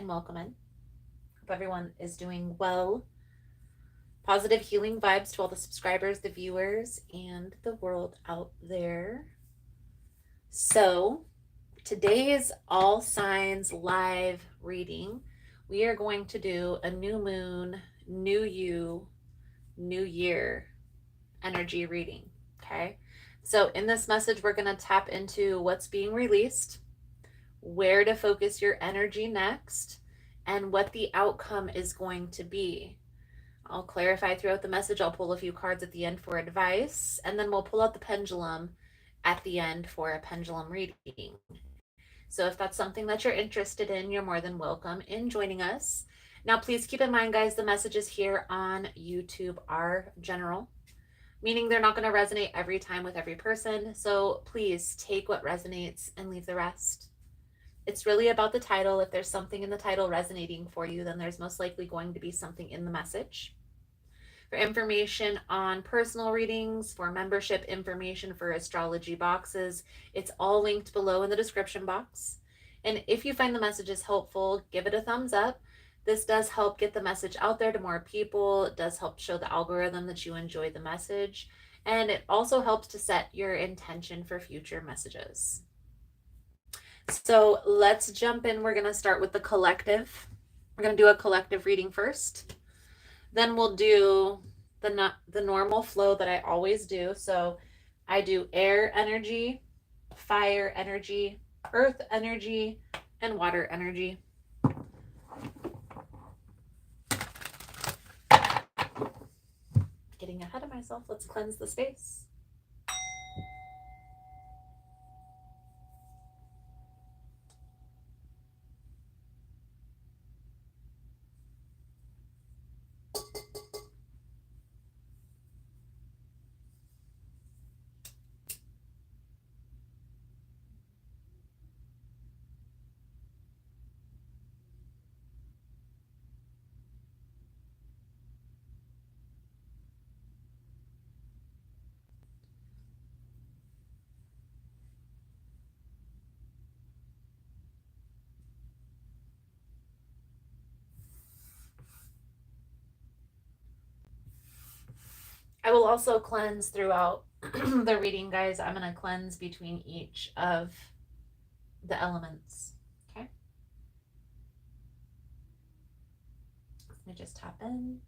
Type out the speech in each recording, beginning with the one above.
and welcome in. Hope everyone is doing well. Positive healing vibes to all the subscribers, the viewers, and the world out there. So, today's All Signs live reading, we are going to do a new moon, new you, new year energy reading. Okay. So, in this message, we're going to tap into what's being released, where to focus your energy next, and what the outcome is going to be. I'll clarify throughout the message. I'll pull a few cards at the end for advice, and then we'll pull out the pendulum at the end for a pendulum reading. So if that's something that you're interested in, you're more than welcome in joining us. Now, please keep in mind, guys, the messages here on YouTube are general, meaning they're not going to resonate every time with every person. So please take what resonates and leave the rest. It's really about the title. If there's something in the title resonating for you, then there's most likely going to be something in the message. For information on personal readings, for membership information, for astrology boxes, it's all linked below in the description box. And if you find the messages helpful, give it a thumbs up. This does help get the message out there to more people. It does help show the algorithm that you enjoy the message. And it also helps to set your intention for future messages. So let's jump in. We're going to start with the collective. We're going to do a collective reading first. Then we'll do the normal flow that I always do. So I do air energy, fire energy, earth energy, and water energy. Getting ahead of myself, let's cleanse the space. I will also cleanse throughout the reading, guys. I'm going to cleanse between each of the elements. Okay. Let me just tap in.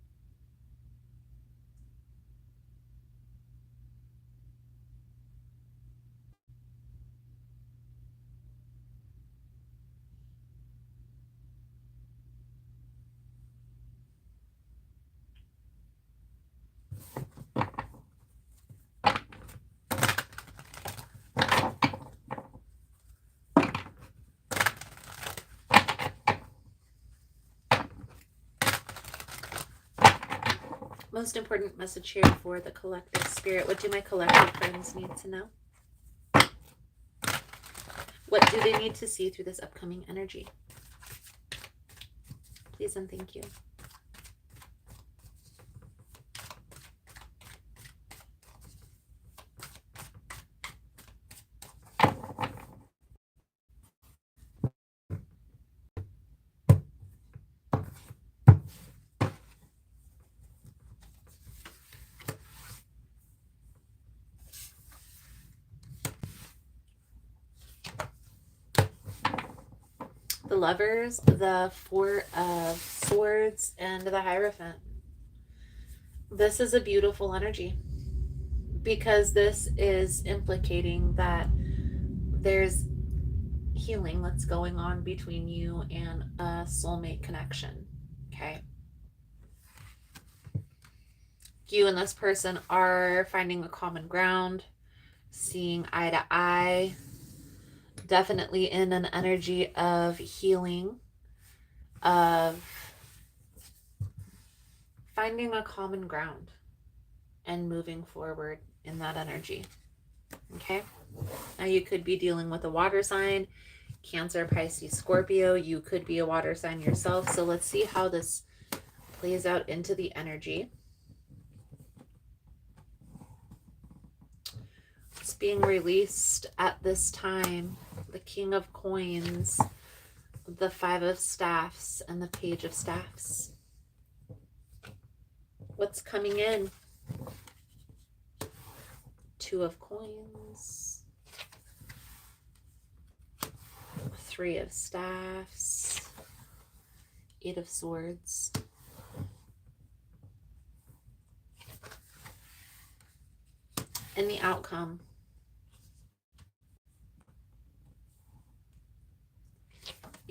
Most important message here for the collective spirit. What do my collective friends need to know? What do they need to see through this upcoming energy? Please and thank you. The Lovers, the Four of Swords, and the Hierophant. This is a beautiful energy because this is implicating that there's healing that's going on between you and a soulmate connection. Okay. You and this person are finding a common ground, seeing eye to eye, definitely in an energy of healing, of finding a common ground and moving forward in that energy. Okay. Now you could be dealing with a water sign, Cancer, Pisces, Scorpio. You could be a water sign yourself. So let's see how this plays out into the energy. Being released at this time, the King of Coins, the Five of Staffs and the Page of Staffs. What's coming in? Two of Coins, Three of Staffs, Eight of Swords, and the outcome.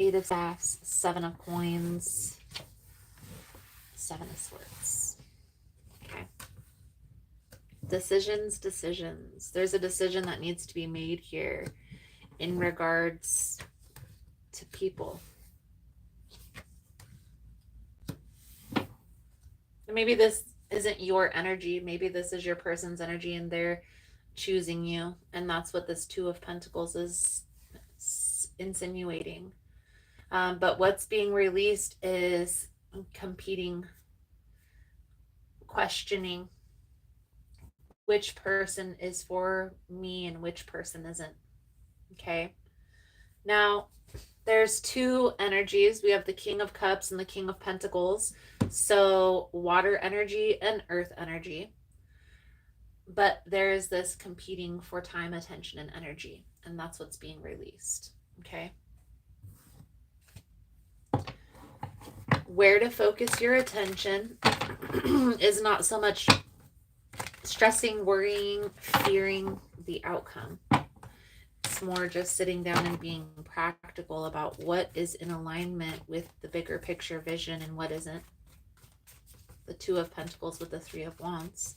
Eight of Staffs, Seven of Coins, Seven of Swords. Okay. Decisions. There's a decision that needs to be made here in regards to people. Maybe this isn't your energy. Maybe this is your person's energy and they're choosing you. And that's what this Two of Pentacles is insinuating. But what's being released is competing, questioning which person is for me and which person isn't. Okay. Now, there's two energies. We have the King of Cups and the King of Pentacles. So water energy and earth energy. But there's this competing for time, attention, and energy. And that's what's being released. Okay. Where to focus your attention is not so much stressing, worrying, fearing the outcome. It's more just sitting down and being practical about what is in alignment with the bigger picture vision and what isn't. The Two of Pentacles with the Three of Wands.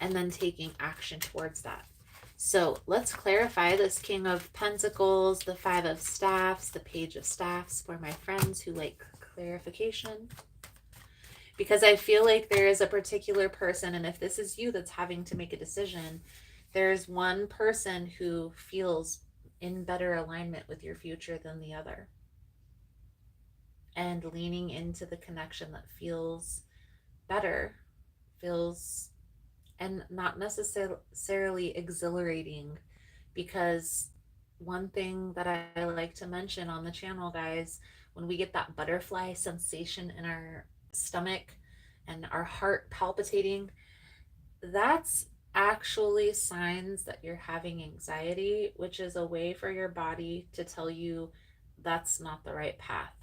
And then taking action towards that. So let's clarify this King of Pentacles, the Five of Staffs, the Page of Staffs for my friends who like clarification. Because I feel like there is a particular person, and if this is you that's having to make a decision, there's one person who feels in better alignment with your future than the other. And leaning into the connection that feels better, feels, and not necessarily exhilarating, because one thing that I like to mention on the channel, guys, when we get that butterfly sensation in our stomach and our heart palpitating, that's actually signs that you're having anxiety, which is a way for your body to tell you that's not the right path.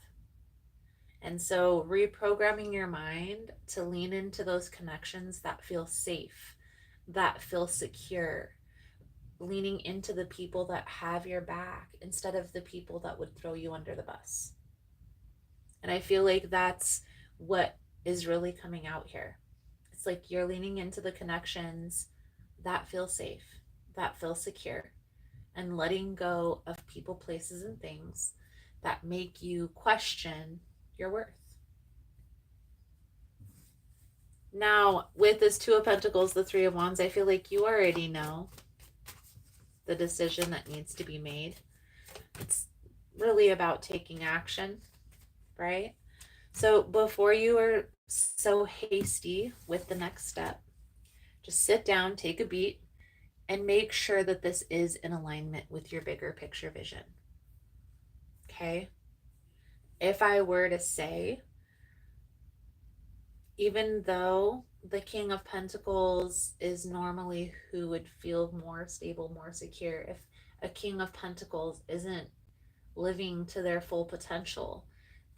And so reprogramming your mind to lean into those connections that feel safe, that feel secure, leaning into the people that have your back instead of the people that would throw you under the bus. And I feel like that's what is really coming out here. It's like you're leaning into the connections that feel safe, that feel secure, and letting go of people, places, and things that make you question your worth. Now, with this Two of Pentacles, the Three of Wands, I feel like you already know the decision that needs to be made. It's really about taking action, right? So before you are so hasty with the next step, just sit down, take a beat, and make sure that this is in alignment with your bigger picture vision. Okay? If I were to say, even though the King of Pentacles is normally who would feel more stable, more secure, if a King of Pentacles isn't living to their full potential,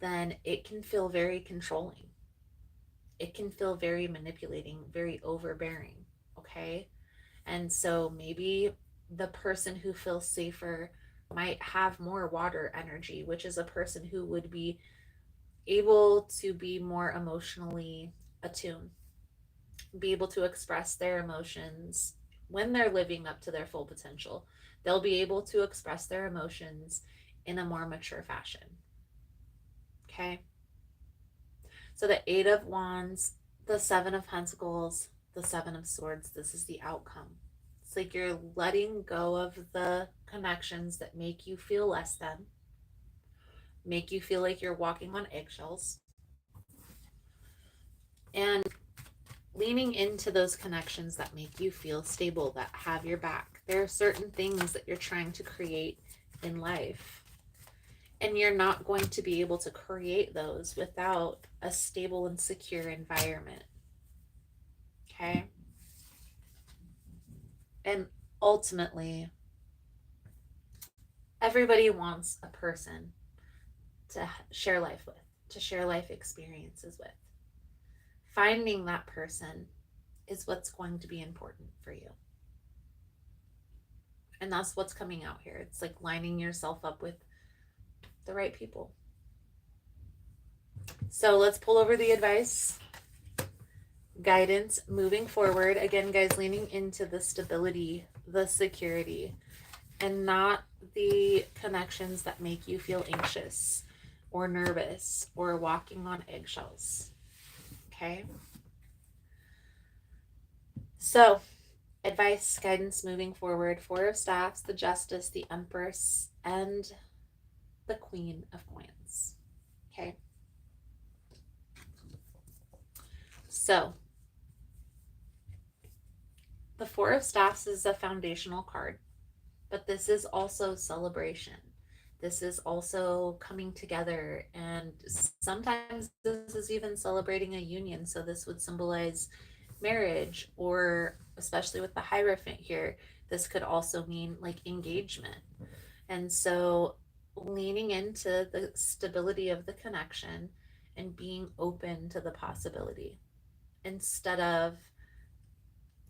then it can feel very controlling. It can feel very manipulating, very overbearing, okay? And so maybe the person who feels safer might have more water energy, which is a person who would be able to be more emotionally attuned, be able to express their emotions when they're living up to their full potential. They'll be able to express their emotions in a more mature fashion. Okay? So the Eight of Wands, the Seven of Pentacles, the Seven of Swords, this is the outcome. It's like you're letting go of the connections that make you feel less than, make you feel like you're walking on eggshells, and leaning into those connections that make you feel stable, that have your back. There are certain things that you're trying to create in life, And you're not going to be able to create those without a stable and secure environment. Okay? And ultimately, everybody wants a person to share life with, to share life experiences with. Finding that person is what's going to be important for you. And that's what's coming out here. It's like lining yourself up with the right people. So let's pull over the advice, guidance moving forward. Again, guys, leaning into the stability, the security, and not the connections that make you feel anxious or nervous or walking on eggshells. Okay? So, advice, guidance moving forward. Four of Staffs, the Justice, the Empress, and the Queen of Coins. Okay? So, the Four of Staffs is a foundational card, but this is also celebration. This is also coming together, and sometimes this is even celebrating a union. So, this would symbolize marriage, or especially with the Hierophant here, this could also mean like engagement. And so, leaning into the stability of the connection and being open to the possibility instead of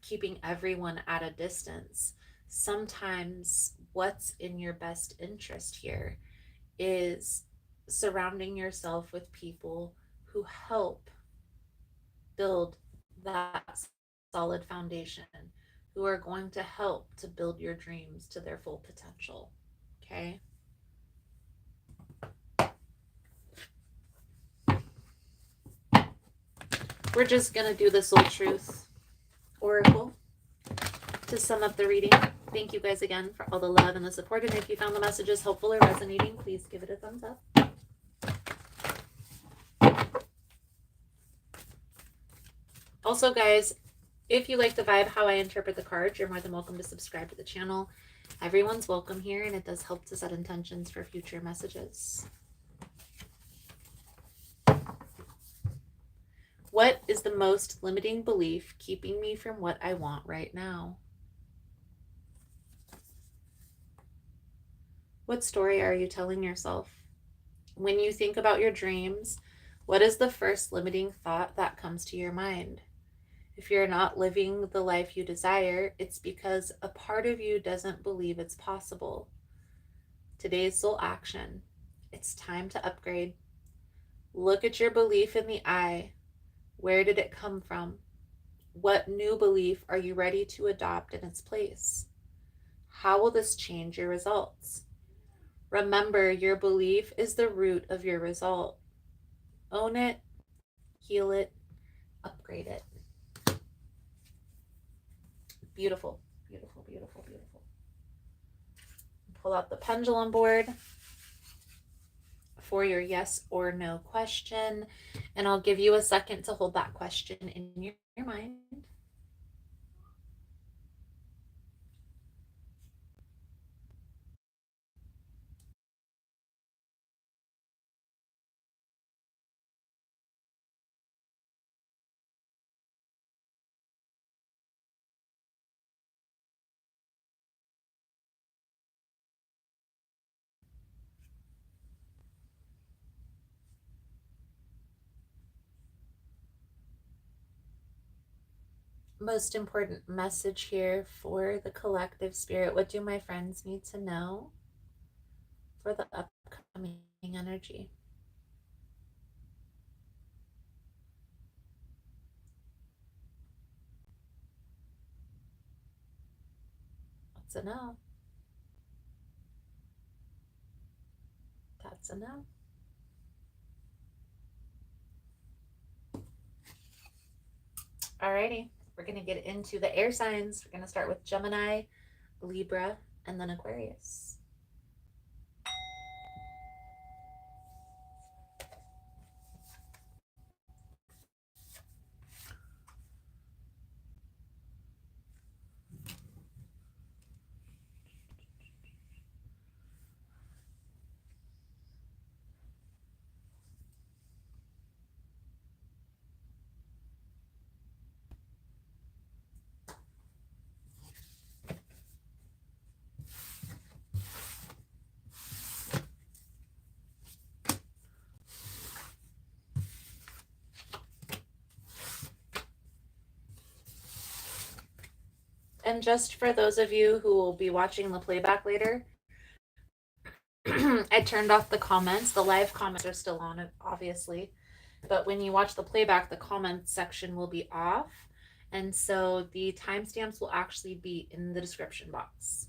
keeping everyone at a distance. Sometimes what's in your best interest here is surrounding yourself with people who help build that solid foundation, who are going to help to build your dreams to their full potential. Okay? We're just going to do the Soul Truth Oracle to sum up the reading. Thank you guys again for all the love and the support. And if you found the messages helpful or resonating, please give it a thumbs up. Also, guys, if you like the vibe, how I interpret the cards, you're more than welcome to subscribe to the channel. Everyone's welcome here, and it does help to set intentions for future messages. What is the most limiting belief keeping me from what I want right now? What story are you telling yourself? When you think about your dreams, what is the first limiting thought that comes to your mind? If you're not living the life you desire, it's because a part of you doesn't believe it's possible. Today's soul action. It's time to upgrade. Look at your belief in the eye. Where did it come from? What new belief are you ready to adopt in its place? How will this change your results? Remember, your belief is the root of your result. Own it, heal it, upgrade it. Beautiful, beautiful, beautiful, beautiful. Pull out the pendulum board for your yes or no question, and I'll give you a second to hold that question in your mind. Most important message here for the collective spirit. What do my friends need to know for the upcoming energy? That's a no. That's a no. Alrighty, we're going to get into the air signs. We're going to start with Gemini, Libra, and then Aquarius. And just for those of you who will be watching the playback later, I turned off the comments. The live comments are still on, obviously. But when you watch the playback, the comments section will be off. And so the timestamps will actually be in the description box.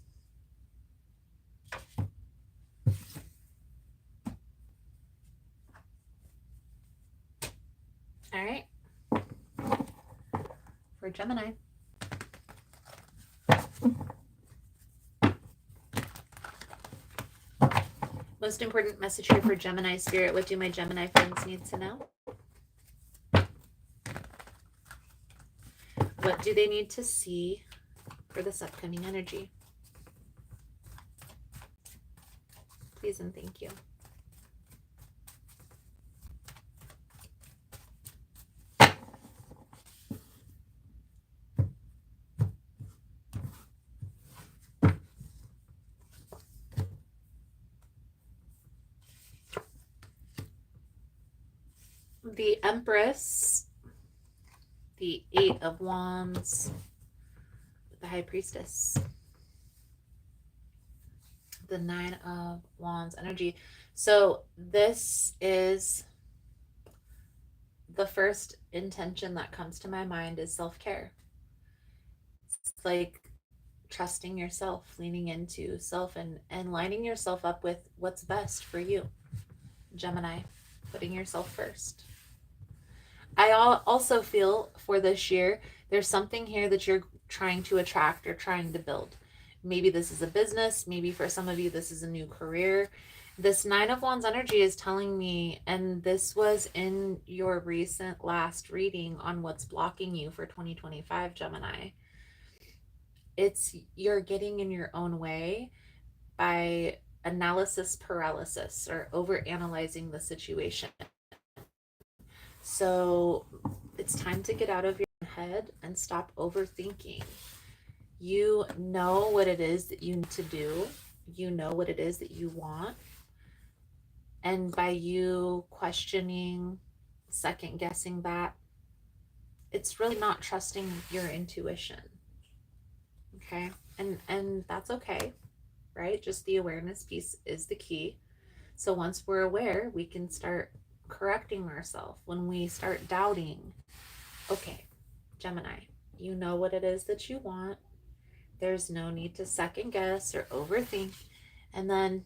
All right. For Gemini. Most important message here for Gemini Spirit. What do my Gemini friends need to know? What do they need to see for this upcoming energy? Please and thank you. The Empress, the Eight of Wands, the High Priestess, the Nine of Wands energy. So this is the first intention that comes to my mind is self-care. It's like trusting yourself, leaning into self, and lining yourself up with what's best for you, Gemini, putting yourself first. I also feel for this year, there's something here that you're trying to attract or trying to build. Maybe this is a business. Maybe for some of you, this is a new career. This Nine of Wands energy is telling me, and this was in your recent last reading on what's blocking you for 2025, Gemini. It's you're getting in your own way by analysis paralysis or over analyzing the situation. So it's time to get out of your head and stop overthinking. You know what it is that you need to do. You know what it is that you want. And by you questioning, second guessing that, it's really not trusting your intuition. Okay? And that's okay, right? Just the awareness piece is the key. So once we're aware, we can start correcting ourselves. When we start doubting, okay, Gemini, you know what it is that you want. There's no need to second guess or overthink, and then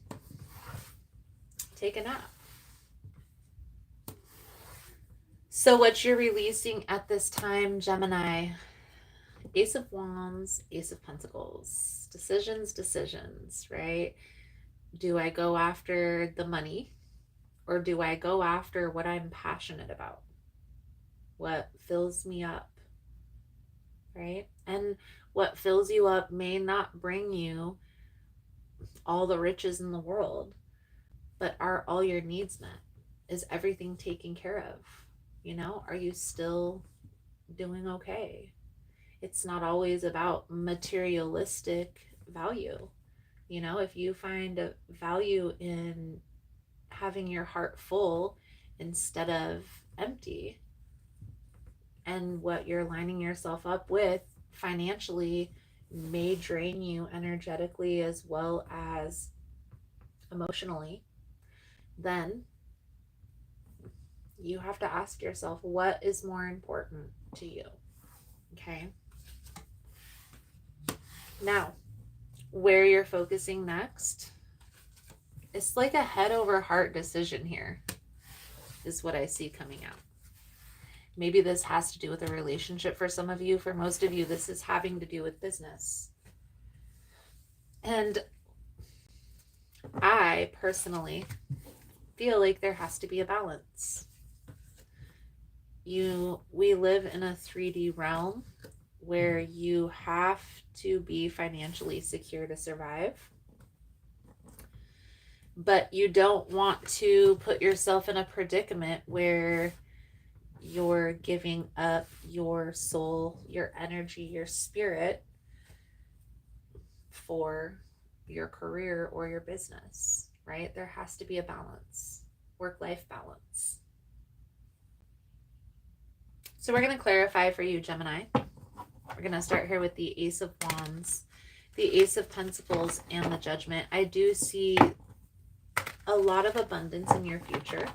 take a nap. So what you're releasing at this time, Gemini, Ace of Wands, Ace of Pentacles, decisions, right? Do I go after the money, or do I go after what I'm passionate about? What fills me up, right? And what fills you up may not bring you all the riches in the world, but are all your needs met? Is everything taken care of? You know, are you still doing okay? It's not always about materialistic value. You know, if you find a value in having your heart full instead of empty, and what you're lining yourself up with financially may drain you energetically as well as emotionally, then you have to ask yourself, what is more important to you? Okay. Now, where you're focusing next, it's like a head over heart decision here, is what I see coming out. Maybe this has to do with a relationship for some of you. For most of you, this is having to do with business. And I personally feel like there has to be a balance. We live in a 3D realm where you have to be financially secure to survive. But you don't want to put yourself in a predicament where you're giving up your soul, your energy, your spirit for your career or your business, right? There has to be a balance, work-life balance. So we're going to clarify for you, Gemini. We're We're going to start here with the Ace of Wands, the Ace of Pentacles, and the Judgment. I do see a lot of abundance in your future.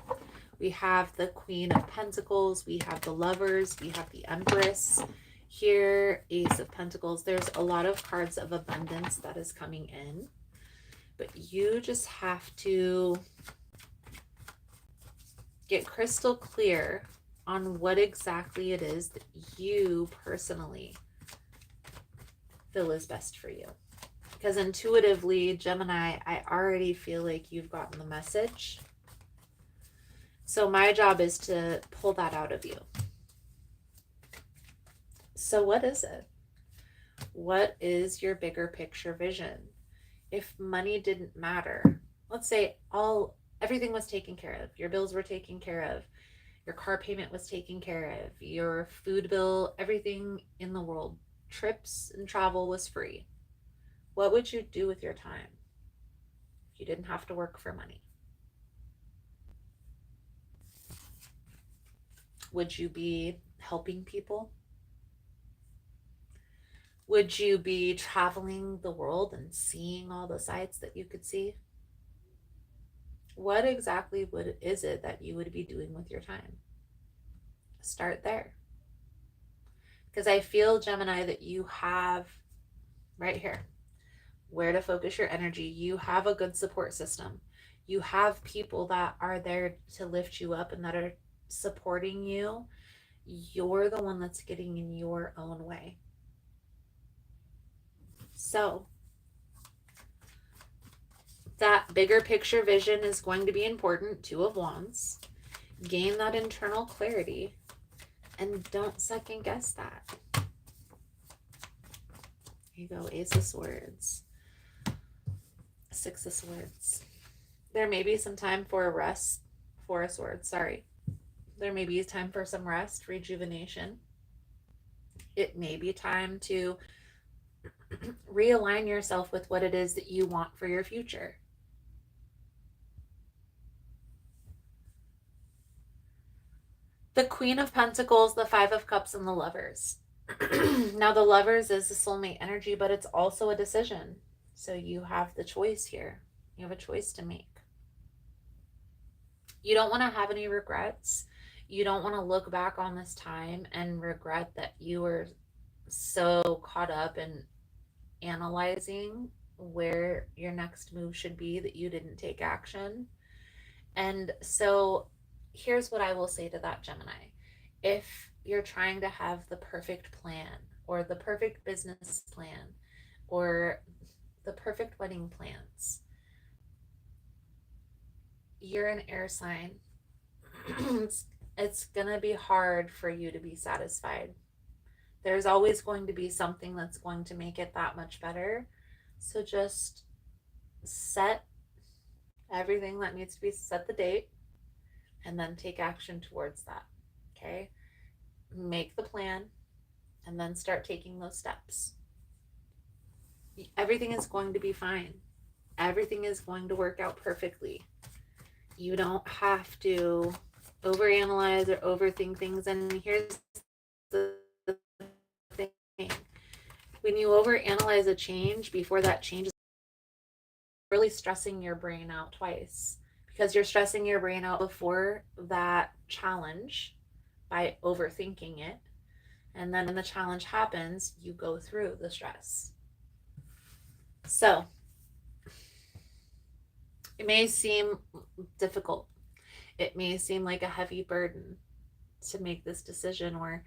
We have the Queen of Pentacles, we have the Lovers, we have the Empress. Here, Ace of Pentacles, there's a lot of cards of abundance that is coming in. But you just have to get crystal clear on what exactly it is that you personally feel is best for you. Because intuitively, Gemini, I already feel like you've gotten the message. So my job is to pull that out of you. So what is it? What is your bigger picture vision? If money didn't matter, let's say everything was taken care of, your bills were taken care of, your car payment was taken care of, your food bill, everything in the world, trips and travel was free. What would you do with your time if you didn't have to work for money? Would you be helping people? Would you be traveling the world and seeing all the sights that you could see? What exactly is it that you would be doing with your time? Start there. Because I feel, Gemini, that you have right here where to focus your energy. You have a good support system. You have people that are there to lift you up and that are supporting you. You're the one that's getting in your own way. So that bigger picture vision is going to be important. Two of Wands. Gain that internal clarity and don't second guess that. Here you go, Ace of Swords, Six of Swords. There may be some time for a rest. Four of Swords, sorry. There may be time for some rest, rejuvenation. It may be time to realign yourself with what it is that you want for your future. The Queen of Pentacles, the Five of Cups, and the Lovers. Now, the Lovers is the soulmate energy, but it's also a decision. So you have the choice here. You have a choice to make. You don't want to have any regrets. You don't want to look back on this time and regret that you were so caught up in analyzing where your next move should be that you didn't take action. And so here's what I will say to that, Gemini. If you're trying to have the perfect plan or the perfect business plan or the perfect wedding plans, you're an air sign. It's going to be hard for you to be satisfied. There's always going to be something that's going to make it that much better. So just set everything that needs to be, set the date, and then take action towards that. Okay? Make the plan and then start taking those steps. Everything is going to be fine. Everything is going to work out perfectly. You don't have to overanalyze or overthink things. And here's the thing. When you overanalyze a change before that change is really stressing your brain out twice, because you're stressing your brain out before that challenge by overthinking it. And then when the challenge happens, you go through the stress. So it may seem difficult. It may seem like a heavy burden to make this decision, or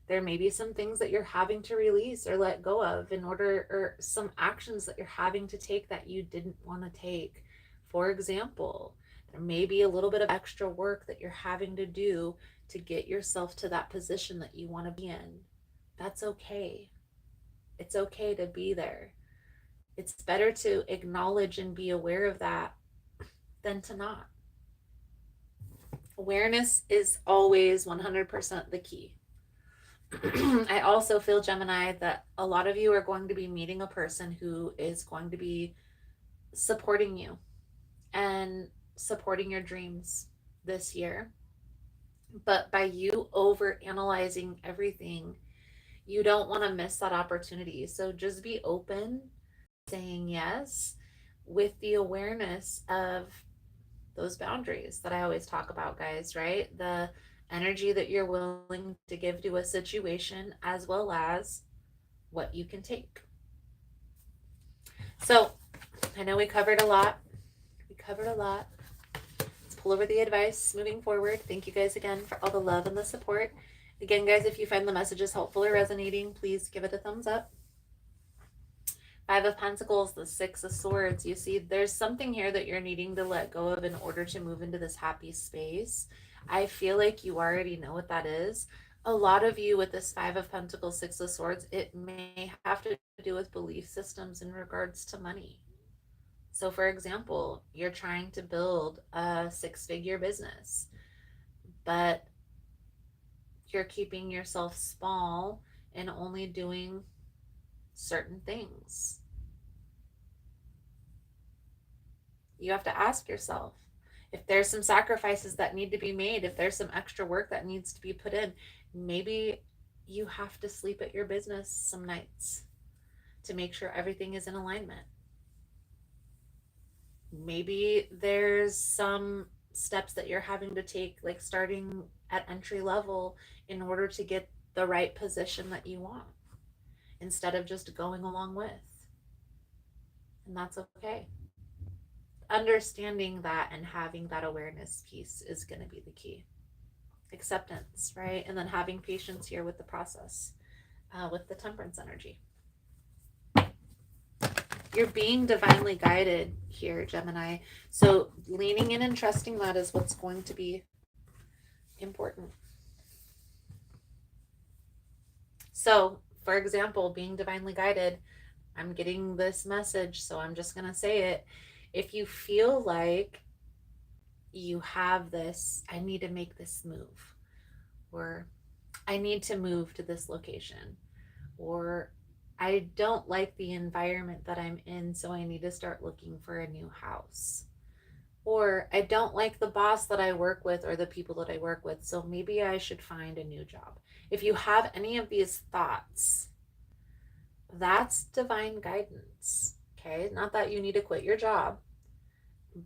there may be some things that you're having to release or let go of in order, or some actions that you're having to take that you didn't want to take. For example, there may be a little bit of extra work that you're having to do to get yourself to that position that you want to be in. That's okay. It's okay to be there. It's better to acknowledge and be aware of that than to not. Awareness is always 100% the key. I also feel, Gemini, that a lot of you are going to be meeting a person who is going to be supporting you and supporting your dreams this year. But by you over analyzing everything, You don't want to miss that opportunity. So just be open, saying yes, with the awareness of those boundaries that I always talk about, guys, right? The energy that you're willing to give to a situation, as well as what you can take. So I know we covered a lot. We covered a lot. Let's pull over the advice moving forward. Thank you guys again for all the love and the support. Again, guys, if you find the messages helpful or resonating, please give it a thumbs up. Five of Pentacles, the Six of Swords. You see, there's something here that you're needing to let go of in order to move into this happy space. I feel like you already know what that is. A lot of you with this Five of Pentacles, Six of Swords, it may have to do with belief systems in regards to money. So, for example, you're trying to build a six-figure business, but you're keeping yourself small and only doing certain things. You have to ask yourself if there's some sacrifices that need to be made, if there's some extra work that needs to be put in, maybe you have to sleep at your business some nights to make sure everything is in alignment. Maybe there's some steps that you're having to take, like starting at entry level in order to get the right position that you want instead of just going along with. And that's okay. Understanding that and having that awareness piece is going to be the key. Acceptance, right? And then having patience here with the process, with the temperance energy. You're being divinely guided here, Gemini. So leaning in and trusting that is what's going to be important. So, for example, being divinely guided, I'm getting this message, so I'm just going to say it. If you feel like you have this, I need to make this move, or I need to move to this location, or I don't like the environment that I'm in, so I need to start looking for a new house. Or I don't like the boss that I work with or the people that I work with, so maybe I should find a new job. If you have any of these thoughts, that's divine guidance. Okay? Not that you need to quit your job,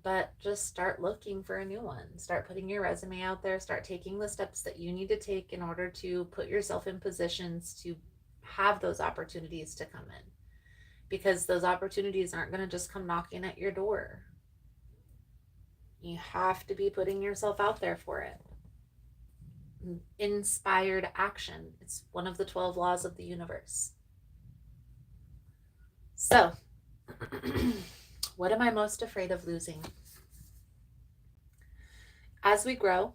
but just start looking for a new one. Start putting your resume out there. Start taking the steps that you need to take in order to put yourself in positions to have those opportunities to come in, because those opportunities aren't going to just come knocking at your door. You have to be putting yourself out there for it. Inspired action. It's one of the 12 laws of the universe. So, what am I most afraid of losing? As we grow,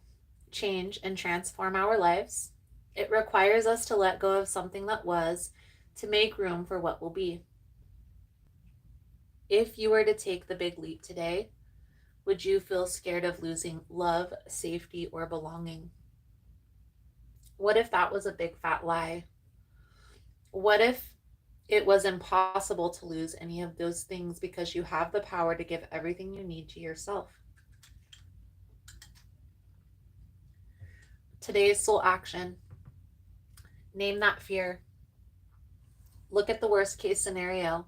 change, and transform our lives, it requires us to let go of something that was to make room for what will be. If you were to take the big leap today, would you feel scared of losing love, safety, or belonging? What if that was a big fat lie? What if it was impossible to lose any of those things because you have the power to give everything you need to yourself? Today's soul action. Name that fear. Look at the worst case scenario.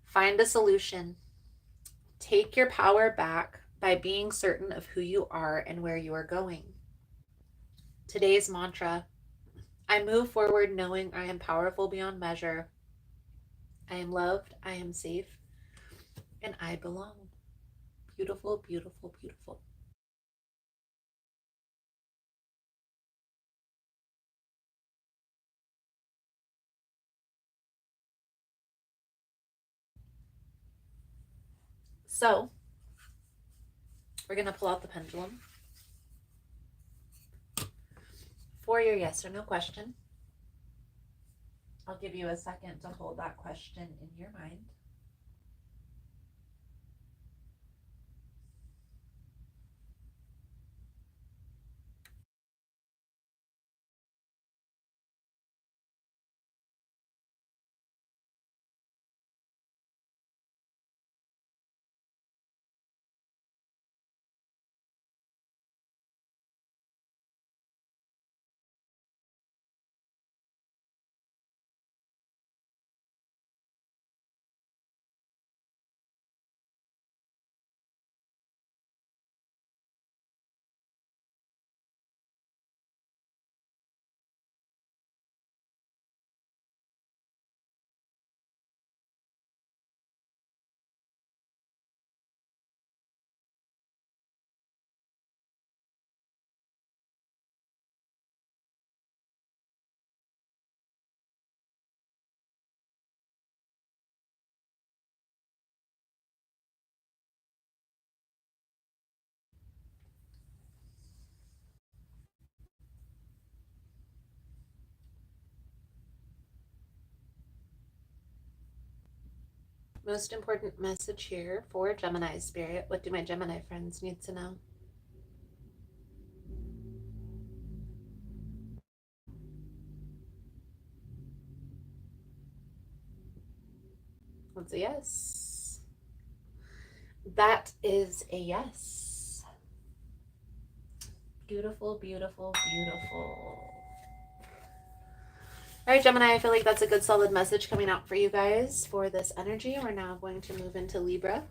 Find a solution. Take your power back by being certain of who you are and where you are going. Today's mantra. I move forward knowing I am powerful beyond measure. I am loved, I am safe, and I belong. Beautiful, beautiful, beautiful. So, we're going to pull out the pendulum for your yes or no question. I'll give you a second to hold that question in your mind. Most important message here for Gemini spirit. What do my Gemini friends need to know? That's a yes. That is a yes. Beautiful, beautiful, beautiful. All right, Gemini, I feel like that's a good solid message coming out for you guys for this energy. We're now going to move into Libra.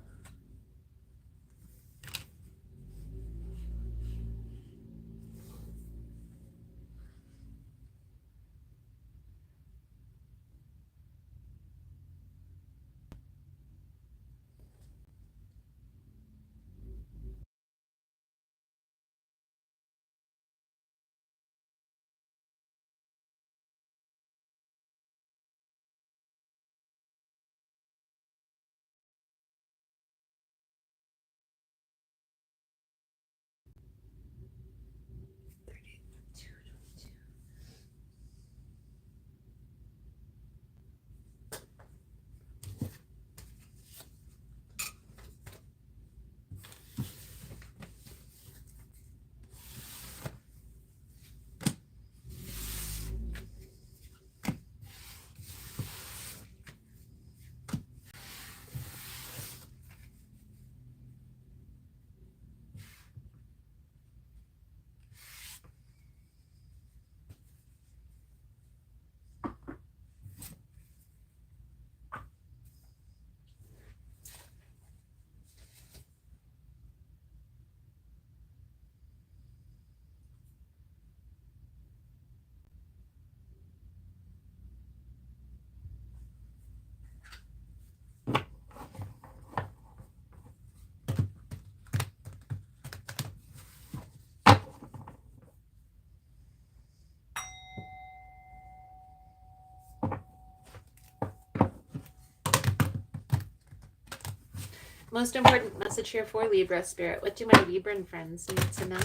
Most important message here for Libra spirit. What do my Libran friends need to know?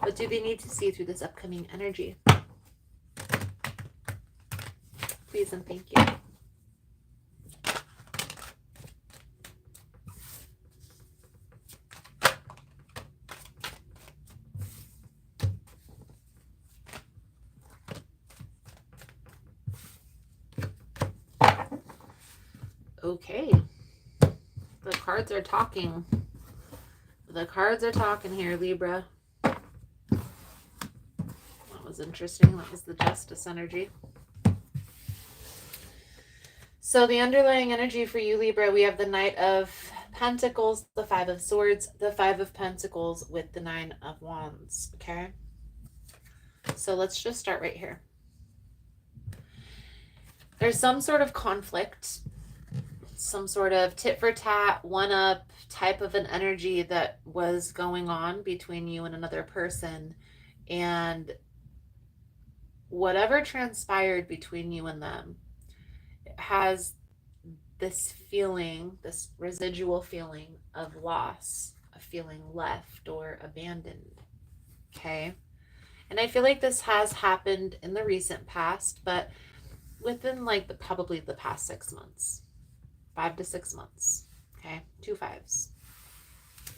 What do they need to see through this upcoming energy? Please and thank you. Okay. The cards are talking. The cards are talking here, Libra. That was interesting. That was the Justice energy. So the underlying energy for you, Libra, we have the Knight of Pentacles, the Five of Swords, the Five of Pentacles with the Nine of Wands, okay? So let's just start right here. There's some sort of conflict, some sort of tit for tat, one up type of an energy that was going on between you and another person. And whatever transpired between you and them has this feeling, this residual feeling of loss, of feeling left or abandoned. Okay. And I feel like this has happened in the recent past, but within like probably the past 6 months, 5 to 6 months. Okay. 2 5s.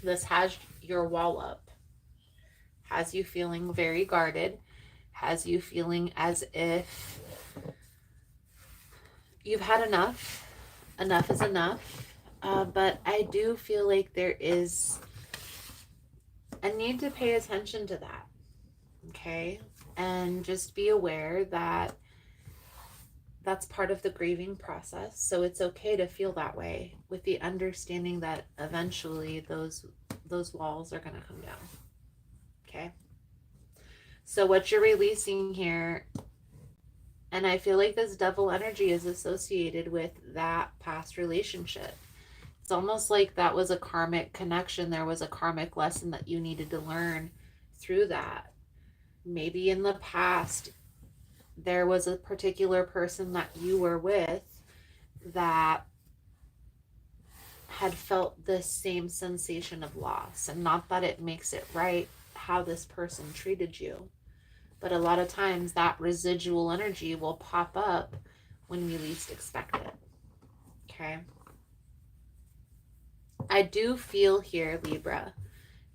This has your wall up, has you feeling very guarded, has you feeling as if you've had enough. Enough is enough. But I do feel like there is a need to pay attention to that. Okay. And just be aware that that's part of the grieving process. So it's okay to feel that way, with the understanding that eventually those walls are going to come down. Okay. So what you're releasing here, and I feel like this devil energy is associated with that past relationship. It's almost like that was a karmic connection. There was a karmic lesson that you needed to learn through that. Maybe in the past, there was a particular person that you were with that had felt this same sensation of loss. And not that it makes it right how this person treated you, but a lot of times that residual energy will pop up when we least expect it. Okay. I do feel here, Libra,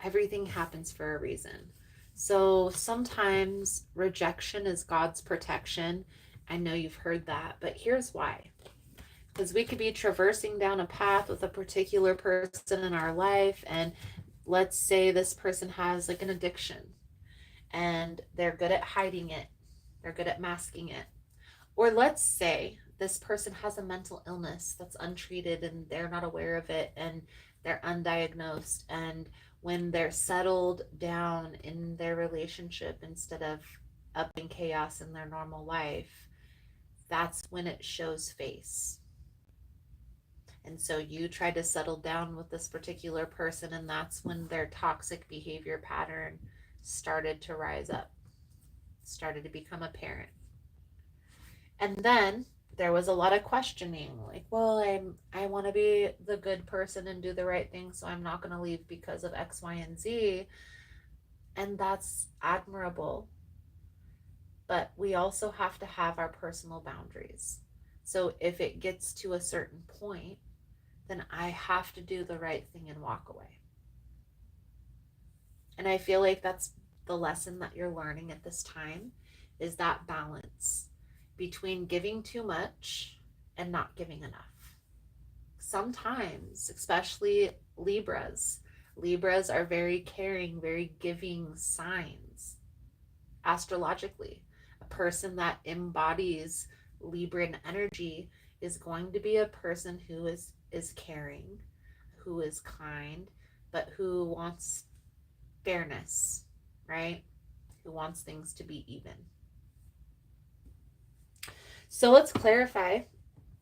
everything happens for a reason. So sometimes rejection is God's protection. I know you've heard that, but here's why. Because we could be traversing down a path with a particular person in our life, and let's say this person has like an addiction and they're good at hiding it, they're good at masking it. Or let's say this person has a mental illness that's untreated and they're not aware of it and they're undiagnosed. And when they're settled down in their relationship instead of up in chaos in their normal life, that's when it shows face. And so you try to settle down with this particular person, and that's when their toxic behavior pattern started to rise up, started to become apparent. And then there was a lot of questioning, like, well, I want to be the good person and do the right thing, so I'm not going to leave because of X, Y, and Z. And that's admirable. But we also have to have our personal boundaries. So if it gets to a certain point, then I have to do the right thing and walk away. And I feel like that's the lesson that you're learning at this time, is that balance between giving too much and not giving enough. Sometimes, especially Libras are very caring, very giving signs astrologically. A person that embodies Libran energy is going to be a person who is caring, who is kind, but who wants fairness, right? Who wants things to be even. So let's clarify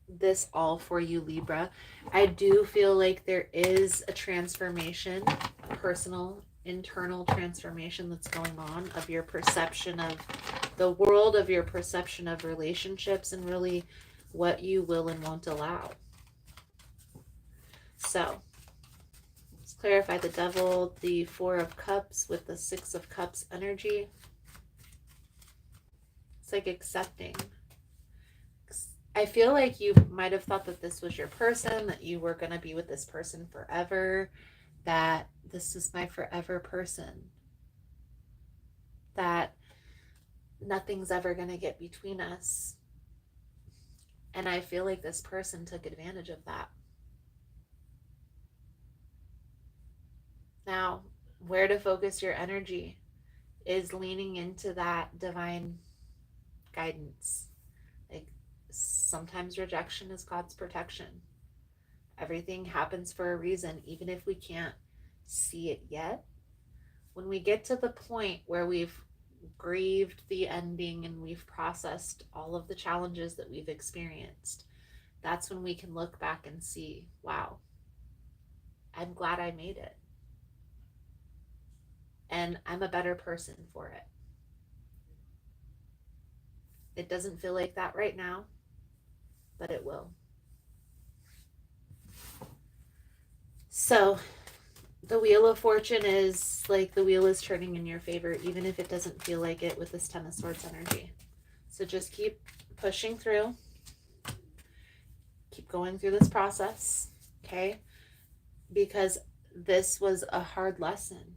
this all for you, Libra. I do feel like there is a transformation, a personal, internal transformation that's going on of your perception of the world, of your perception of relationships, and really what you will and won't allow. So let's clarify the Devil, the Four of Cups with the Six of Cups energy. It's like accepting. I feel like you might have thought that this was your person, that you were going to be with this person forever, that this is my forever person, that nothing's ever going to get between us. And I feel like this person took advantage of that. Now, where to focus your energy is leaning into that divine guidance. Like, sometimes rejection is God's protection. Everything happens for a reason, even if we can't see it yet. When we get to the point where we've grieved the ending and we've processed all of the challenges that we've experienced, that's when we can look back and see, wow, I'm glad I made it. And I'm a better person for it. It doesn't feel like that right now, but it will. So the Wheel of Fortune is like the wheel is turning in your favor, even if it doesn't feel like it with this Ten of Swords energy. So just keep pushing through. Keep going through this process, okay? Because this was a hard lesson.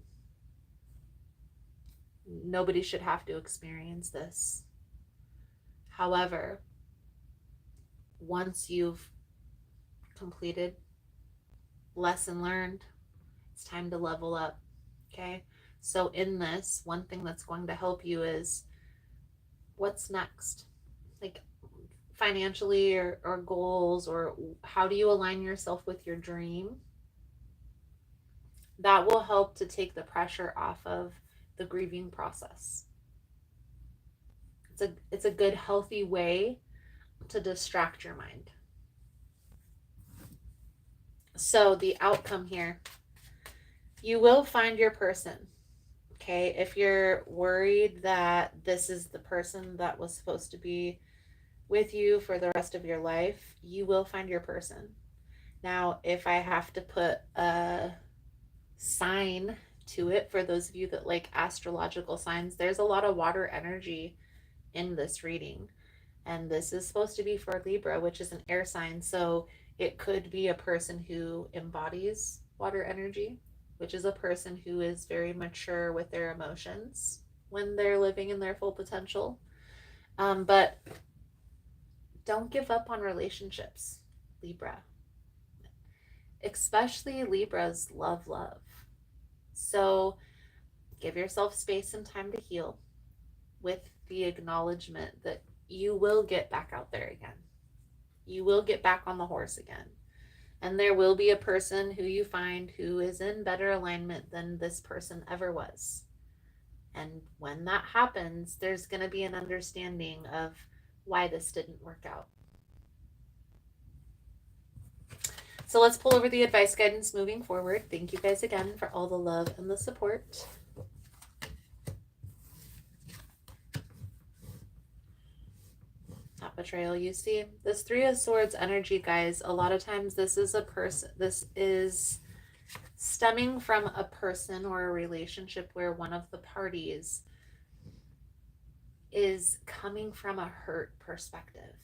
Nobody should have to experience this. However, once you've completed, lesson learned, it's time to level up, okay? So in this, one thing that's going to help you is what's next? Like financially or goals, or how do you align yourself with your dream? That will help to take the pressure off of the grieving process. It's a good, healthy way to distract your mind. So the outcome here, you will find your person. Okay, if you're worried that this is the person that was supposed to be with you for the rest of your life, you will find your person. Now, if I have to put a sign to it, for those of you that like astrological signs, there's a lot of water energy in this reading. And this is supposed to be for Libra, which is an air sign. So it could be a person who embodies water energy, which is a person who is very mature with their emotions when they're living in their full potential. But don't give up on relationships, Libra. Especially Libras love. So give yourself space and time to heal with the acknowledgement that you will get back out there again. You will get back on the horse again. And there will be a person who you find who is in better alignment than this person ever was. And when that happens, there's going to be an understanding of why this didn't work out. So let's pull over the advice guidance moving forward. Thank you guys again for all the love and the support. Not betrayal, you see. This Three of Swords energy, guys, a lot of times this is a person, this is stemming from a person or a relationship where one of the parties is coming from a hurt perspective.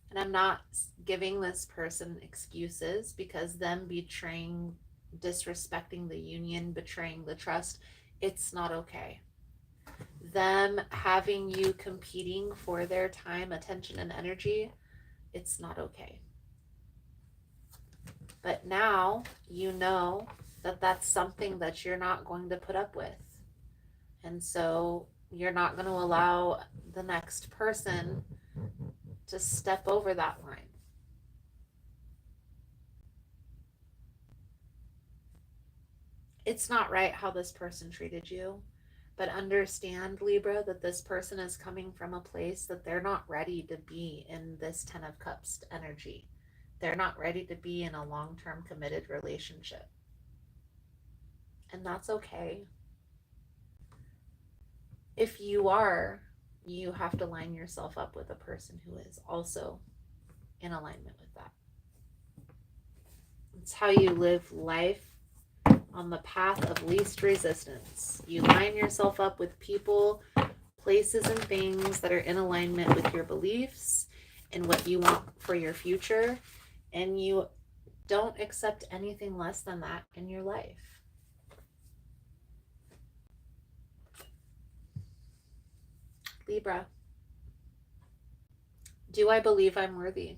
And I'm not giving this person excuses, because them betraying, disrespecting the union, betraying the trust, it's not okay. Them having you competing for their time, attention, and energy, it's not okay. But now you know that that's something that you're not going to put up with. And so you're not going to allow the next person to step over that line. It's not right how this person treated you, but understand, Libra, that this person is coming from a place that they're not ready to be in this Ten of Cups energy. They're not ready to be in a long-term committed relationship. And that's okay. If you are, you have to line yourself up with a person who is also in alignment with that. It's how you live life on the path of least resistance. You line yourself up with people, places, and things that are in alignment with your beliefs and what you want for your future, and you don't accept anything less than that in your life. Libra, do I believe I'm worthy?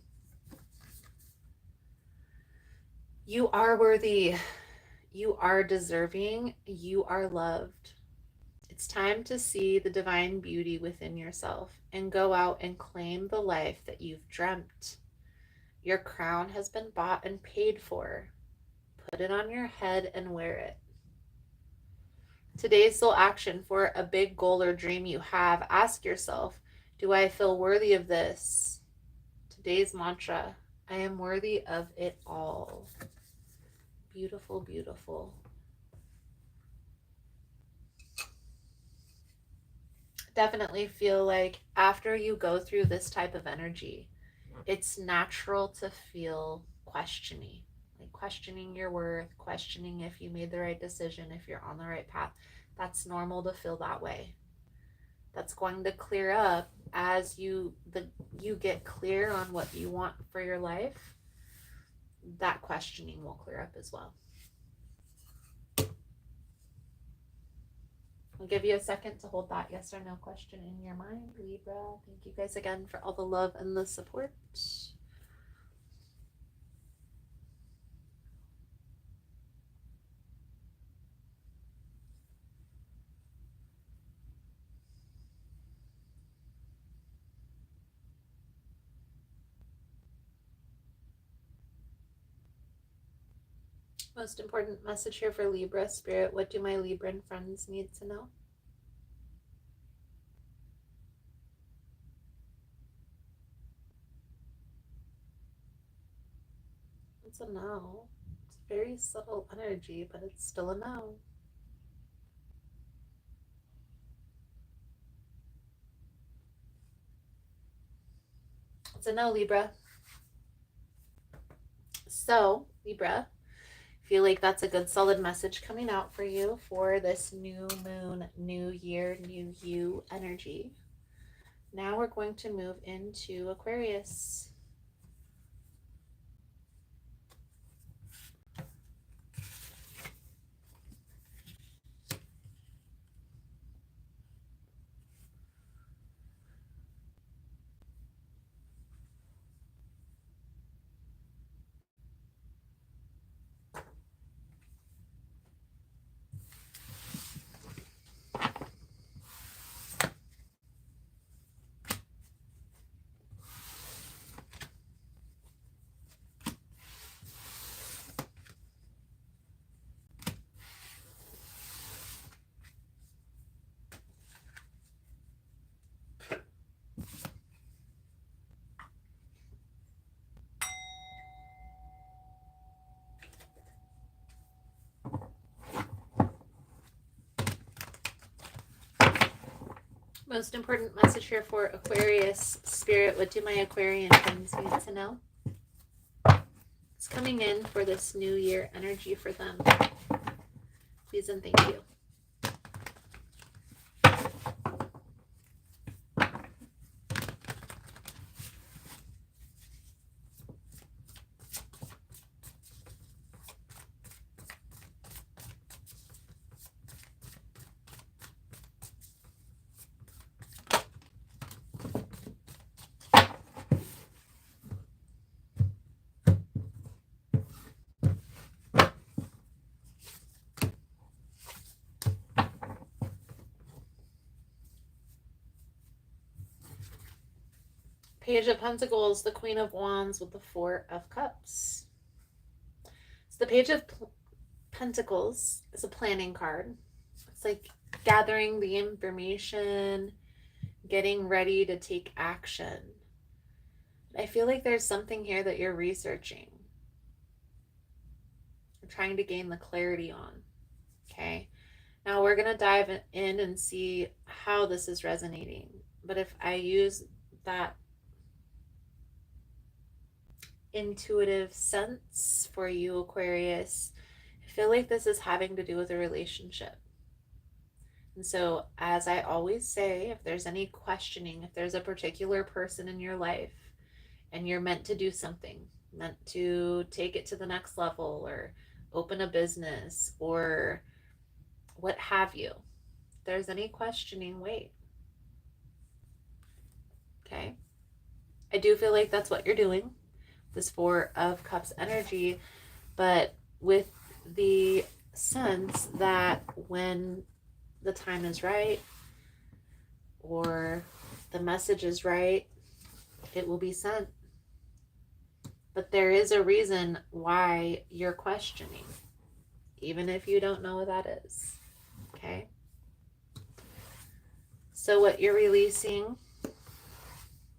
You are worthy. You are deserving. You are loved. It's time to see the divine beauty within yourself and go out and claim the life that you've dreamt. Your crown has been bought and paid for. Put it on your head and wear it. Today's soul action for a big goal or dream you have. Ask yourself, do I feel worthy of this? Today's mantra, I am worthy of it all. Beautiful, beautiful. Definitely feel like after you go through this type of energy, it's natural to feel questioning. Like questioning your worth, questioning if you made the right decision, if you're on the right path. That's normal to feel that way. That's going to clear up as you get clear on what you want for your life. That questioning will clear up as well. I'll give you a second to hold that yes or no question in your mind, Libra. Thank you guys again for all the love and the support. Most important message here for Libra, Spirit. What do my Libran friends need to know? It's a no. It's a very subtle energy, but it's still a no. It's a no, Libra. So, Libra, feel like that's a good solid message coming out for you for this new moon, new year, new you energy. Now we're going to move into Aquarius. Most important message here for Aquarius Spirit. What do my Aquarian friends need to know? It's coming in for this new year energy for them. Please and thank you. Page of Pentacles, the Queen of Wands with the Four of Cups. So the Page of Pentacles is a planning card. It's like gathering the information, getting ready to take action. I feel like there's something here that you're researching. You're trying to gain the clarity on. Okay. Now we're going to dive in and see how this is resonating. But if I use that intuitive sense for you, Aquarius, I feel like this is having to do with a relationship. And so, as I always say, if there's any questioning, if there's a particular person in your life and you're meant to do something, meant to take it to the next level or open a business or what have you, if there's any questioning, wait. Okay. I do feel like that's what you're doing, this Four of Cups energy, but with the sense that when the time is right or the message is right, it will be sent. But there is a reason why you're questioning, even if you don't know what that is. Okay? So what you're releasing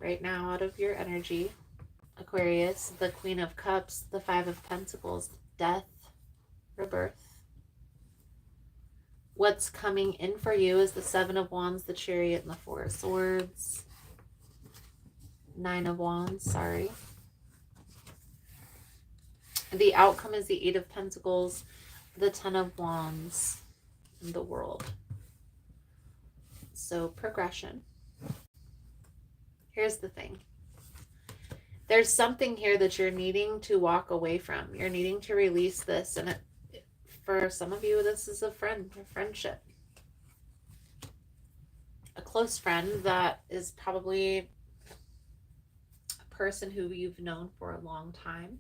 right now out of your energy, Aquarius, the Queen of Cups, the Five of Pentacles, death, rebirth. What's coming in for you is the Seven of Wands, the Chariot, and the Four of Swords. Nine of Wands, sorry. The outcome is the Eight of Pentacles, the Ten of Wands, and the World. So progression. Here's the thing. There's something here that you're needing to walk away from. You're needing to release this. And for some of you, this is a friendship. A close friend that is probably a person who you've known for a long time.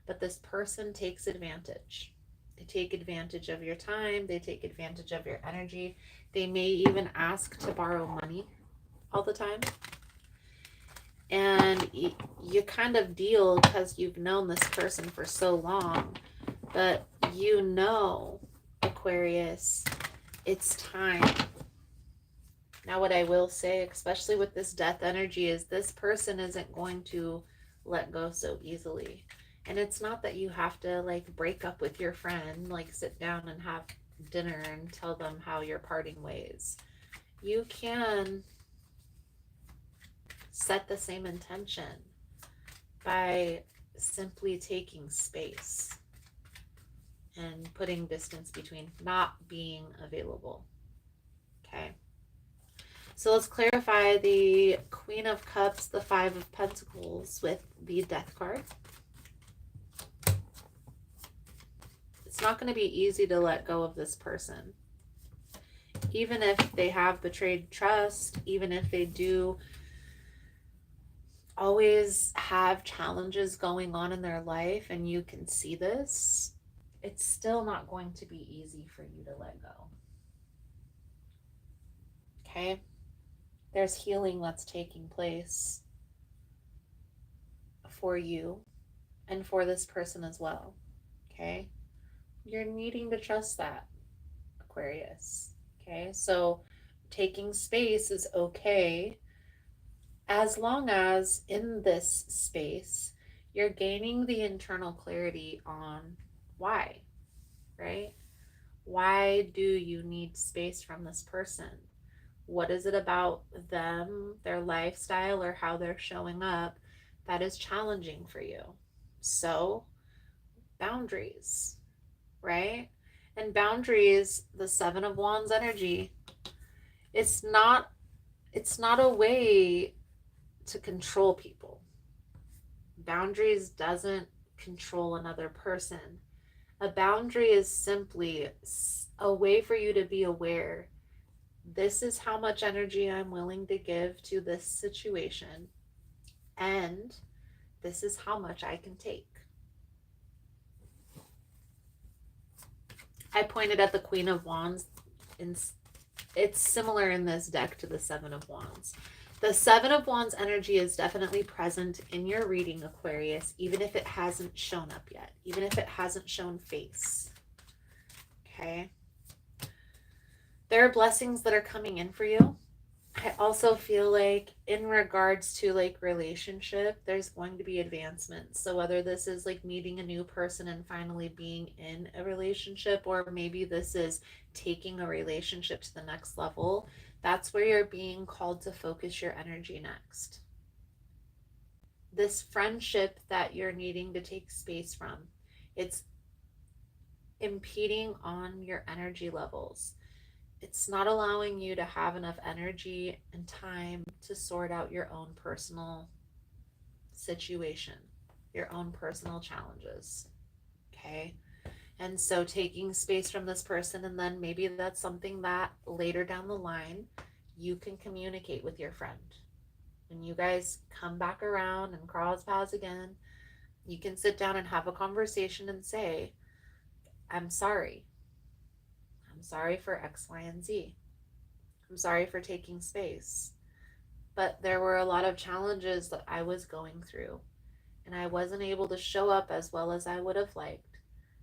But this person takes advantage. They take advantage of your time. They take advantage of your energy. They may even ask to borrow money all the time. And you kind of deal because you've known this person for so long. But you know, Aquarius, it's time. Now what I will say, especially with this death energy, is this person isn't going to let go so easily. And it's not that you have to like break up with your friend, like sit down and have dinner and tell them how you're parting ways. You can set the same intention by simply taking space and putting distance between, not being available. Okay. So let's clarify the Queen of Cups, the Five of Pentacles with the Death card. It's not going to be easy to let go of this person. Even if they have betrayed trust, even if they do always have challenges going on in their life and you can see this, it's still not going to be easy for you to let go. Okay? There's healing that's taking place for you and for this person as well. Okay? You're needing to trust that, Aquarius. Okay? So taking space is okay as long as in this space you're gaining the internal clarity on why, right? Why do you need space from this person? What is it about them, their lifestyle, or how they're showing up that is challenging for you? So, boundaries, right? And boundaries, the Seven of Wands energy, it's not a way to control people. Boundaries doesn't control another person. A boundary is simply a way for you to be aware. This is how much energy I'm willing to give to this situation, and this is how much I can take. I pointed at the Queen of Wands, and it's similar in this deck to the Seven of Wands. The Seven of Wands energy is definitely present in your reading, Aquarius, even if it hasn't shown up yet, even if it hasn't shown face. Okay? There are blessings that are coming in for you. I also feel like in regards to like relationship, there's going to be advancements. So whether this is like meeting a new person and finally being in a relationship, or maybe this is taking a relationship to the next level, that's where you're being called to focus your energy next. This friendship that you're needing to take space from, it's impeding on your energy levels. It's not allowing you to have enough energy and time to sort out your own personal situation, your own personal challenges. Okay? And so taking space from this person, and then maybe that's something that later down the line you can communicate with your friend. When you guys come back around and cross paths again, you can sit down and have a conversation and say, I'm sorry. I'm sorry for X, Y, and Z. I'm sorry for taking space. But there were a lot of challenges that I was going through, and I wasn't able to show up as well as I would have liked.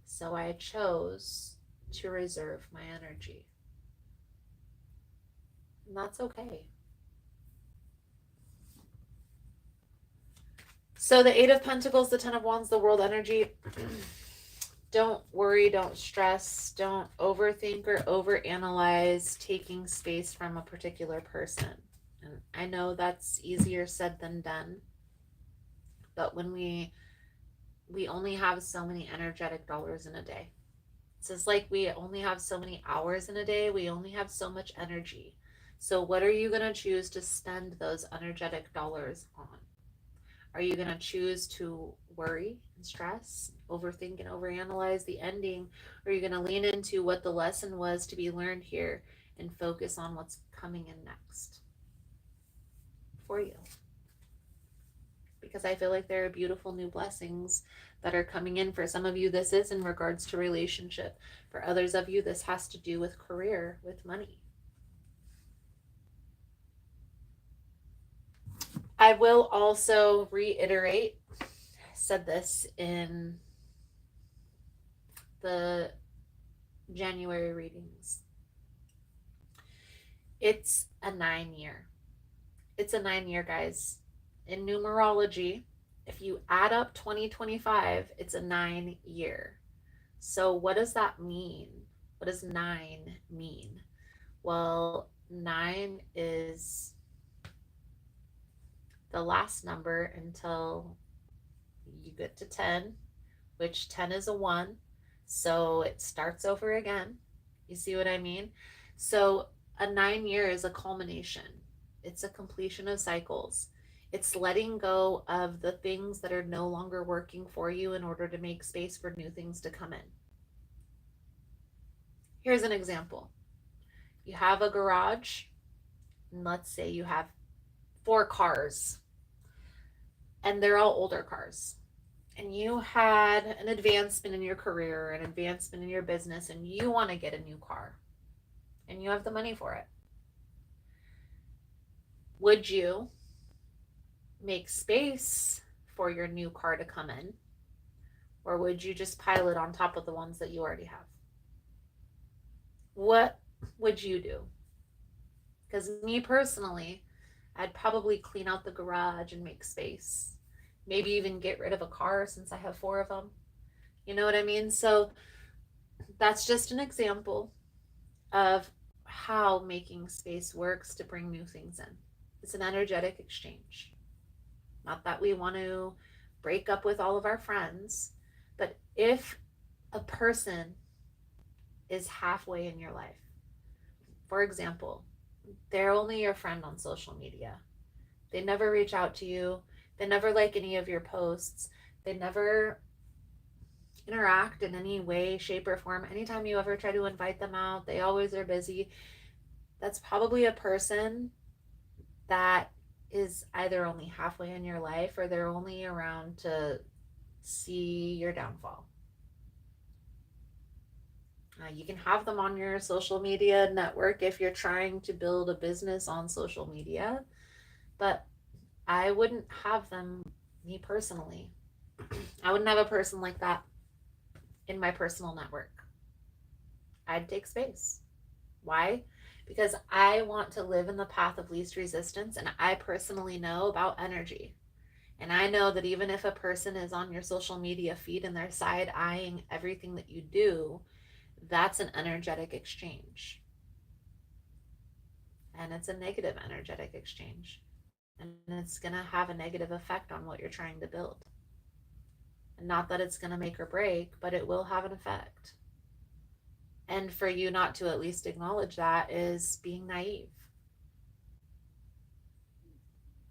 So I chose to reserve my energy. And that's okay. So the Eight of Pentacles, the Ten of Wands, the World energy. Don't worry, don't stress, don't overthink or overanalyze taking space from a particular person. And I know that's easier said than done, but when we only have so many energetic dollars in a day. It's just like we only have so many hours in a day, we only have so much energy. So what are you going to choose to spend those energetic dollars on? Are you going to choose to worry and stress, overthink and overanalyze the ending? Or are you going to lean into what the lesson was to be learned here and focus on what's coming in next for you? Because I feel like there are beautiful new blessings that are coming in. For some of you, this is in regards to relationship. For others of you, this has to do with career, with money. I will also reiterate, I said this in the January readings. It's a 9-year. It's a 9-year, guys. In numerology, if you add up 2025, it's a 9-year. So what does that mean? What does 9 mean? Well, 9 is the last number until you get to 10, which 10 is a 1. So it starts over again. You see what I mean? So a 9-year is a culmination. It's a completion of cycles. It's letting go of the things that are no longer working for you in order to make space for new things to come in. Here's an example. You have a garage, and let's say you have 4 cars, and they're all older cars. And you had an advancement in your career, an advancement in your business, and you want to get a new car, and you have the money for it. Would you make space for your new car to come in, or would you just pile it on top of the ones that you already have? What would you do? Because me personally, I'd probably clean out the garage and make space. Maybe even get rid of a car since I have 4 of them. You know what I mean? So that's just an example of how making space works to bring new things in. It's an energetic exchange. Not that we want to break up with all of our friends, but if a person is halfway in your life, for example, they're only your friend on social media. They never reach out to you. They never like any of your posts. They never interact in any way, shape, or form. Anytime you ever try to invite them out, they always are busy. That's probably a person that is either only halfway in your life or they're only around to see your downfall. You can have them on your social media network if you're trying to build a business on social media, but I wouldn't have them, me personally. I wouldn't have a person like that in my personal network. I'd take space. Why? Because I want to live in the path of least resistance, and I personally know about energy. And I know that even if a person is on your social media feed and they're side eyeing everything that you do, that's an energetic exchange. And it's a negative energetic exchange. And it's going to have a negative effect on what you're trying to build. And not that it's going to make or break, but it will have an effect. And for you not to at least acknowledge that is being naive.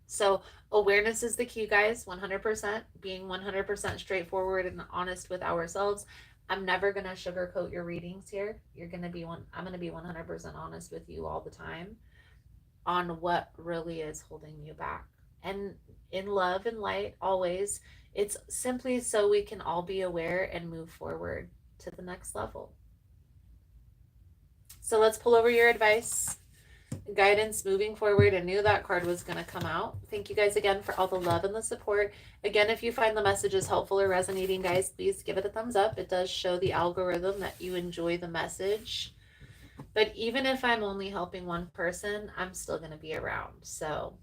So awareness is the key, guys. 100%. Being 100% straightforward and honest with ourselves. I'm never going to sugarcoat your readings here. I'm going to be 100% honest with you all the time on what really is holding you back. And in love and light, always, it's simply so we can all be aware and move forward to the next level. So let's pull over your advice, guidance moving forward. I knew that card was going to come out. Thank you guys again for all the love and the support. Again, if you find the messages helpful or resonating, guys, please give it a thumbs up. It does show the algorithm that you enjoy the message. But even if I'm only helping one person, I'm still going to be around. So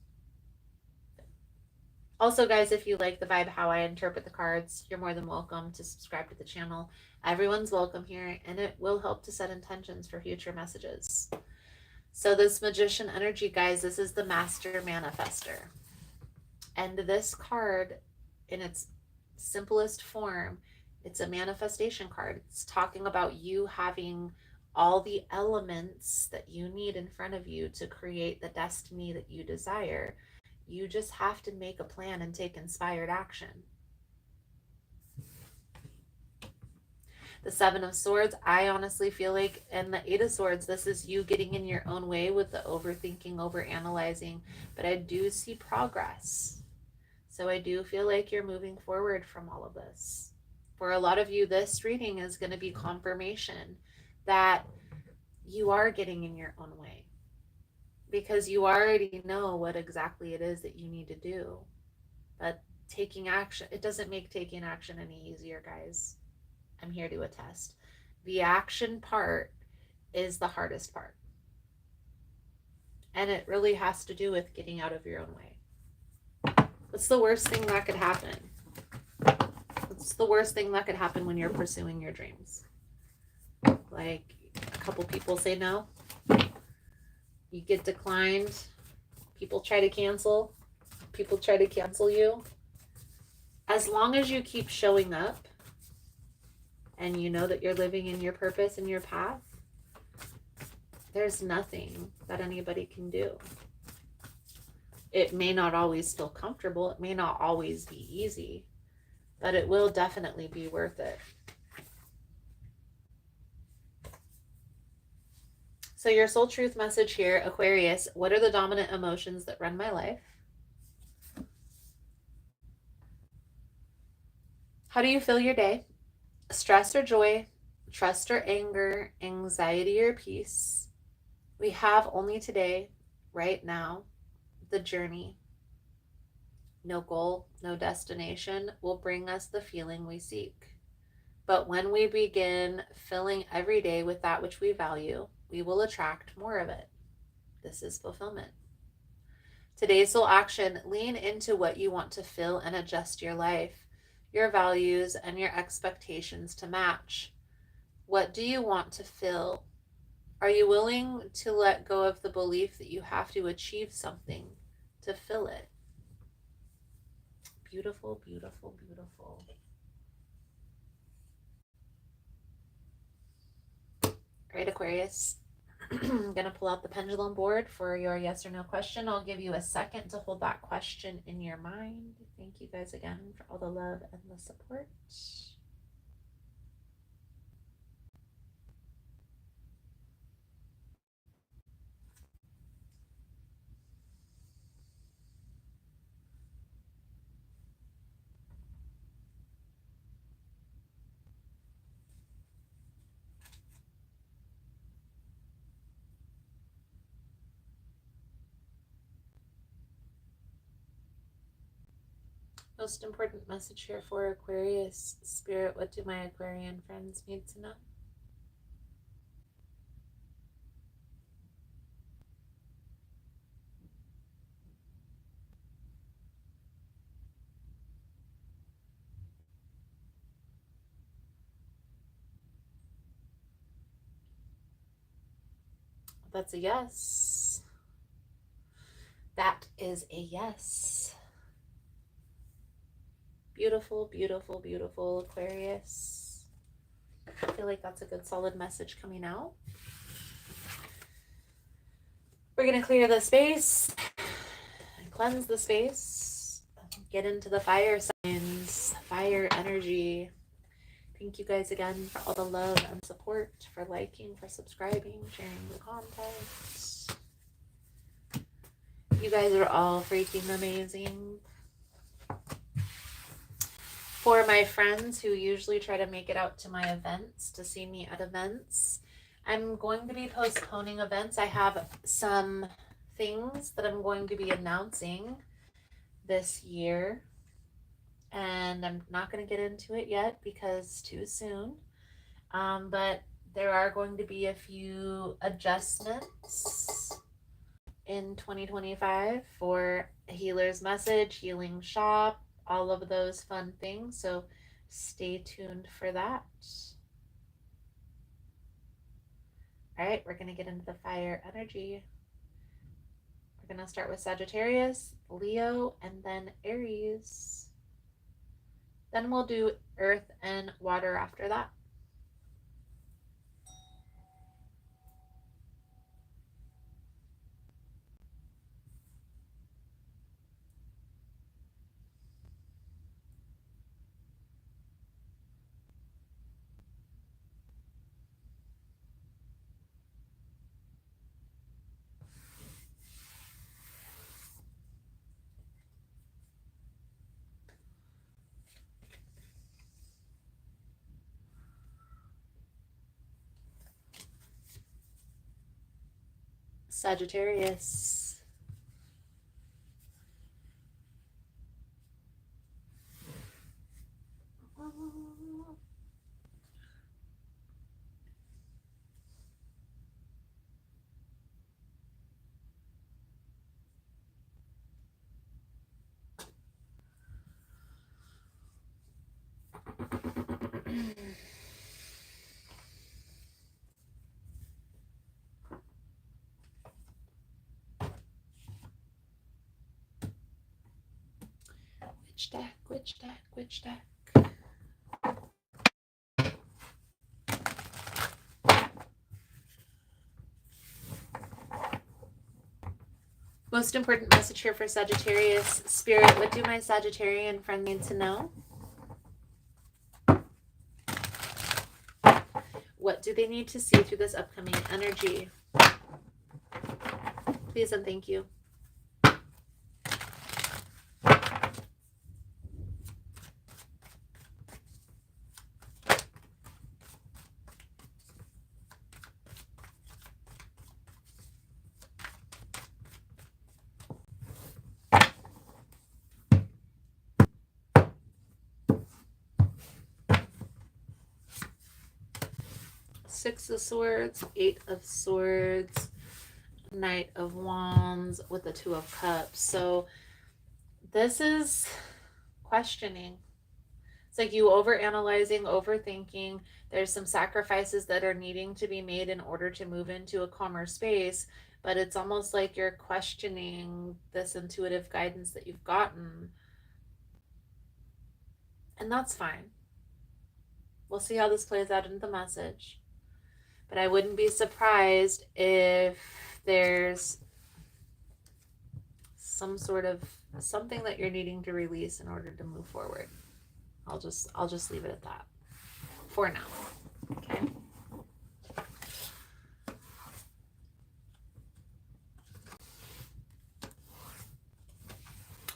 also, guys, if you like the vibe, how I interpret the cards, you're more than welcome to subscribe to the channel. Everyone's welcome here, and it will help to set intentions for future messages. So this magician energy, guys, this is the master manifester. And this card, in its simplest form, it's a manifestation card. It's talking about you having all the elements that you need in front of you to create the destiny that you desire. You just have to make a plan and take inspired action. The 7 of Swords, I honestly feel like, and the 8 of Swords, this is you getting in your own way with the overthinking, overanalyzing, but I do see progress. So I do feel like you're moving forward from all of this. For a lot of you, this reading is going to be confirmation that you are getting in your own way, because you already know what exactly it is that you need to do. But taking action, it doesn't make taking action any easier, guys. I'm here to attest. The action part is the hardest part. And it really has to do with getting out of your own way. What's the worst thing that could happen? What's the worst thing that could happen when you're pursuing your dreams? Like, a couple people say no. You get declined. People try to cancel. People try to cancel you. As long as you keep showing up and you know that you're living in your purpose and your path, there's nothing that anybody can do. It may not always feel comfortable. It may not always be easy, but it will definitely be worth it. So your soul truth message here, Aquarius, what are the dominant emotions that run my life? How do you feel your day? Stress or joy, trust or anger, anxiety or peace? We have only today, right now, the journey. No goal, no destination will bring us the feeling we seek. But when we begin filling every day with that which we value, we will attract more of it. This is fulfillment. Today's soul action, lean into what you want to feel and adjust your life, your values, and your expectations to match. What do you want to feel? Are you willing to let go of the belief that you have to achieve something to fill it? Beautiful, beautiful, beautiful. All right, Aquarius. I'm going to pull out the pendulum board for your yes or no question. I'll give you a second to hold that question in your mind. Thank you guys again for all the love and the support. Most important message here for Aquarius Spirit. What do my Aquarian friends need to know? That's a yes. That is a yes. Beautiful, beautiful, beautiful Aquarius. I feel like that's a good solid message coming out. We're going to clear the space, cleanse the space, get into the fire signs, fire energy. Thank you guys again for all the love and support, for liking, for subscribing, sharing the content. You guys are all freaking amazing. For my friends who usually try to make it out to my events, to see me at events, I'm going to be postponing events. I have some things that I'm going to be announcing this year, and I'm not going to get into it yet because too soon. But there are going to be a few adjustments in 2025 for Healer's Message, Healing Shop, all of those fun things. So stay tuned for that. All right, we're going to get into the fire energy. We're going to start with Sagittarius, Leo, and then Aries. Then we'll do earth and water after that. Sagittarius. Which deck? Which deck? Which deck? Most important message here for Sagittarius. Spirit, what do my Sagittarian friend need to know? What do they need to see through this upcoming energy? Please and thank you. Six of Swords, Eight of Swords, Knight of Wands with the Two of Cups. So this is questioning. It's like you overanalyzing, overthinking. There's some sacrifices that are needing to be made in order to move into a calmer space, but it's almost like you're questioning this intuitive guidance that you've gotten. And that's fine. We'll see how this plays out in the message. But I wouldn't be surprised if there's some sort of something that you're needing to release in order to move forward. I'll just leave it at that for now. Okay.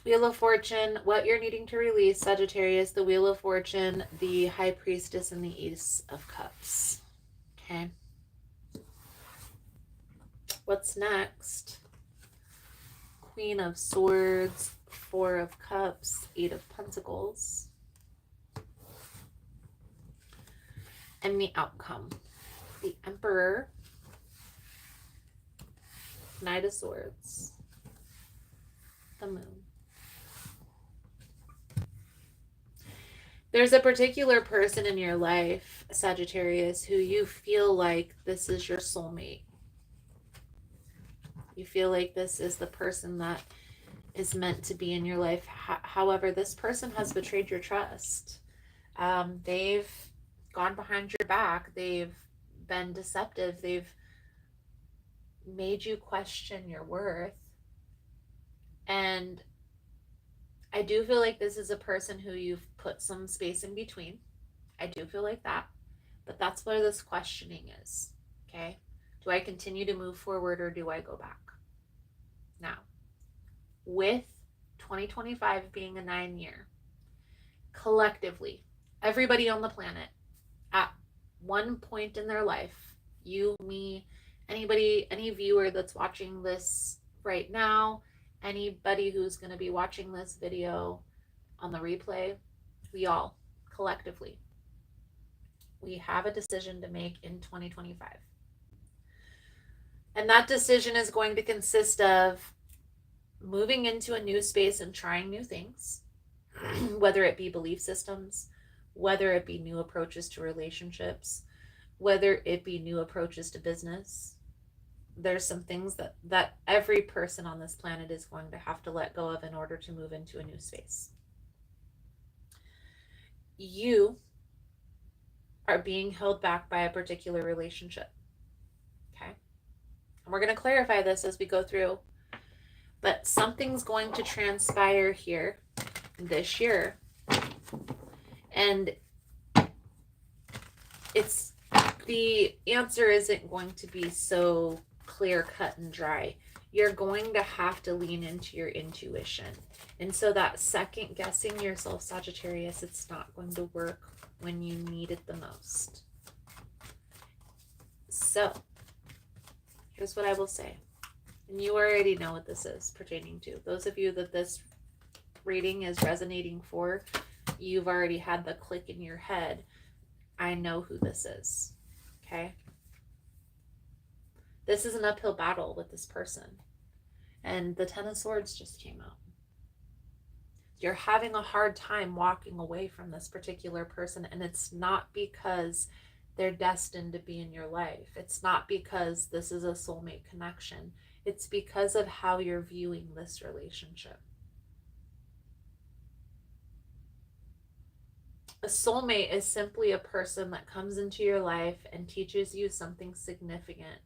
Wheel of Fortune, what you're needing to release, Sagittarius, the Wheel of Fortune, the High Priestess, and the Ace of Cups. Okay. What's next? Queen of Swords, Four of Cups, Eight of Pentacles. And the outcome. The Emperor, Knight of Swords, the Moon. There's a particular person in your life, Sagittarius, who you feel like this is your soulmate. You feel like this is the person that is meant to be in your life. However, this person has betrayed your trust. They've gone behind your back. They've been deceptive. They've made you question your worth. And I do feel like this is a person who you've put some space in between. I do feel like that. But that's where this questioning is. Okay? Do I continue to move forward or do I go back? Now, with 2025 being a 9-year, collectively, everybody on the planet at one point in their life, you, me, anybody, any viewer that's watching this right now, anybody who's going to be watching this video on the replay, we all collectively, we have a decision to make in 2025. And that decision is going to consist of moving into a new space and trying new things, whether it be belief systems, whether it be new approaches to relationships, whether it be new approaches to business. There's some things that every person on this planet is going to have to let go of in order to move into a new space. You are being held back by a particular relationship. Okay? And we're going to clarify this as we go through. But something's going to transpire here this year. And it's the answer isn't going to be so clear cut and dry. You're going to have to lean into your intuition. And so that second guessing yourself, Sagittarius, it's not going to work when you need it the most. So here's what I will say. And you already know what this is pertaining to. Those of you that this reading is resonating for, you've already had the click in your head. I know who this is. Okay? This is an uphill battle with this person. And the Ten of Swords just came out. You're having a hard time walking away from this particular person, and it's not because they're destined to be in your life. It's not because this is a soulmate connection. It's because of how you're viewing this relationship. A soulmate is simply a person that comes into your life and teaches you something significant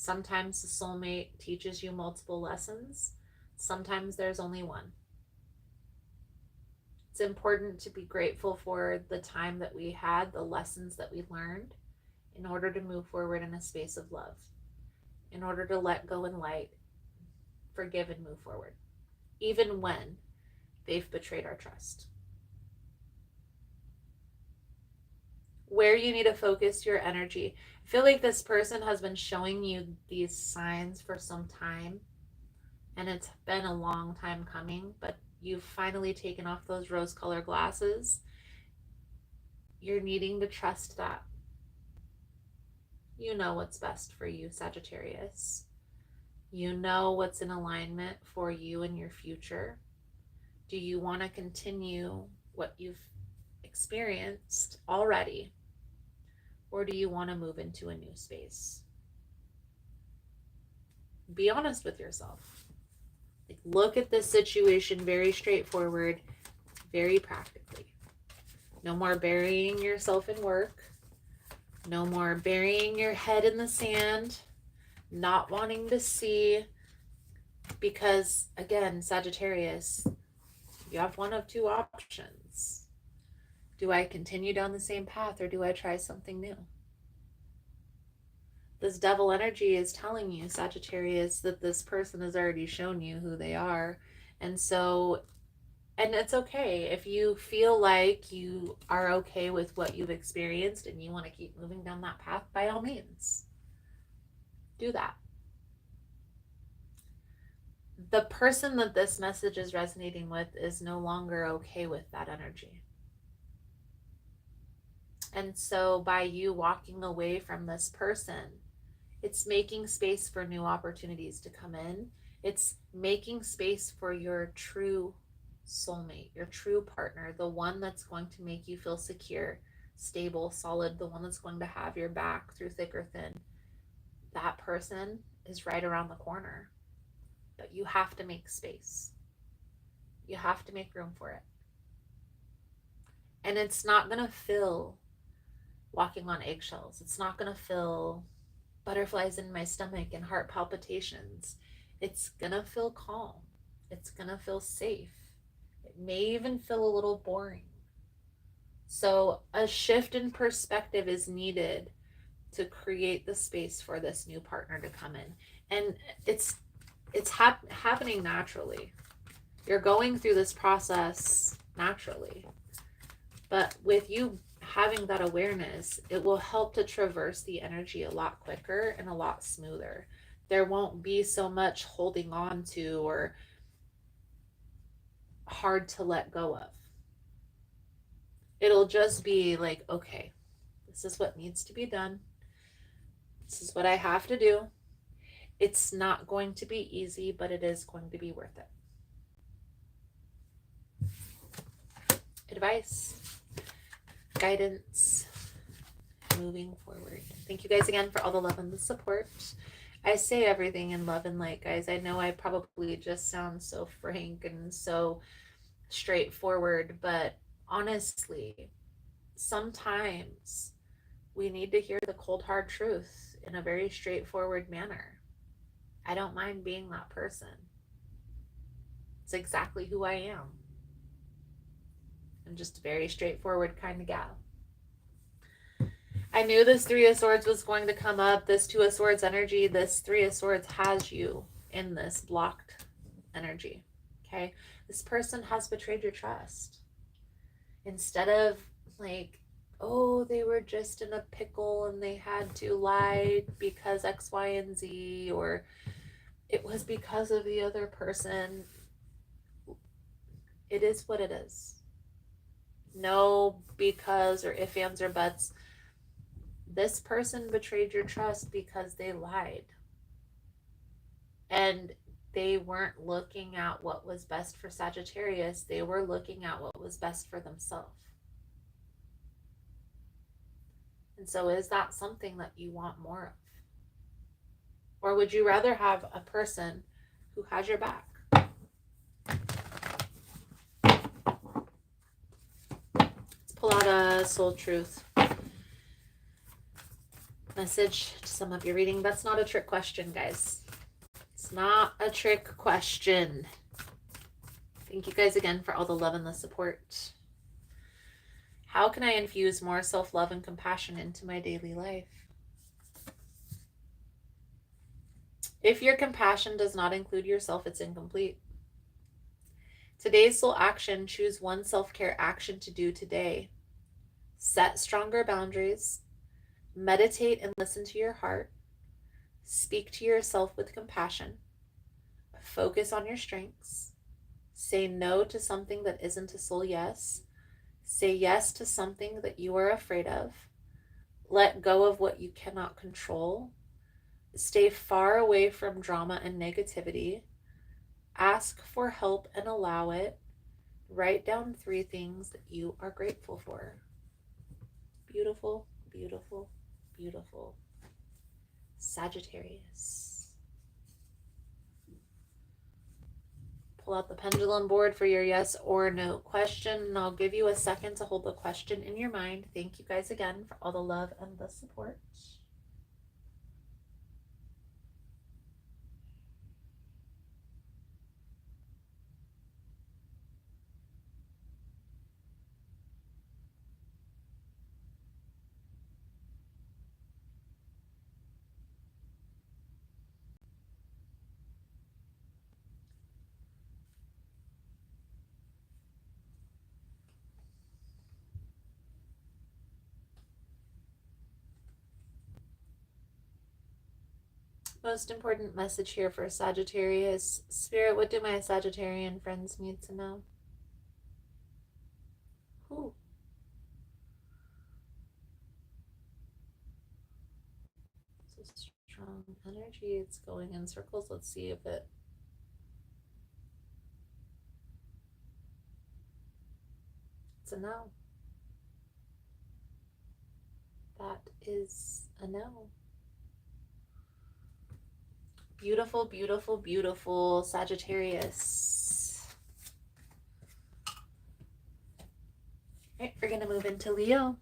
Sometimes the soulmate teaches you multiple lessons. Sometimes there's only one. It's important to be grateful for the time that we had, the lessons that we learned, in order to move forward in a space of love, in order to let go in light, forgive, and move forward, even when they've betrayed our trust. Where you need to focus your energy. I feel like this person has been showing you these signs for some time, and it's been a long time coming, but you've finally taken off those rose-colored glasses. You're needing to trust that. You know what's best for you, Sagittarius. You know what's in alignment for you and your future. Do you want to continue what you've experienced already, or do you want to move into a new space? Be honest with yourself. Like, look at this situation very straightforward, very practically. No more burying yourself in work. No more burying your head in the sand, not wanting to see, because again, Sagittarius, you have one of two options. Do I continue down the same path, or do I try something new? This devil energy is telling you, Sagittarius, that this person has already shown you who they are. And so, and it's okay if you feel like you are okay with what you've experienced and you want to keep moving down that path, by all means, do that. The person that this message is resonating with is no longer okay with that energy. And so by you walking away from this person, it's making space for new opportunities to come in. It's making space for your true soulmate, your true partner, the one that's going to make you feel secure, stable, solid, the one that's going to have your back through thick or thin. That person is right around the corner, but you have to make space. You have to make room for it. And it's not going to feel walking on eggshells. It's not going to feel butterflies in my stomach and heart palpitations. It's going to feel calm. It's going to feel safe. It may even feel a little boring. So a shift in perspective is needed to create the space for this new partner to come in. And it's happening naturally. You're going through this process naturally. But with you having that awareness, it will help to traverse the energy a lot quicker and a lot smoother. There won't be so much holding on to or hard to let go of. It'll just be like, okay, this is what needs to be done. This is what I have to do. It's not going to be easy, but it is going to be worth it. Advice, guidance, moving forward. Thank you guys again for all the love and the support. I say everything in love and light, guys. I know I probably just sound so frank and so straightforward, but honestly, sometimes we need to hear the cold hard truth in a very straightforward manner. I don't mind being that person. It's exactly who I am. I'm just a very straightforward kind of gal. I knew this Three of Swords was going to come up. This Two of Swords energy, this Three of Swords has you in this blocked energy. Okay? This person has betrayed your trust. Instead of like, oh, they were just in a pickle and they had to lie because X, Y, and Z, or it was because of the other person. It is what it is. No because or if, ands, or buts. This person betrayed your trust because they lied. And they weren't looking at what was best for Sagittarius. They were looking at what was best for themselves. And so is that something that you want more of? Or would you rather have a person who has your back? Let's pull out a soul truth. Message to sum up your reading. That's not a trick question, guys. It's not a trick question. Thank you guys again for all the love and the support. How can I infuse more self-love and compassion into my daily life? If your compassion does not include yourself, it's incomplete. Today's soul action: choose one self-care action to do today. Set stronger boundaries. Meditate and listen to your heart. Speak to yourself with compassion. Focus on your strengths. Say no to something that isn't a soul yes. Say yes to something that you are afraid of. Let go of what you cannot control. Stay far away from drama and negativity. Ask for help and allow it. Write down 3 things that you are grateful for. Beautiful, beautiful, beautiful. Sagittarius. Pull out the pendulum board for your yes or no question, and I'll give you a second to hold the question in your mind. Thank you guys again for all the love and the support. Most important message here for Sagittarius. Spirit, what do my Sagittarian friends need to know? Ooh. It's a strong energy. It's going in circles. Let's see if it's a no. That is a no. Beautiful, beautiful, beautiful Sagittarius. All right, we're going to move into Leo.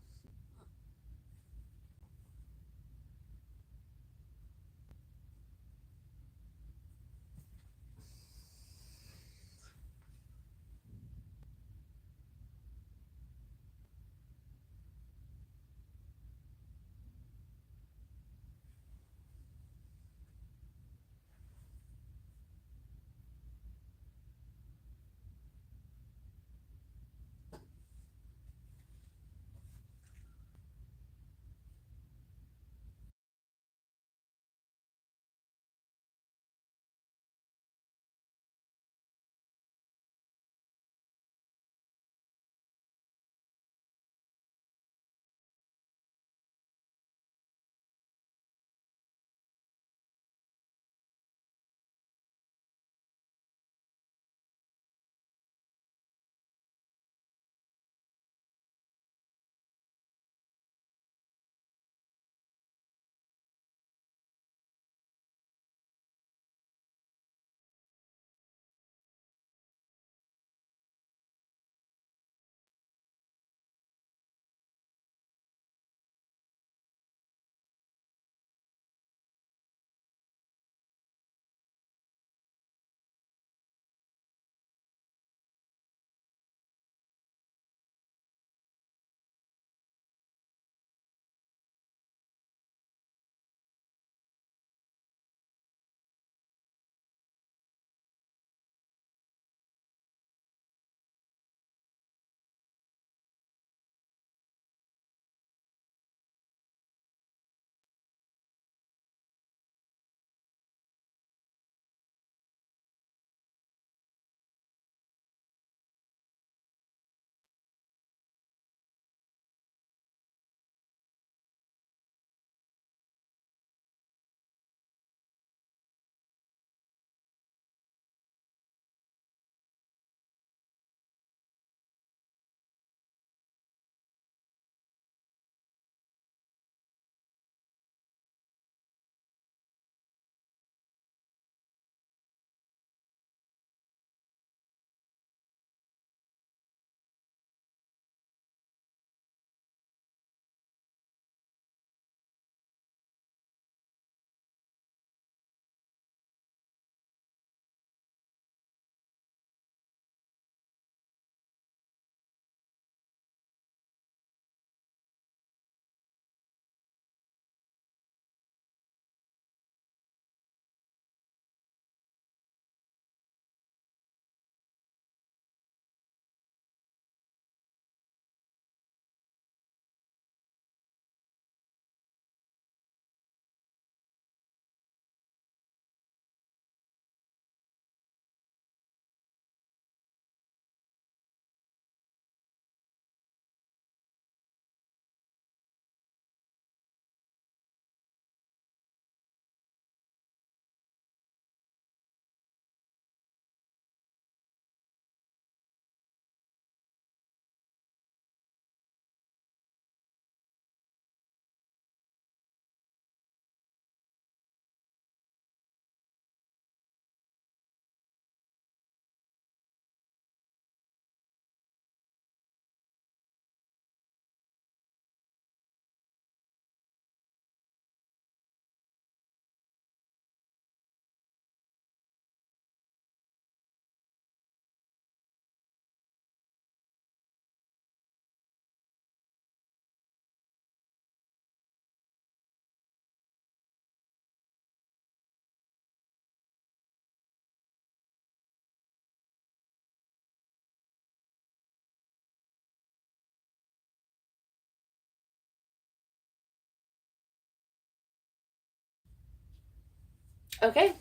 Okay.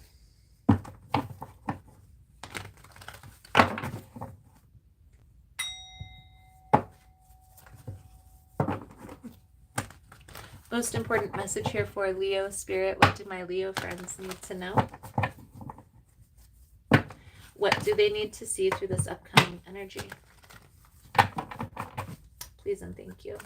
Most important message here for Leo Spirit. What do my Leo friends need to know? What do they need to see through this upcoming energy? Please and thank you.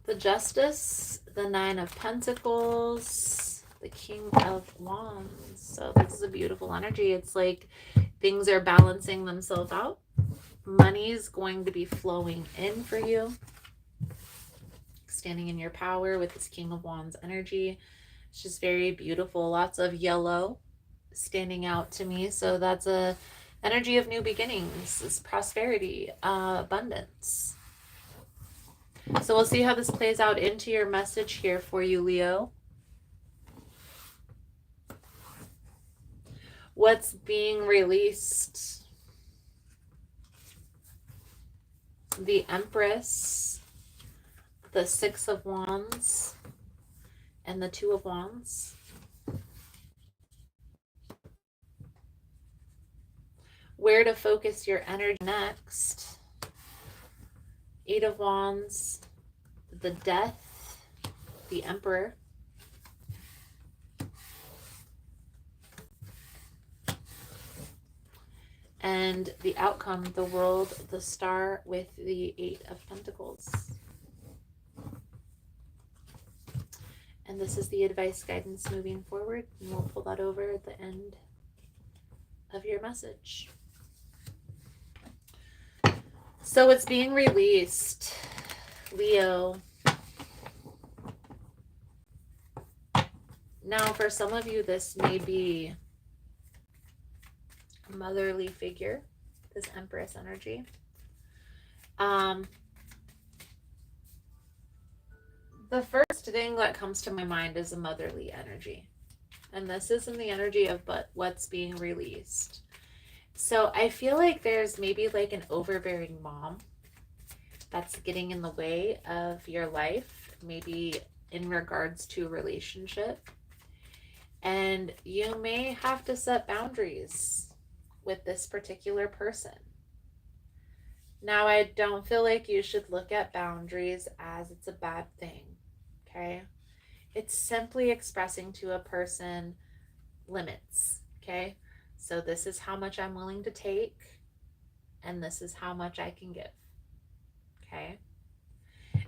The Justice, the Nine of Pentacles, the King of Wands. So this is a beautiful energy. It's like things are balancing themselves out. Money is going to be flowing in for you. Standing in your power with this King of Wands energy. It's just very beautiful. Lots of yellow standing out to me. So that's a energy of new beginnings. It's prosperity, abundance. So we'll see how this plays out into your message here for you, Leo. What's being released? The Empress, the Six of Wands, and the Two of Wands. Where to focus your energy next? Eight of Wands, the Death, the Emperor. And the outcome, the World, the Star with the Eight of Pentacles. And this is the advice guidance moving forward. And we'll pull that over at the end of your message. So it's being released, Leo. Now, for some of you, this may be a motherly figure, this Empress energy. The first thing that comes to my mind is a motherly energy. And this isn't the energy of what's being released. So I feel like there's maybe like an overbearing mom that's getting in the way of your life, maybe in regards to a relationship. And you may have to set boundaries with this particular person. Now, I don't feel like you should look at boundaries as it's a bad thing, okay? It's simply expressing to a person limits, okay? So this is how much I'm willing to take, and this is how much I can give, okay?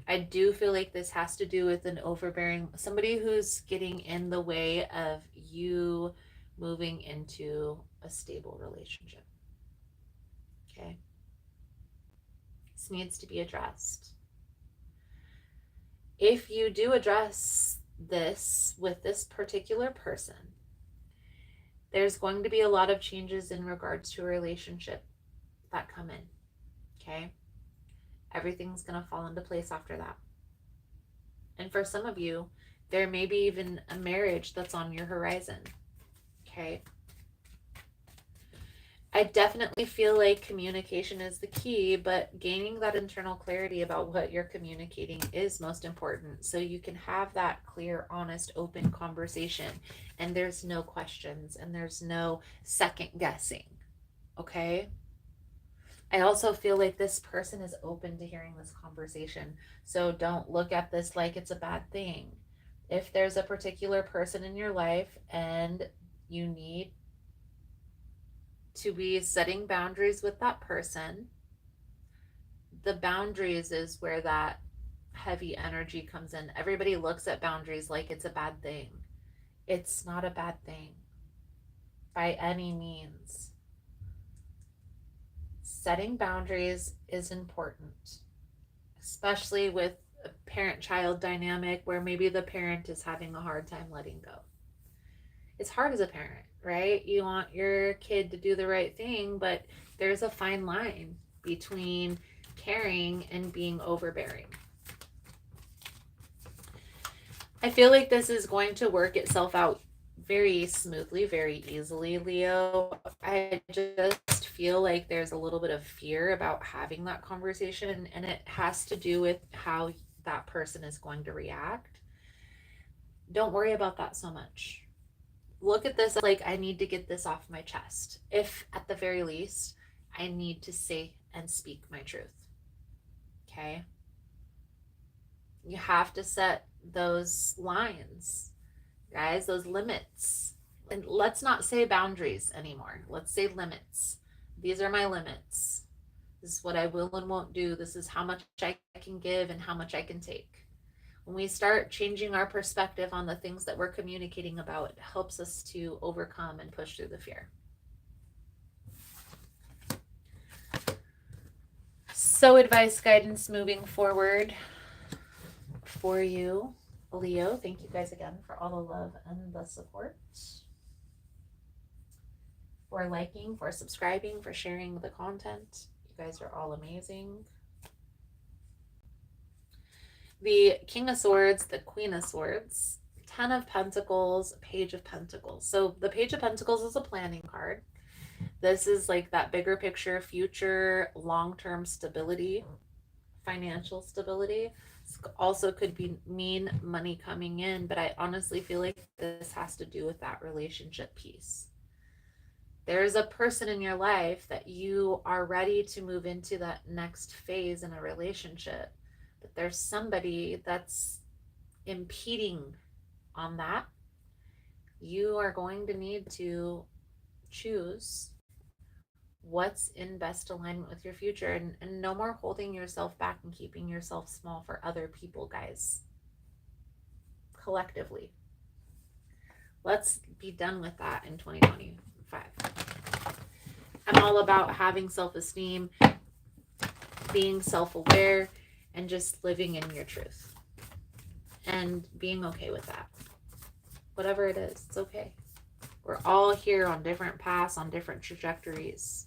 I do feel like this has to do with an overbearing, somebody who's getting in the way of you moving into a stable relationship, okay? This needs to be addressed. If you do address this with this particular person, there's going to be a lot of changes in regards to a relationship that come in, okay? Everything's going to fall into place after that. And for some of you, there may be even a marriage that's on your horizon, okay? I definitely feel like communication is the key, but gaining that internal clarity about what you're communicating is most important. So you can have that clear, honest, open conversation, and there's no questions and there's no second guessing, okay? I also feel like this person is open to hearing this conversation. So don't look at this like it's a bad thing. If there's a particular person in your life and you need to be setting boundaries with that person, the boundaries is where that heavy energy comes in. Everybody looks at boundaries like it's a bad thing. It's not a bad thing by any means. Setting boundaries is important, especially with a parent-child dynamic where maybe the parent is having a hard time letting go. It's hard as a parent, right? You want your kid to do the right thing, but there's a fine line between caring and being overbearing. I feel like this is going to work itself out very smoothly, very easily, Leo. I just feel like there's a little bit of fear about having that conversation, and it has to do with how that person is going to react, don't worry about that so much. Look at this like, I need to get this off my chest. If at the very least, I need to say and speak my truth. Okay? You have to set those lines, guys, those limits. And let's not say boundaries anymore. Let's say limits. These are my limits. This is what I will and won't do. This is how much I can give and how much I can take. When we start changing our perspective on the things that we're communicating about, it helps us to overcome and push through the fear. So, advice, guidance moving forward for you, Leo. Thank you guys again for all the love and the support, for liking, for subscribing, for sharing the content. You guys are all amazing. The King of Swords, the Queen of Swords, Ten of Pentacles, Page of Pentacles. So the Page of Pentacles is a planning card. This is like that bigger picture, future, long-term stability, financial stability. This also could mean money coming in, but I honestly feel like this has to do with that relationship piece. There's a person in your life that you are ready to move into that next phase in a relationship, but there's somebody that's impeding on that. You are going to need to choose what's in best alignment with your future, and no more holding yourself back and keeping yourself small for other people, guys. Collectively, let's be done with that in 2025. I'm all about having self-esteem, being self-aware, and just living in your truth and being okay with that. Whatever it is, it's okay. We're all here on different paths, on different trajectories.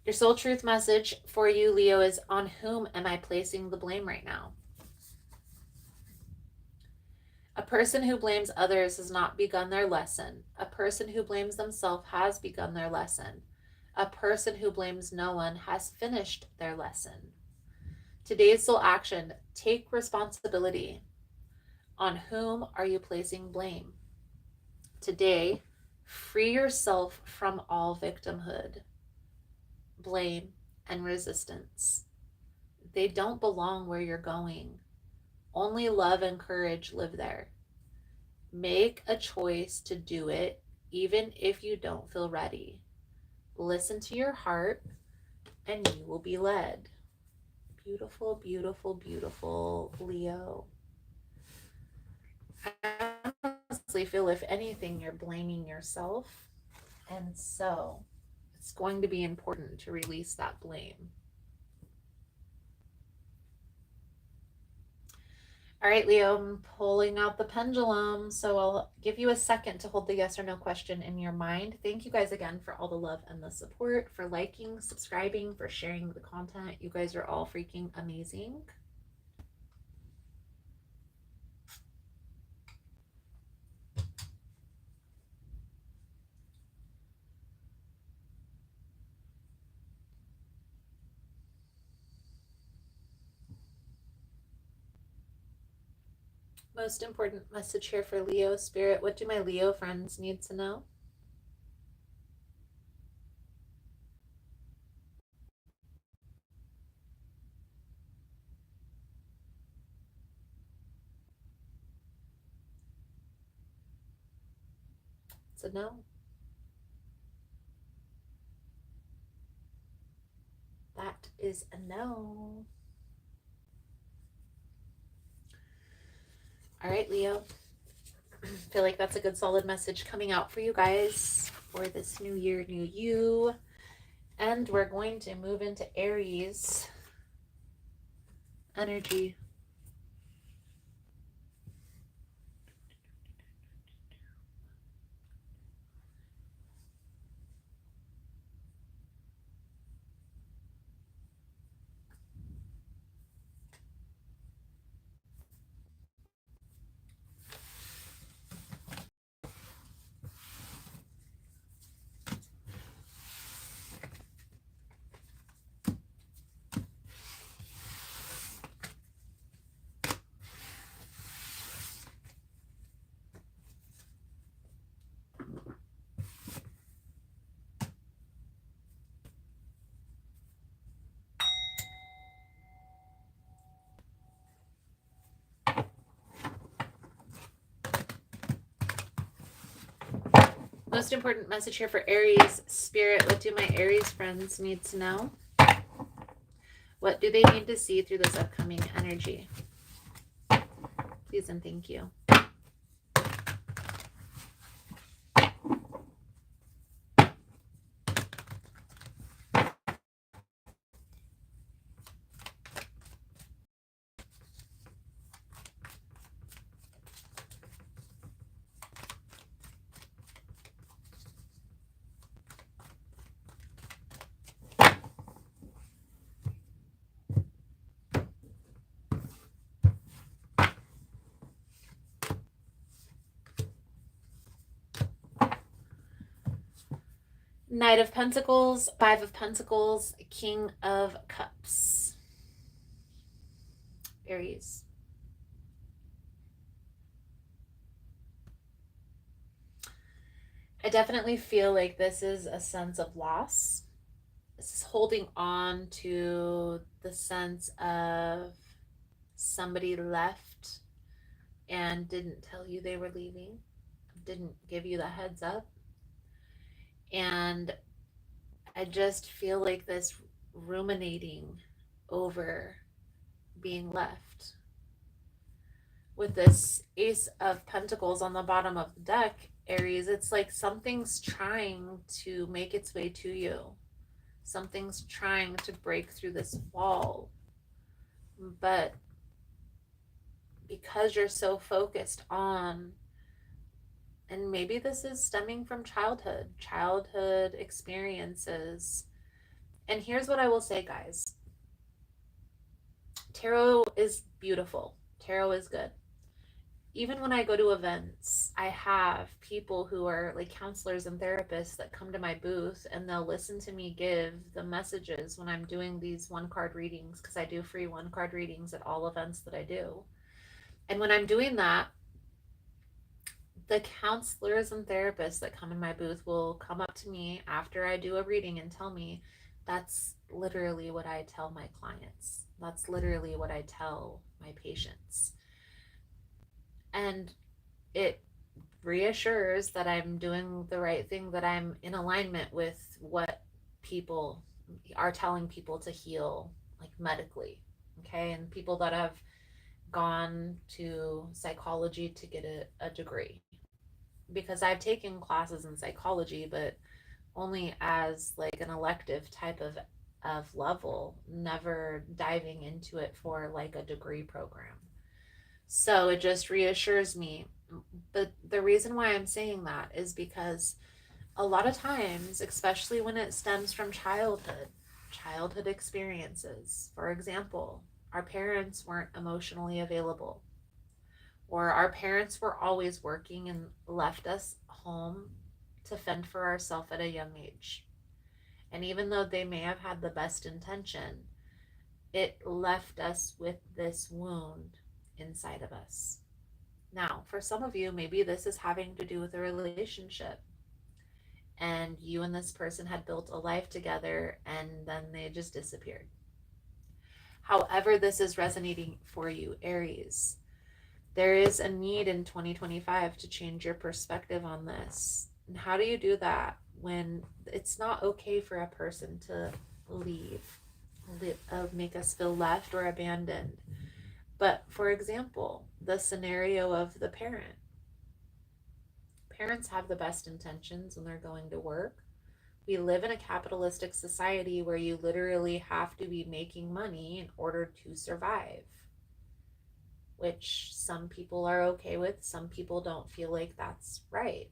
Your soul truth message for you, Leo, is: on whom am I placing the blame right now? A person who blames others has not begun their lesson. A person who blames themselves has begun their lesson. A person who blames no one has finished their lesson. Today's soul action: take responsibility. On whom are you placing blame? Today, free yourself from all victimhood, blame, and resistance. They don't belong where you're going. Only love and courage live there. Make a choice to do it, even if you don't feel ready. Listen to your heart, and you will be led. Beautiful, beautiful, beautiful, Leo. I honestly feel, if anything, you're blaming yourself. And so it's going to be important to release that blame. All right, Leo, I'm pulling out the pendulum. So I'll give you a second to hold the yes or no question in your mind. Thank you guys again for all the love and the support, for liking, subscribing, for sharing the content. You guys are all freaking amazing. Most important message here for Leo Spirit. What do my Leo friends need to know? It's a no. That is a no. All right, Leo. I feel like that's a good solid message coming out for you guys for this new year, new you. And we're going to move into Aries energy. most important message here for Aries, Spirit, what do my Aries friends need to know? What do they need to see through this upcoming energy? Please and thank you. Knight of Pentacles, Five of Pentacles, King of Cups. Aries. I definitely feel like this is a sense of loss. This is holding on to the sense of somebody left and didn't tell you they were leaving, didn't give you the heads up. And I just feel like this ruminating over being left. With this Ace of Pentacles on the bottom of the deck, Aries, it's like something's trying to make its way to you. Something's trying to break through this wall. But because you're so focused on, and maybe this is stemming from childhood experiences. And here's what I will say, guys. Tarot is beautiful. Tarot is good. Even when I go to events, I have people who are like counselors and therapists that come to my booth and they'll listen to me give the messages when I'm doing these one card readings, because I do free one card readings at all events that I do. And when I'm doing that, the counselors and therapists that come in my booth will come up to me after I do a reading and tell me, that's literally what I tell my clients. That's literally what I tell my patients. And it reassures that I'm doing the right thing, that I'm in alignment with what people are telling people to heal, like medically. Okay. And people that have gone to psychology to get a degree, because I've taken classes in psychology, but only as like an elective type of level, never diving into it for like a degree program. So it just reassures me. But the reason why I'm saying that is because a lot of times, especially when it stems from childhood experiences, for example, our parents weren't emotionally available, or our parents were always working and left us home to fend for ourselves at a young age. And even though they may have had the best intention, it left us with this wound inside of us. Now, for some of you, maybe this is having to do with a relationship, and you and this person had built a life together and then they just disappeared. However, this is resonating for you, Aries, there is a need in 2025 to change your perspective on this. And how do you do that when it's not okay for a person to leave, make us feel left or abandoned? But for example, the scenario of the parent. Parents have the best intentions when they're going to work. We live in a capitalistic society where you literally have to be making money in order to survive, which some people are okay with. Some people don't feel like that's right?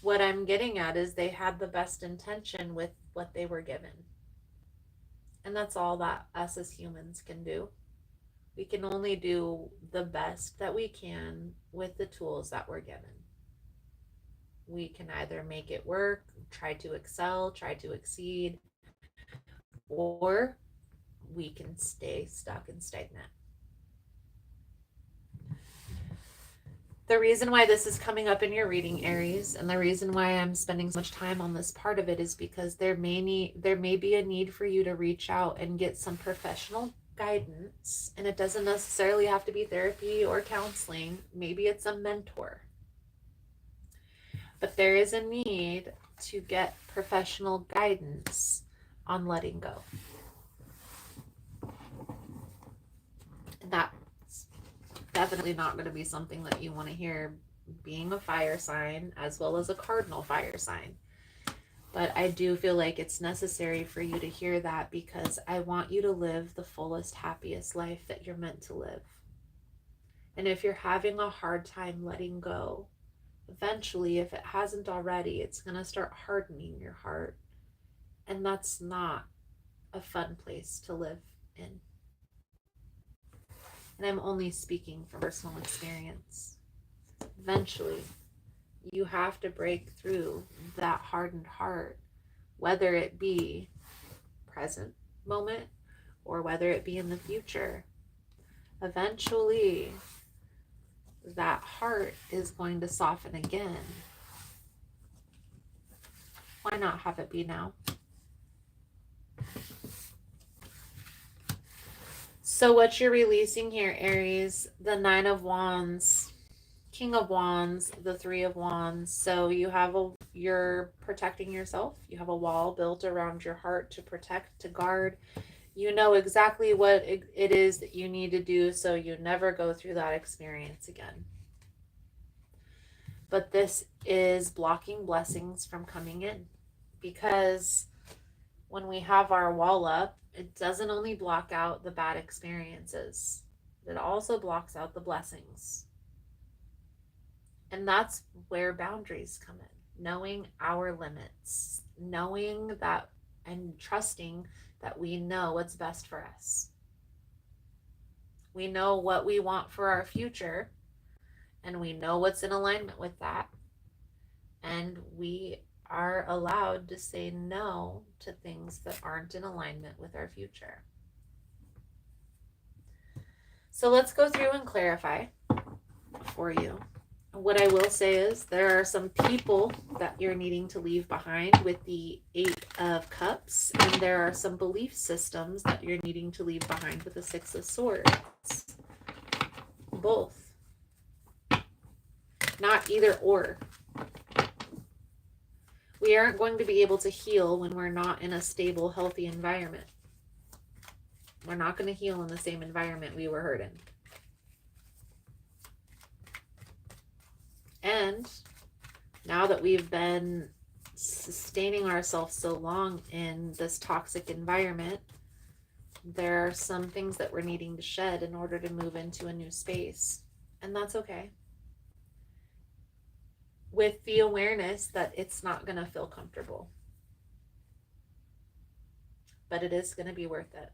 What I'm getting at is they had the best intention with what they were given. And that's all that us as humans can do. We can only do the best that we can with the tools that we're given. We can either make it work, try to excel, try to exceed, or we can stay stuck and stagnant. The reason why this is coming up in your reading, Aries, and the reason why I'm spending so much time on this part of it is because there may be a need for you to reach out and get some professional guidance. And it doesn't necessarily have to be therapy or counseling. Maybe it's a mentor. But there is a need to get professional guidance on letting go. And that's definitely not going to be something that you want to hear, being a fire sign as well as a cardinal fire sign. But I do feel like it's necessary for you to hear that, because I want you to live the fullest, happiest life that you're meant to live. And if you're having a hard time letting go, eventually, if it hasn't already, it's going to start hardening your heart. And that's not a fun place to live in. And I'm only speaking from personal experience. Eventually, you have to break through that hardened heart, whether it be present moment or whether it be in the future. Eventually, that heart is going to soften again. Why not have it be now? So what you're releasing here, Aries, the Nine of Wands, King of Wands, the Three of Wands. So you're protecting yourself. You have a wall built around your heart to protect, to guard. You know exactly what it is that you need to do so you never go through that experience again. But this is blocking blessings from coming in, because when we have our wall up, it doesn't only block out the bad experiences, it also blocks out the blessings. And that's where boundaries come in, knowing our limits, knowing that and trusting that we know what's best for us. We know what we want for our future, and we know what's in alignment with that. And we are allowed to say no to things that aren't in alignment with our future. So let's go through and clarify for you. What I will say is there are some people that you're needing to leave behind with the Eight of Cups, and there are some belief systems that you're needing to leave behind with the Six of Swords. Both. Not either or. We aren't going to be able to heal when we're not in a stable, healthy environment. We're not going to heal in the same environment we were hurt in. And now that we've been sustaining ourselves so long in this toxic environment, there are some things that we're needing to shed in order to move into a new space. And that's okay. With the awareness that it's not going to feel comfortable. But it is going to be worth it.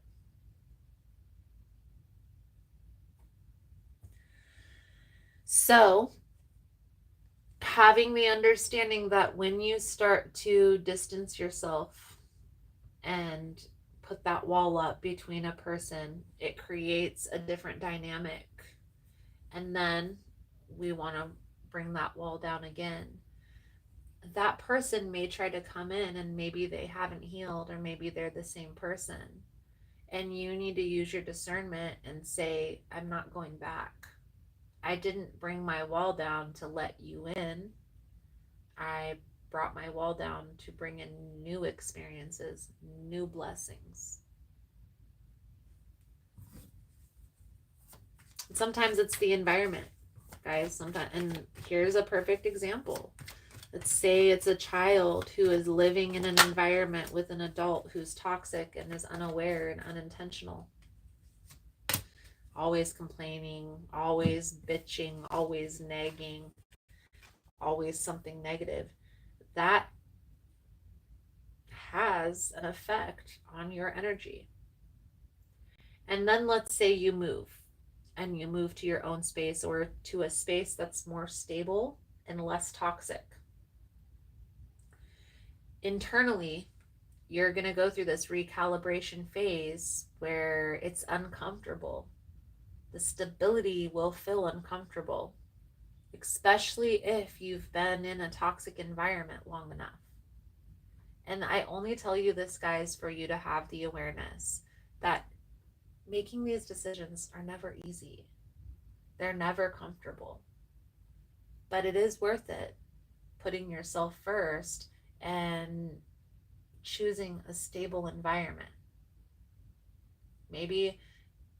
So, having the understanding that when you start to distance yourself and put that wall up between a person, it creates a different dynamic. And then we want to bring that wall down again. That person may try to come in and maybe they haven't healed, or maybe they're the same person. And you need to use your discernment and say, I'm not going back. I didn't bring my wall down to let you in. I brought my wall down to bring in new experiences, new blessings. Sometimes it's the environment, guys. Sometimes, and here's a perfect example. Let's say it's a child who is living in an environment with an adult who's toxic and is unaware and unintentional. Always complaining, always bitching, always nagging, always something negative. That has an effect on your energy. And then let's say you move, and you move to your own space, or to a space that's more stable and less toxic. Internally, you're going to go through this recalibration phase where it's uncomfortable. The stability will feel uncomfortable, especially if you've been in a toxic environment long enough. And I only tell you this, guys, for you to have the awareness that making these decisions are never easy. They're never comfortable. But it is worth it. putting yourself first and choosing a stable environment. Maybe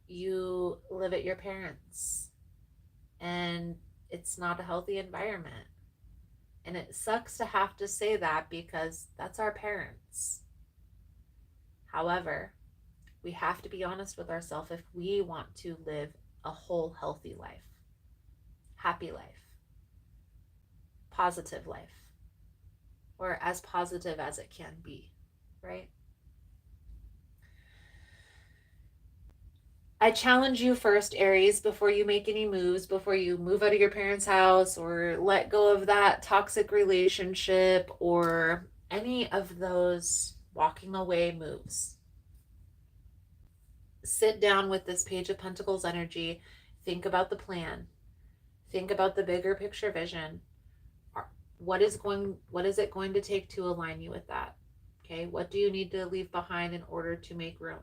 you live at your parents' and it's not a healthy environment. And it sucks to have to say that because that's our parents. However, we have to be honest with ourselves if we want to live a whole, healthy life, happy life, positive life, or as positive as it can be, right? I challenge you first, Aries, before you make any moves, before you move out of your parents' house or let go of that toxic relationship or any of those walking away moves. Sit down with this Page of Pentacles energy. Think about the plan. Think about the bigger picture vision. What is it going to take to align you with that? Okay, what do you need to leave behind in order to make room?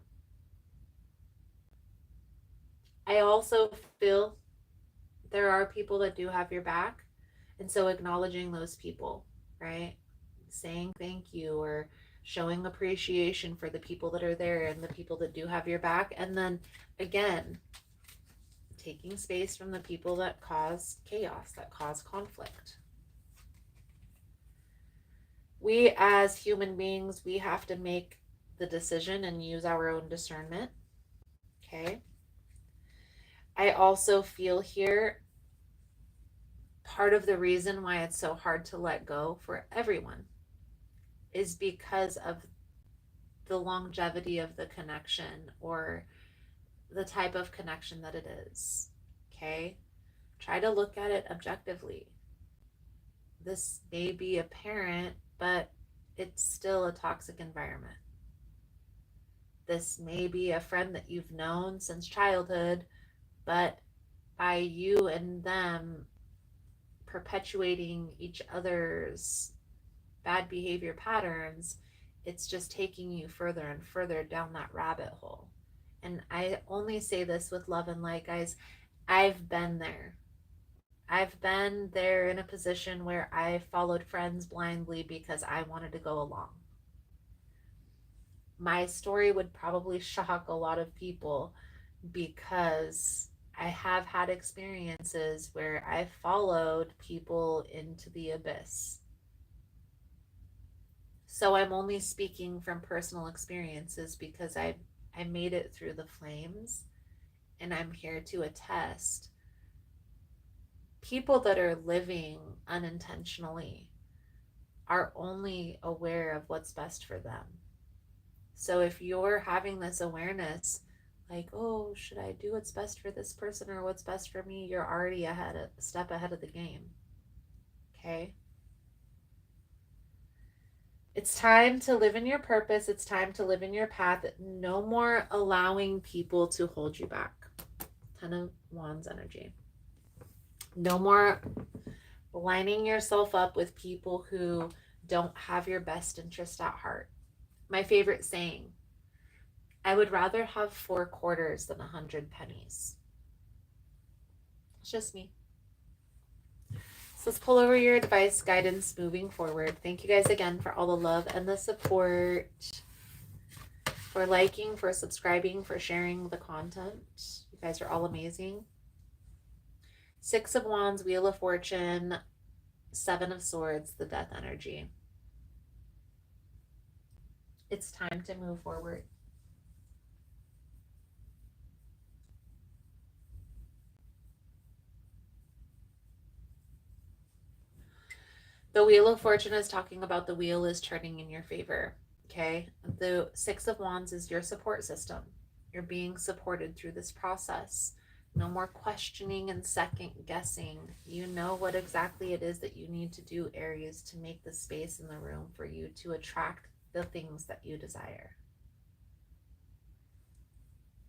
I also feel there are people that do have your back. And so acknowledging those people, right? Saying thank you or showing appreciation for the people that are there and the people that do have your back. And then again, taking space from the people that cause chaos, that cause conflict. We as human beings, we have to make the decision and use our own discernment. Okay. I also feel here part of the reason why it's so hard to let go for everyone is because of the longevity of the connection or the type of connection that it is. Okay? Try to look at it objectively. This may be a parent, but it's still a toxic environment. This may be a friend that you've known since childhood, but by you and them perpetuating each other's bad behavior patterns, it's just taking you further and further down that rabbit hole. And I only say this with love and light, guys. I've been there. I've been there in a position where I followed friends blindly because I wanted to go along. My story would probably shock a lot of people because I have had experiences where I followed people into the abyss. So I'm only speaking from personal experiences because I made it through the flames, and I'm here to attest. People that are living unintentionally are only aware of what's best for them. So if you're having this awareness, like, oh, should I do what's best for this person or what's best for me? You're already a step ahead of the game. Okay? It's time to live in your purpose. It's time to live in your path. No more allowing people to hold you back. 10 of Wands energy. No more lining yourself up with people who don't have your best interest at heart. My favorite saying, I would rather have 4 quarters than 100 pennies. It's just me. So let's pull over your advice, guidance moving forward. Thank you guys again for all the love and the support, for liking, for subscribing, for sharing the content. You guys are all amazing. 6 of Wands, Wheel of Fortune, 7 of Swords, the Death energy. It's time to move forward. The Wheel of Fortune is talking about the wheel is turning in your favor. Okay. The 6 of Wands is your support system. You're being supported through this process. No more questioning and second guessing. You know what exactly it is that you need to do, Aries, to make the space in the room for you to attract the things that you desire.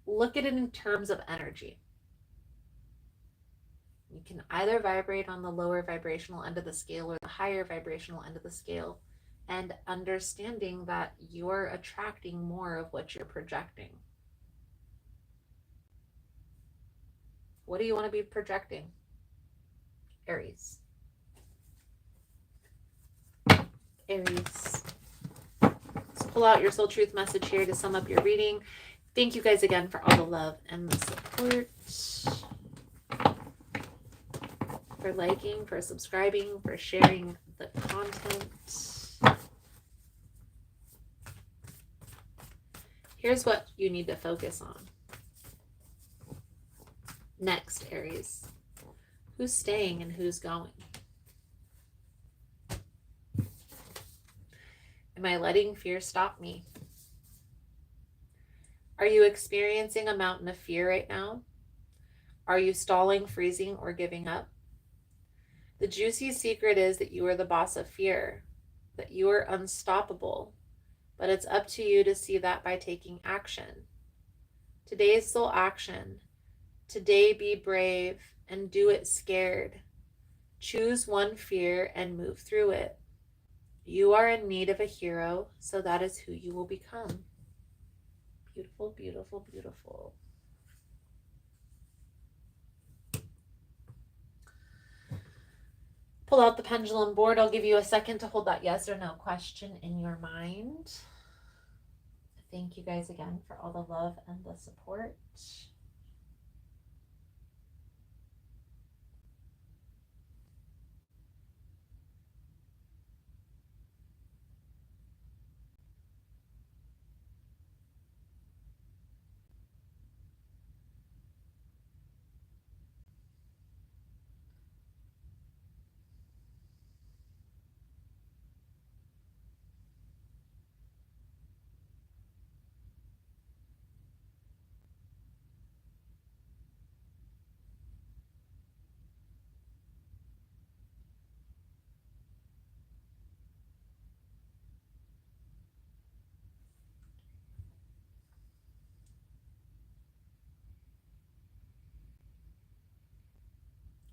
Look at it in terms of energy. You can either vibrate on the lower vibrational end of the scale or the higher vibrational end of the scale, and understanding that you're attracting more of what you're projecting. What do you want to be projecting, Aries? Aries. Let's pull out your soul truth message here to sum up your reading. Thank you guys again for all the love and the support. For liking, for subscribing, for sharing the content. Here's what you need to focus on. Next, Aries. Who's staying and who's going? Am I letting fear stop me? Are you experiencing a mountain of fear right now? Are you stalling, freezing, or giving up? The juicy secret is that you are the boss of fear, that you are unstoppable, but it's up to you to see that by taking action. Today's soul action. Today be brave and do it scared. Choose one fear and move through it. You are in need of a hero, so that is who you will become. Beautiful, beautiful, beautiful. Pull out the pendulum board. I'll give you a second to hold that yes or no question in your mind. Thank you guys again for all the love and the support.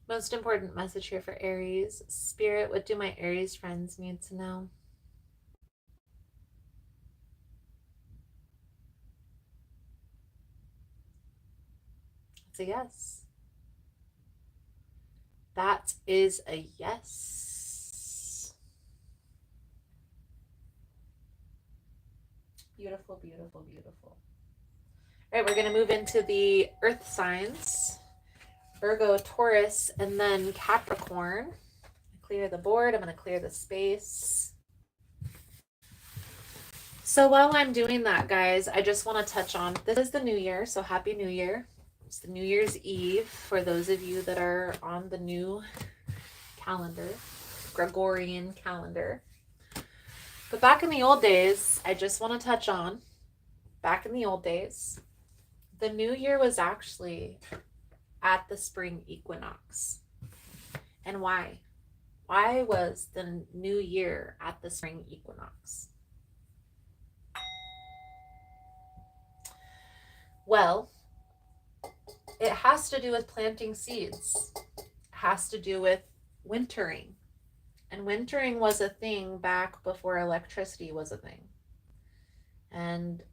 Most important message here for Aries. Spirit, what do my Aries friends need to know? It's a yes. That is a yes. Beautiful, beautiful, beautiful. All right, we're going to move into the earth signs. Virgo, Taurus, and then Capricorn. Clear the board. I'm going to clear the space. So while I'm doing that, guys, I just want to touch on, this is the new year, so happy new year. It's the New Year's Eve for those of you that are on the new calendar, Gregorian calendar. But back in the old days, I just want to touch on, back in the old days, the new year was actually at the spring equinox. And why? Why was the new year at the spring equinox? Well, it has to do with planting seeds. It has to do with wintering. And wintering was a thing back before electricity was a thing. And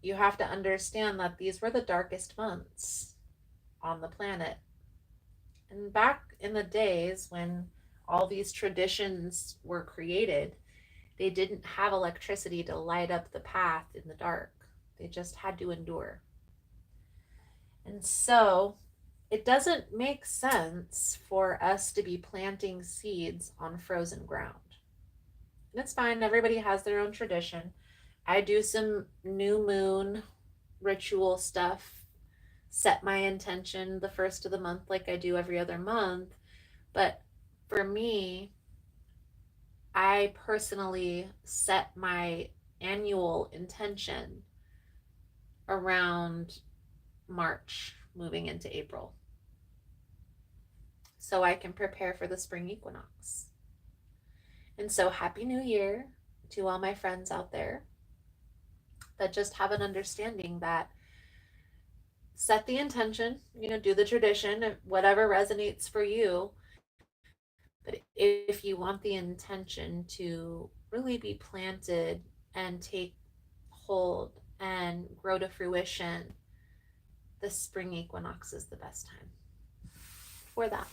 you have to understand that these were the darkest months on the planet. And back in the days when all these traditions were created, they didn't have electricity to light up the path in the dark. They just had to endure. And so it doesn't make sense for us to be planting seeds on frozen ground. And it's fine. Everybody has their own tradition. I do some new moon ritual stuff, set my intention the first of the month like I do every other month. But for me, I personally set my annual intention around March, moving into April, so I can prepare for the spring equinox. And so happy new year to all my friends out there that just have an understanding that set the intention, do the tradition, whatever resonates for you. But if you want the intention to really be planted and take hold and grow to fruition, the spring equinox is the best time for that,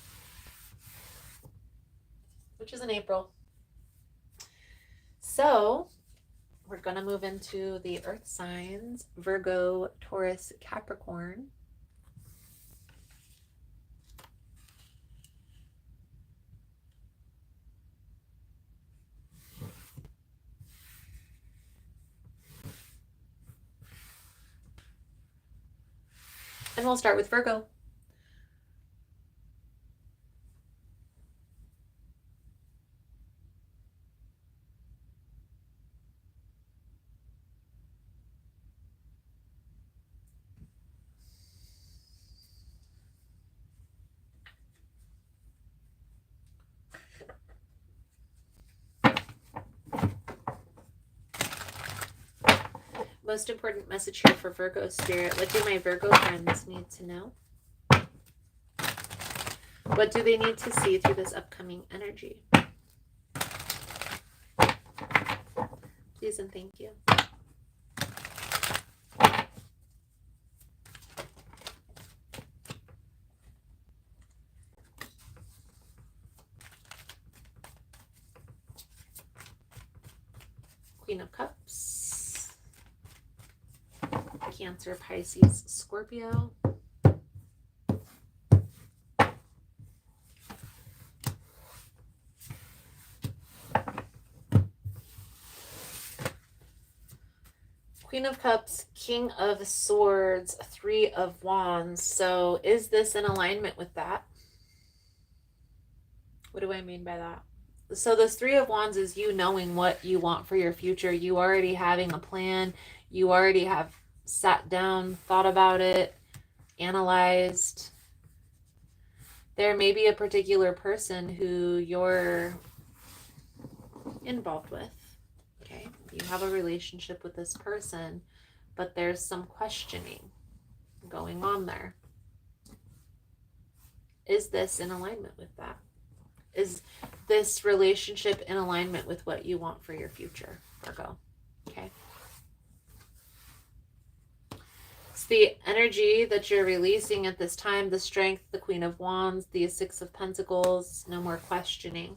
which is in April. So we're going to move into the earth signs, Virgo, Taurus, Capricorn. And we'll start with Virgo. Most important message here for Virgo spirit. What do my Virgo friends need to know? What do they need to see through this upcoming energy? Please and thank you. Queen of Cups. Cancer, Pisces, Scorpio. Queen of Cups, King of Swords, Three of Wands. So is this in alignment with that? What do I mean by that? So this Three of Wands is you knowing what you want for your future. You already having a plan. You already have sat down, thought about it, analyzed. There may be a particular person who you're involved with. Okay, you have a relationship with this person, but there's some questioning going on there. Is this in alignment with that? Is this relationship in alignment with what you want for your future, Virgo? Okay. It's the energy that you're releasing at this time, the strength, the Queen of Wands, the Six of Pentacles. No more questioning.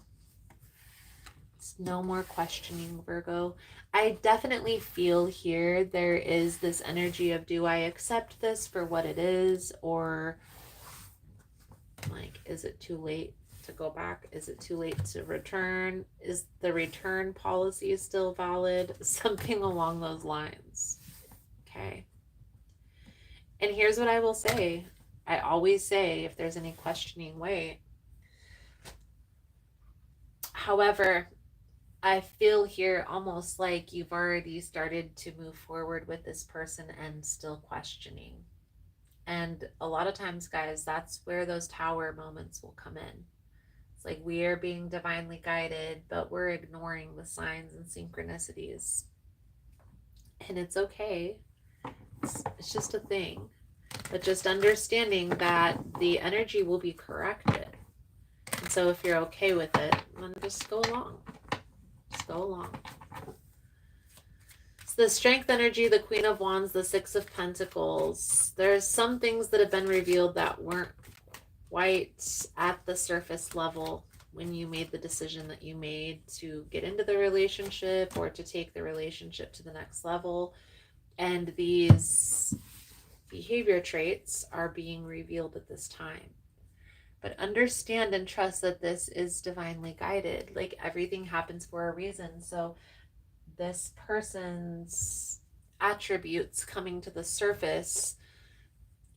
It's no more questioning, Virgo. I definitely feel here there is this energy of, do I accept this for what it is? Or like, is it too late to go back? Is it too late to return? Is the return policy still valid? Something along those lines. Okay. And here's what I will say. I always say, if there's any questioning, wait. However, I feel here almost like you've already started to move forward with this person and still questioning. And a lot of times, guys, that's where those tower moments will come in. It's like we are being divinely guided, but we're ignoring the signs and synchronicities. And it's okay. It's just a thing. But just understanding that the energy will be corrected. And so if you're okay with it, then just go along. Just go along. So the strength energy, the Queen of Wands, the Six of Pentacles. There's some things that have been revealed that weren't quite at the surface level when you made the decision that you made to get into the relationship or to take the relationship to the next level. And these behavior traits are being revealed at this time. But understand and trust that this is divinely guided. Like, everything happens for a reason. So this person's attributes coming to the surface,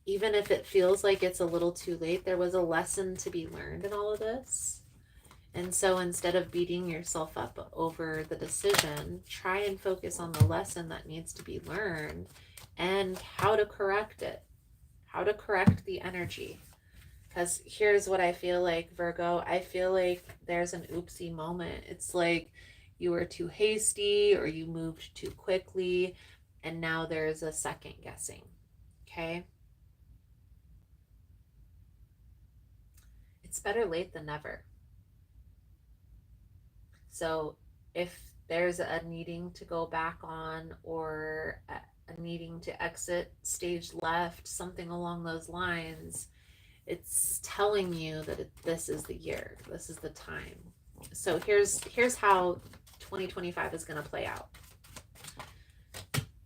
even if it feels like it's a little too late, there was a lesson to be learned in all of this. And so instead of beating yourself up over the decision, try and focus on the lesson that needs to be learned and how to correct it, how to correct the energy. Because here's what I feel like, Virgo. I feel like there's an oopsie moment. It's like you were too hasty or you moved too quickly, and now there's a second guessing. Okay? It's better late than never. So if there's a needing to go back on or a needing to exit stage left, something along those lines, it's telling you that this is the year, this is the time. So here's how 2025 is going to play out.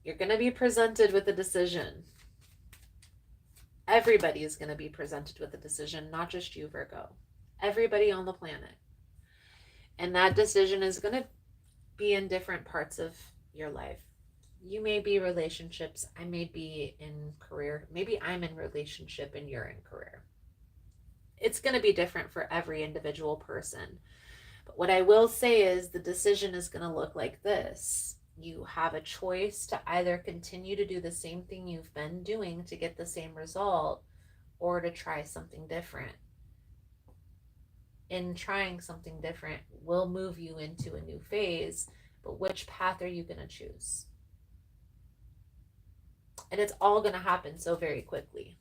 You're going to be presented with a decision. Everybody is going to be presented with a decision, not just you, Virgo. Everybody on the planet. And that decision is going to be in different parts of your life. You may be relationships. I may be in career. Maybe I'm in relationship and you're in career. It's going to be different for every individual person. But what I will say is the decision is going to look like this. You have a choice to either continue to do the same thing you've been doing to get the same result or to try something different. In trying something different will move you into a new phase, but which path are you going to choose? And it's all going to happen so very quickly.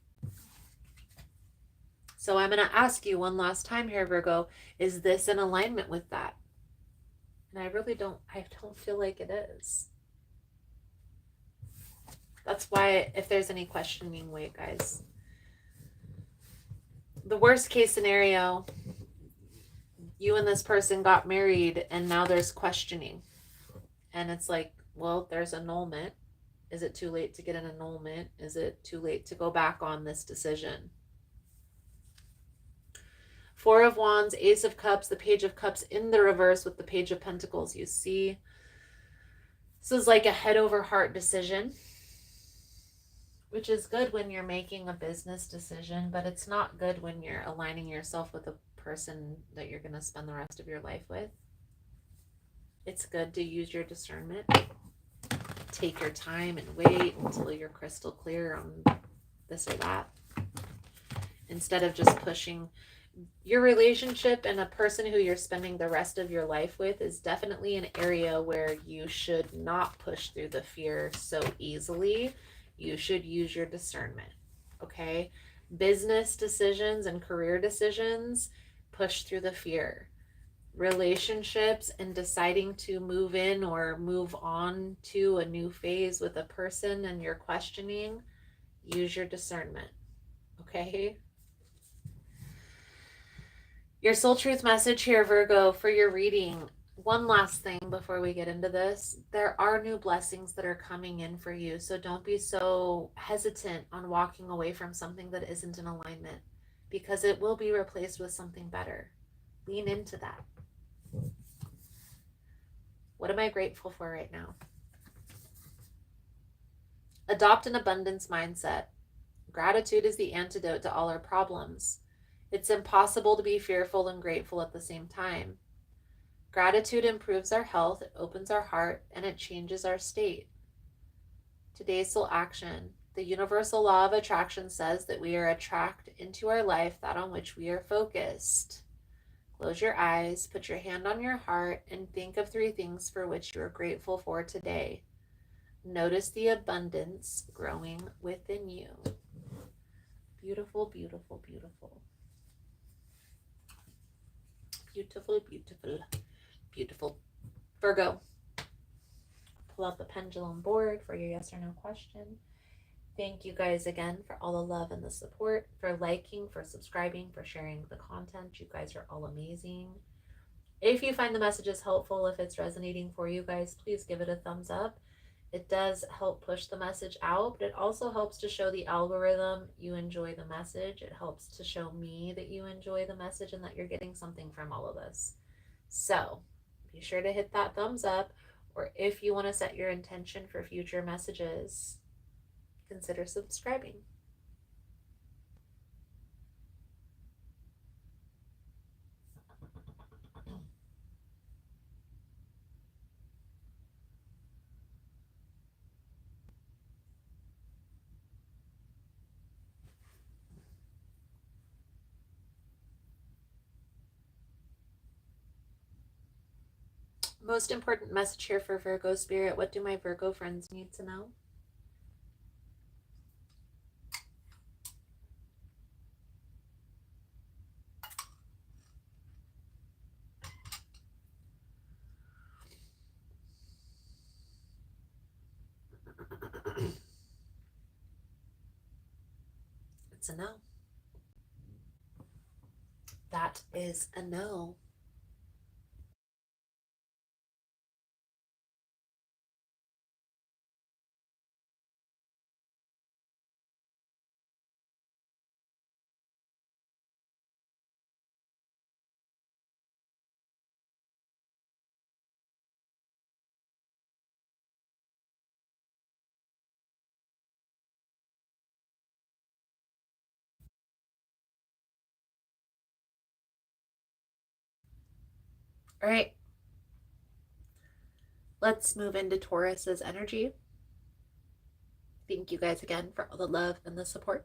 So I'm going to ask you one last time here, Virgo, is this in alignment with that? And I don't feel like it is. That's why if there's any questioning, wait, guys. The worst case scenario, you and this person got married and now there's questioning. And it's like, well, there's annulment. Is it too late to get an annulment? Is it too late to go back on this decision? Four of Wands, Ace of Cups, the Page of Cups in the reverse with the Page of Pentacles. You see, this is like a head over heart decision, which is good when you're making a business decision, but it's not good when you're aligning yourself with a person that you're going to spend the rest of your life with. It's good to use your discernment. Take your time and wait until you're crystal clear on this or that. Instead of just pushing. Your relationship and a person who you're spending the rest of your life with is definitely an area where you should not push through the fear so easily. You should use your discernment, okay? Business decisions and career decisions, push through the fear. Relationships and deciding to move in or move on to a new phase with a person and you're questioning, use your discernment, okay? Your soul truth message here, Virgo, for your reading. One last thing before we get into this. There are new blessings that are coming in for you, so don't be so hesitant on walking away from something that isn't in alignment, because it will be replaced with something better. Lean into that. What am I grateful for right now? Adopt an abundance mindset. Gratitude is the antidote to all our problems. It's impossible to be fearful and grateful at the same time. Gratitude improves our health, it opens our heart, and it changes our state. Today's soul action. The universal law of attraction says that we are attracted into our life that on which we are focused. Close your eyes, put your hand on your heart, and think of 3 things for which you are grateful for today. Notice the abundance growing within you. Beautiful, beautiful, beautiful. Beautiful, beautiful, beautiful. Virgo, pull out the pendulum board for your yes or no question. Thank you guys again for all the love and the support, for liking, for subscribing, for sharing the content. You guys are all amazing. If you find the messages helpful, if it's resonating for you guys, please give it a thumbs up. It does help push the message out, but it also helps to show the algorithm you enjoy the message. It helps to show me that you enjoy the message and that you're getting something from all of this. So be sure to hit that thumbs up, or if you want to set your intention for future messages, consider subscribing. Most important message here for Virgo Spirit. What do my Virgo friends need to know? It's a no. That is a no. All right. Let's move into Taurus's energy. Thank you guys again for all the love and the support.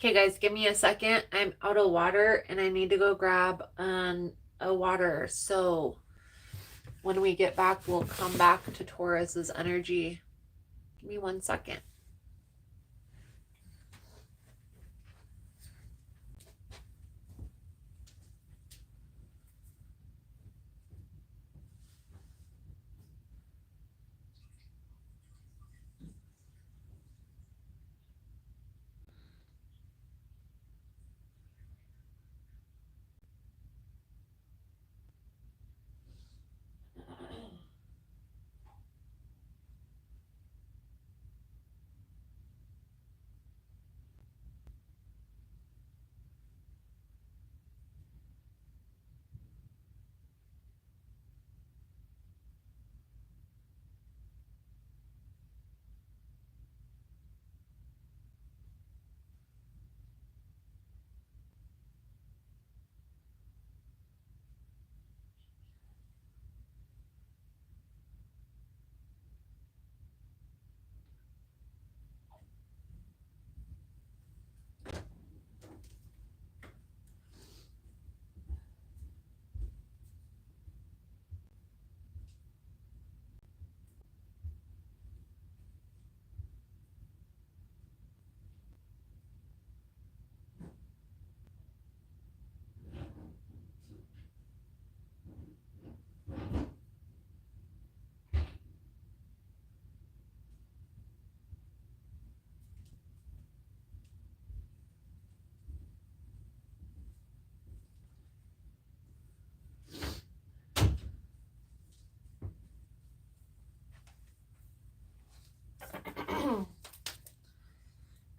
Okay, guys, give me a second. I'm out of water and I need to go grab a water. So when we get back, we'll come back to Taurus's energy. Give me 1 second.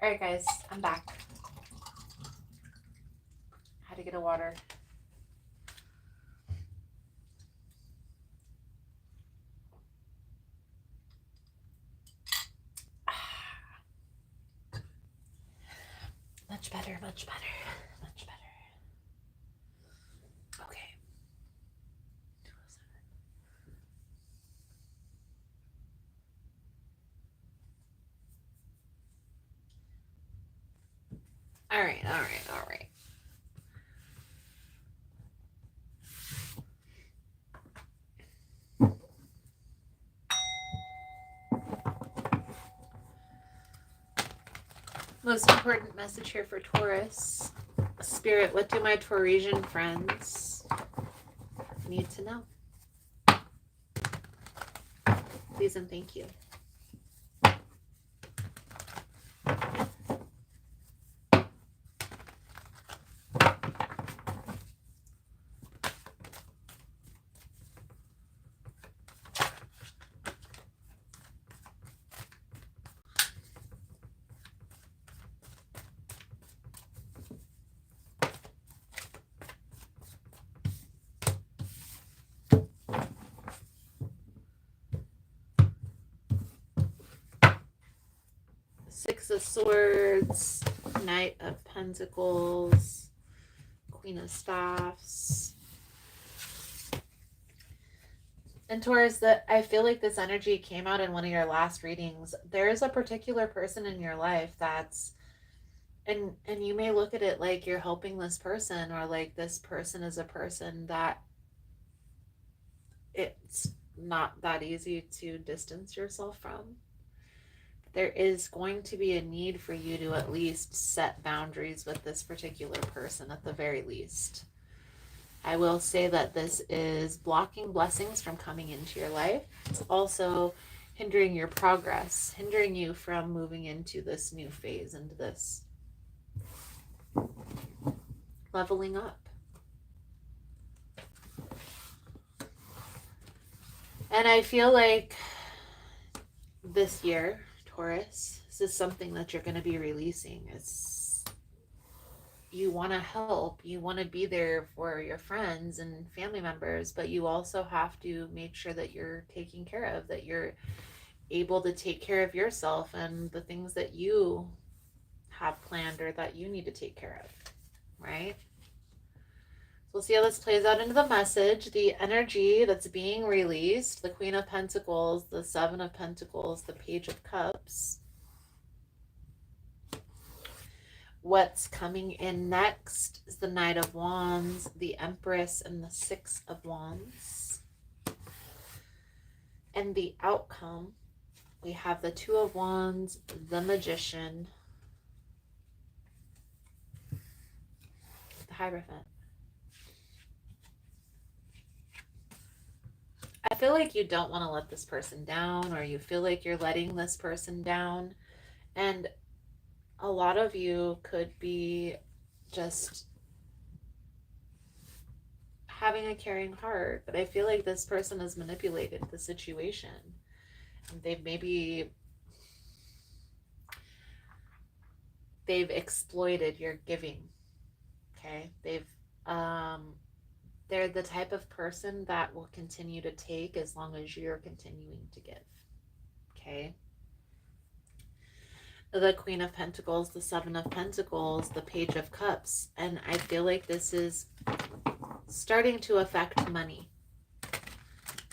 All right, guys, I'm back. Had to get a water. Much better, much better, much better. Okay. 207. All right, all right, all right. Most important message here for Taurus. Spirit, what do my Taurasian friends need to know? Please and thank you. Six of Swords, Knight of Pentacles, Queen of Staffs. And Taurus, that I feel like this energy came out in one of your last readings. There's a particular person in your life that's and you may look at it like you're helping this person, or like this person is a person that it's not that easy to distance yourself from. There is going to be a need for you to at least set boundaries with this particular person at the very least. I will say that this is blocking blessings from coming into your life. It's also hindering your progress, hindering you from moving into this new phase, into this leveling up. And I feel like this year, Taurus, this is something that you're going to be releasing. It's you want to help, you want to be there for your friends and family members, but you also have to make sure that you're taken care of, that you're able to take care of yourself and the things that you have planned or that you need to take care of, right? We'll see how this plays out into the message. The energy that's being released, the Queen of Pentacles, the Seven of Pentacles, the Page of Cups. What's coming in next is the Knight of Wands, the Empress, and the Six of Wands. And the outcome, we have the Two of Wands, the Magician, the Hierophant. I feel like you don't want to let this person down, or you feel like you're letting this person down. And a lot of you could be just having a caring heart, but I feel like this person has manipulated the situation. They've exploited your giving. Okay? They're the type of person that will continue to take as long as you're continuing to give. Okay? The Queen of Pentacles, the Seven of Pentacles, the Page of Cups. And I feel like this is starting to affect money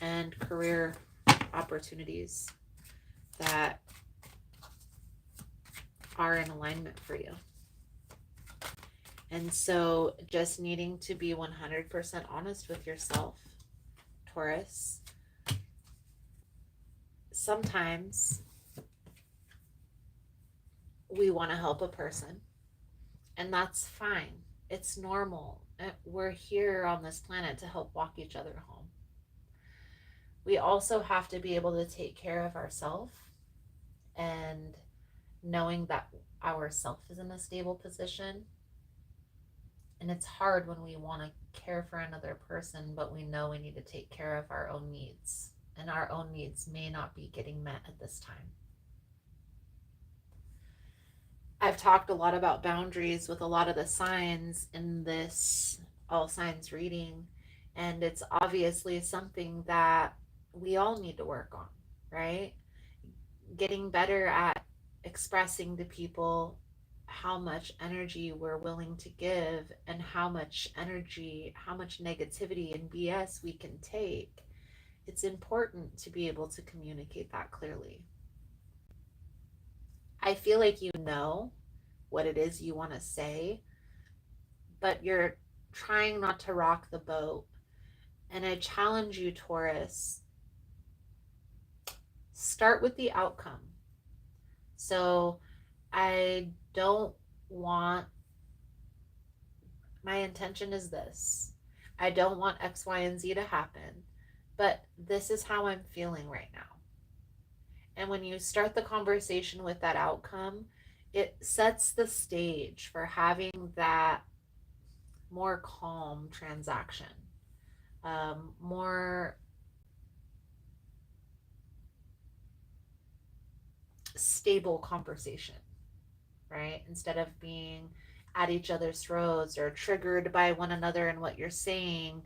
and career opportunities that are in alignment for you. And so just needing to be 100% honest with yourself, Taurus. Sometimes we want to help a person, and that's fine. It's normal. We're here on this planet to help walk each other home. We also have to be able to take care of ourselves, and knowing that our self is in a stable position. And it's hard when we want to care for another person, but we know we need to take care of our own needs. And our own needs may not be getting met at this time. I've talked a lot about boundaries with a lot of the signs in this all signs reading. And it's obviously something that we all need to work on, right? Getting better at expressing to people how much energy we're willing to give, and how much energy, how much negativity and BS we can take. It's important to be able to communicate that clearly. I feel like you know what it is you want to say, but you're trying not to rock the boat. And I challenge you, Taurus, start with the outcome. So I don't want, my intention is this. I don't want X, Y, and Z to happen, but this is how I'm feeling right now. And when you start the conversation with that outcome, it sets the stage for having that more calm transaction, more stable conversation, right? Instead of being at each other's throats or triggered by one another and what you're saying,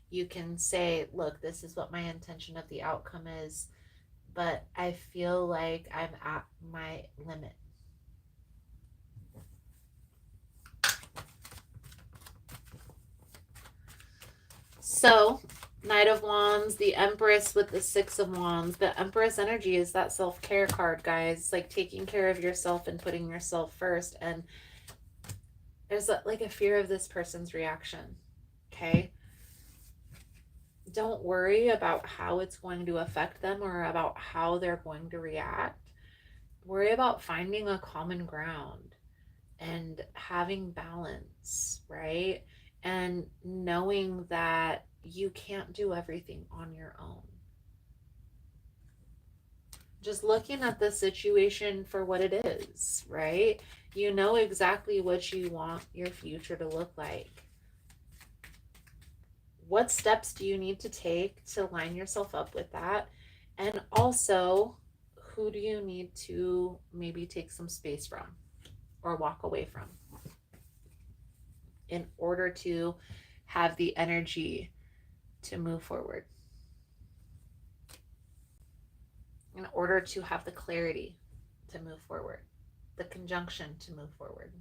you can say, look, this is what my intention of the outcome is, but I feel like I'm at my limit. So, Knight of Wands, the Empress with the Six of Wands. The Empress energy is that self-care card, guys. It's like taking care of yourself and putting yourself first. And there's like a fear of this person's reaction, okay? Don't worry about how it's going to affect them or about how they're going to react. Worry about finding a common ground and having balance, right? And knowing that you can't do everything on your own. Just looking at the situation for what it is, right? You know exactly what you want your future to look like. What steps do you need to take to line yourself up with that? And also, who do you need to maybe take some space from or walk away from in order to have the energy to move forward, in order to have the clarity to move forward, the conjunction to move forward?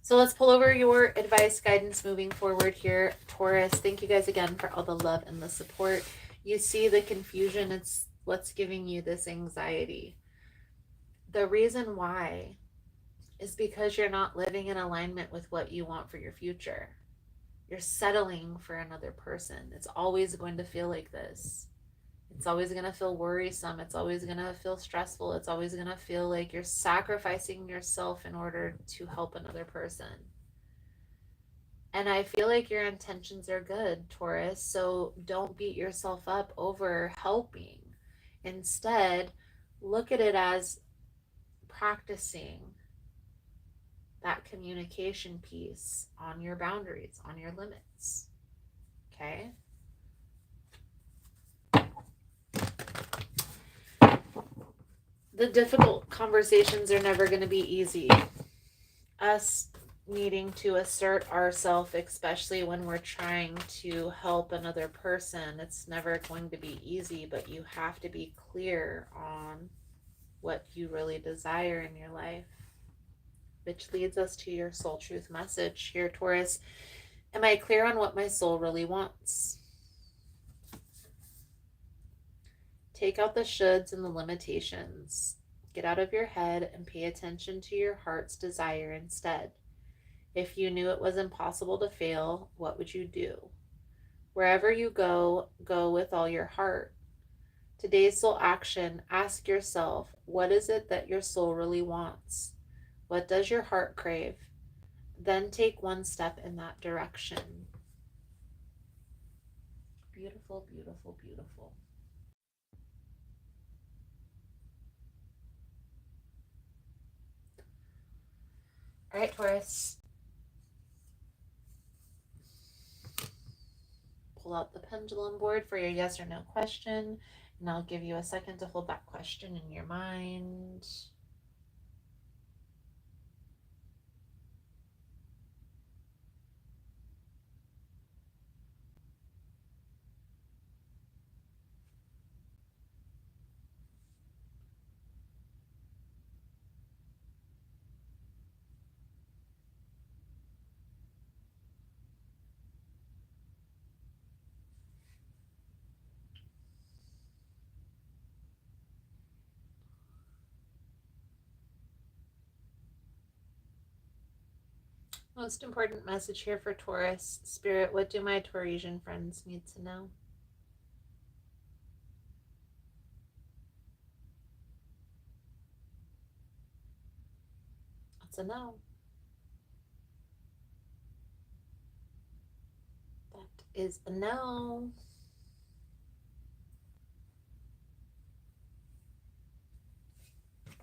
So let's pull over your advice, guidance moving forward here, Taurus. Thank you guys again for all the love and the support. You see the confusion, it's what's giving you this anxiety. The reason why is because you're not living in alignment with what you want for your future. You're settling for another person. It's always going to feel like this. It's always going to feel worrisome. It's always going to feel stressful. It's always going to feel like you're sacrificing yourself in order to help another person. And I feel like your intentions are good, Taurus. So don't beat yourself up over helping. Instead, look at it as practicing that communication piece on your boundaries, on your limits. Okay? The difficult conversations are never going to be easy. Us needing to assert ourselves, especially when we're trying to help another person, it's never going to be easy, but you have to be clear on what you really desire in your life, which leads us to your soul truth message here, Taurus. Am I clear on what my soul really wants? Take out the shoulds and the limitations. Get out of your head and pay attention to your heart's desire instead. If you knew it was impossible to fail, what would you do? Wherever you go, go with all your heart. Today's soul action, ask yourself, what is it that your soul really wants? What does your heart crave? Then take one step in that direction. Beautiful, beautiful, beautiful. All right, Taurus. Pull out the pendulum board for your yes or no question, and I'll give you a second to hold that question in your mind. Most important message here for Taurus. Spirit, what do my Taurasian friends need to know? That's a no. That is a no.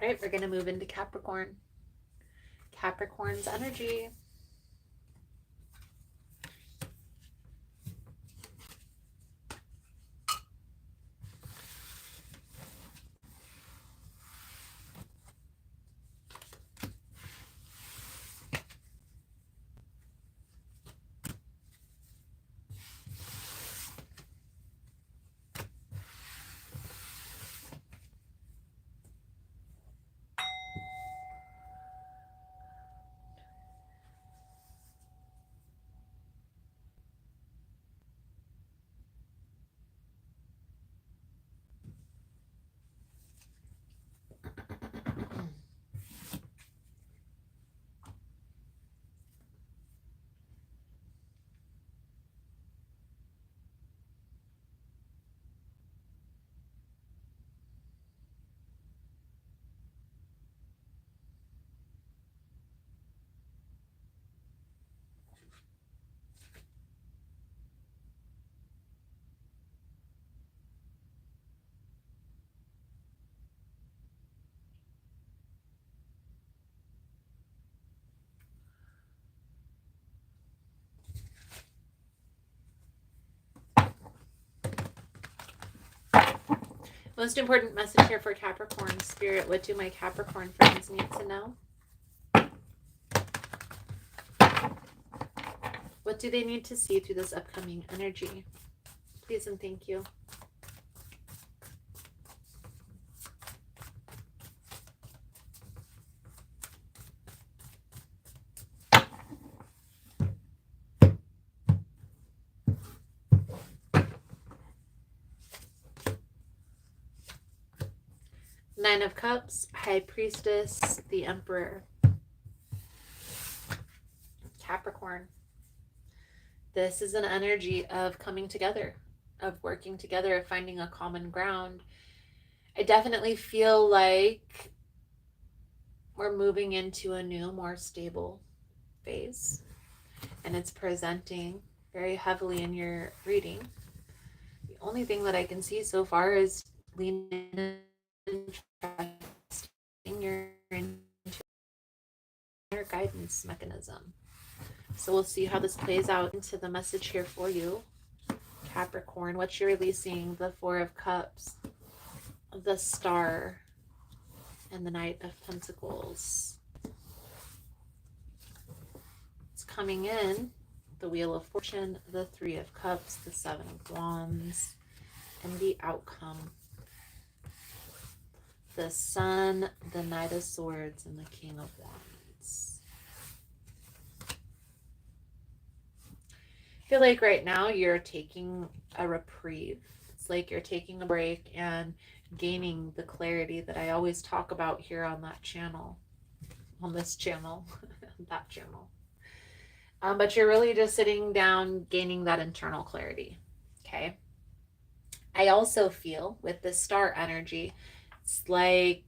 All right, we're going to move into Capricorn. Capricorn's energy. Most important message here for Capricorn. Spirit, what do my Capricorn friends need to know? What do they need to see through this upcoming energy? Please and thank you. Nine of Cups, High Priestess, the Emperor. Capricorn. This is an energy of coming together, of working together, of finding a common ground. I definitely feel like we're moving into a new, more stable phase. And it's presenting very heavily in your reading. The only thing that I can see so far is leaning and trusting your guidance mechanism. So we'll see how this plays out into the message here for you, Capricorn. What you're releasing, the Four of Cups, the Star, and the Knight of Pentacles. It's coming in, the Wheel of Fortune, the Three of Cups, the Seven of Wands, and the outcome. The Sun, the Knight of Swords, and the King of Wands. I feel like right now you're taking a reprieve. It's like you're taking a break and gaining the clarity that I always talk about here on that channel, on this channel, that channel. But you're really just sitting down, gaining that internal clarity. Okay. I also feel with the Star energy, it's like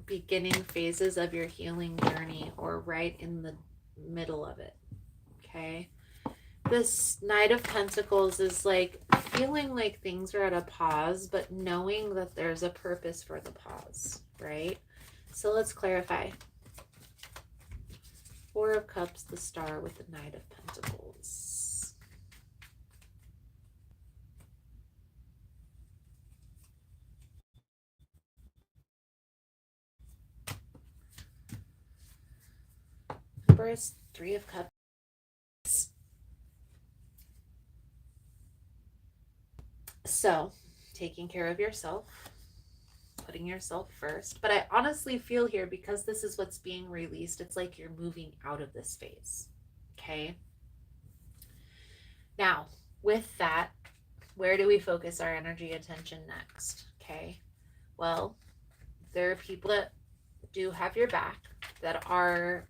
beginning phases of your healing journey or right in the middle of it. Okay. This Knight of Pentacles is like feeling like things are at a pause, but knowing that there's a purpose for the pause, right? So let's clarify. Four of Cups, the Star with the Knight of Pentacles. Empress, Three of Cups. So, taking care of yourself, putting yourself first. But I honestly feel here, because this is what's being released, it's like you're moving out of this phase. Okay. Now, with that, where do we focus our energy attention next? Okay. Well, there are people that do have your back, that are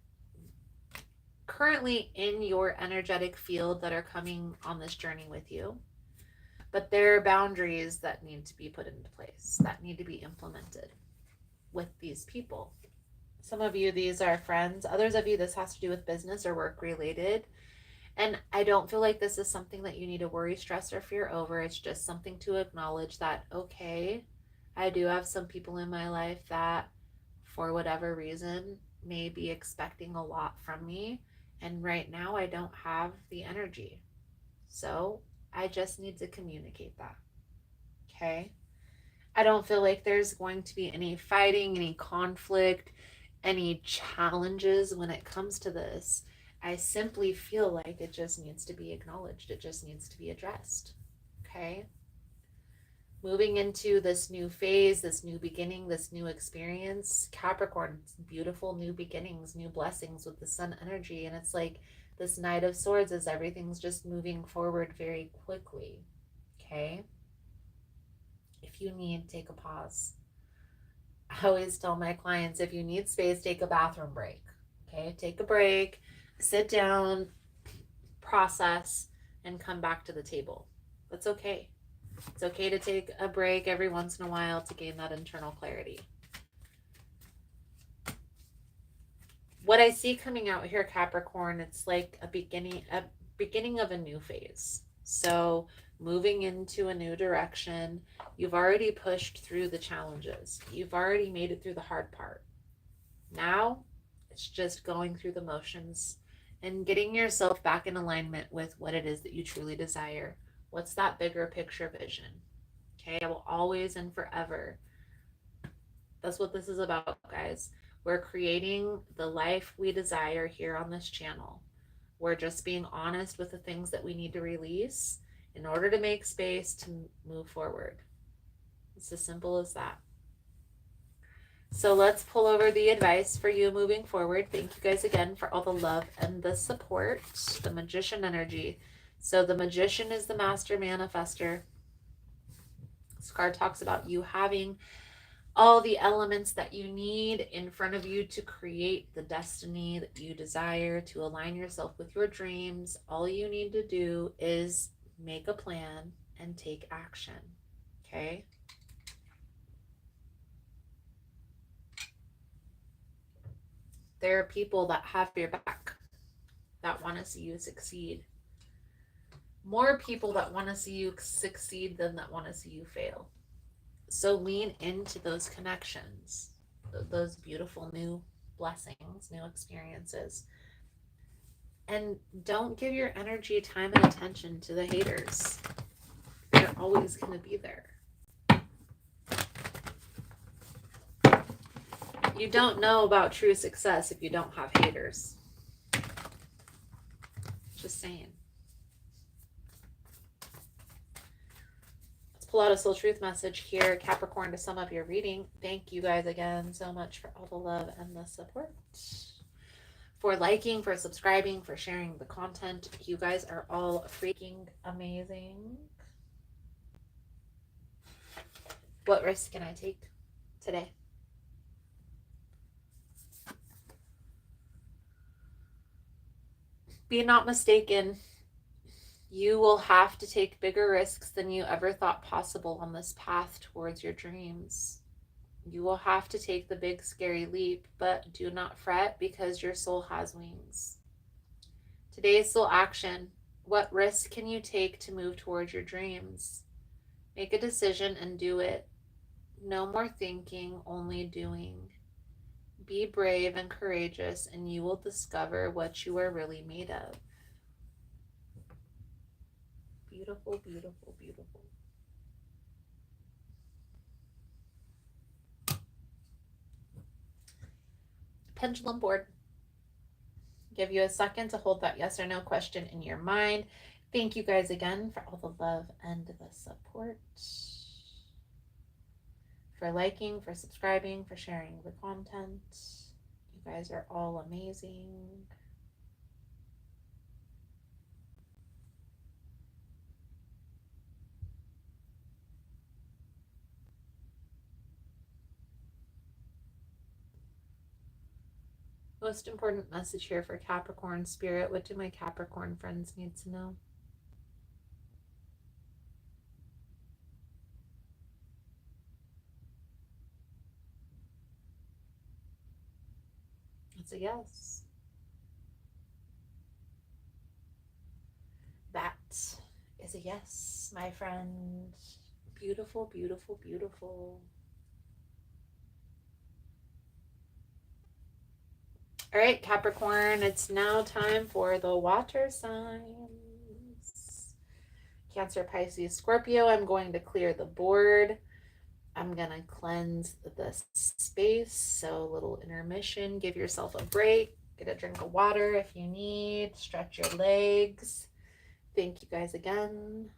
currently in your energetic field, that are coming on this journey with you. But there are boundaries that need to be put into place, that need to be implemented with these people. Some of you, these are friends. Others of you, this has to do with business or work related. And I don't feel like this is something that you need to worry, stress, or fear over. It's just something to acknowledge that, okay, I do have some people in my life that, for whatever reason, may be expecting a lot from me. And right now, I don't have the energy. So I just need to communicate that. Okay? I don't feel like there's going to be any fighting, any conflict, any challenges when it comes to this. I simply feel like it just needs to be acknowledged. It just needs to be addressed. Okay? Moving into this new phase, this new beginning, this new experience, Capricorn, beautiful new beginnings, new blessings with the Sun energy. And it's like this Knight of Swords is everything's just moving forward very quickly. Okay? If you need, take a pause. I always tell my clients, if you need space, take a bathroom break. Okay? Take a break, sit down, process, and come back to the table. That's okay. It's okay to take a break every once in a while to gain that internal clarity. What I see coming out here, Capricorn, it's like a beginning of a new phase. So moving into a new direction. You've already pushed through the challenges. You've already made it through the hard part. Now it's just going through the motions and getting yourself back in alignment with what it is that you truly desire. What's that bigger picture vision? Okay, I will always and forever. That's what this is about, guys. We're creating the life we desire here on this channel. We're just being honest with the things that we need to release in order to make space to move forward. It's as simple as that. So let's pull over the advice for you moving forward. Thank you guys again for all the love and the support. The Magician energy. So the Magician is the master manifester. This card talks about you having all the elements that you need in front of you to create the destiny that you desire, to align yourself with your dreams. All you need to do is make a plan and take action. Okay? There are people that have your back, that want to see you succeed. More people that want to see you succeed than that want to see you fail. So lean into those connections, those beautiful new blessings, new experiences. And don't give your energy, time, and attention to the haters. They're always going to be there. You don't know about true success if you don't have haters. Just saying. Pull out a soul truth message here, Capricorn, to sum up your reading. Thank you guys again so much for all the love and the support, for liking, for subscribing, for sharing the content. You guys are all freaking amazing. What risk can I take today? Be not mistaken. You will have to take bigger risks than you ever thought possible on this path towards your dreams. You will have to take the big scary leap, but do not fret because your soul has wings. Today's soul action. What risk can you take to move towards your dreams? Make a decision and do it. No more thinking, only doing. Be brave and courageous, and you will discover what you are really made of. Beautiful, beautiful, beautiful. Pendulum board. Give you a second to hold that yes or no question in your mind. Thank you guys again for all the love and the support, for liking, for subscribing, for sharing the content. You guys are all amazing. Most important message here for Capricorn spirit. What do my Capricorn friends need to know? It's a yes. That is a yes, my friend. Beautiful, beautiful, beautiful. All right, Capricorn, it's now time for the water signs. Cancer, Pisces, Scorpio. I'm going to clear the board. I'm going to cleanse the space. So a little intermission. Give yourself a break. Get a drink of water if you need. Stretch your legs. Thank you guys again.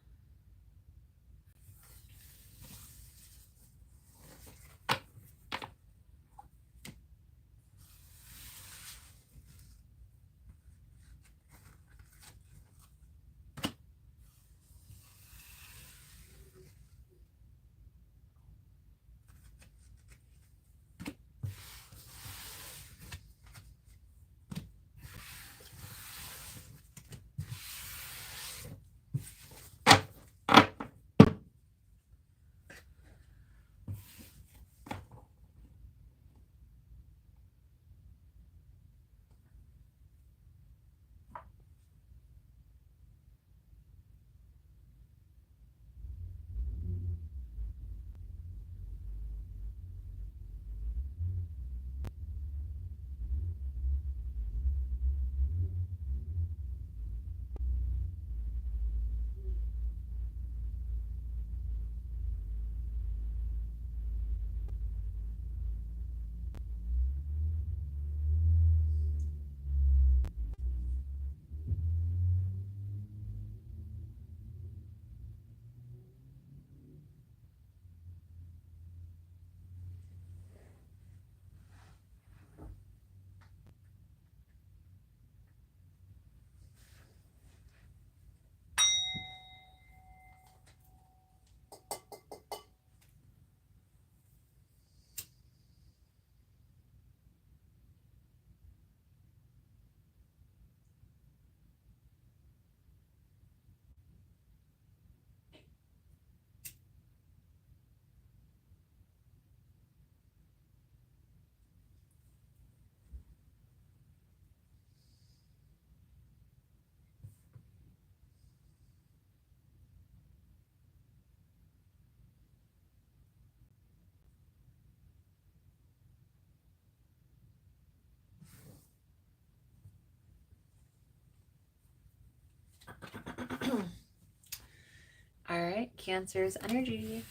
Cancer's energy.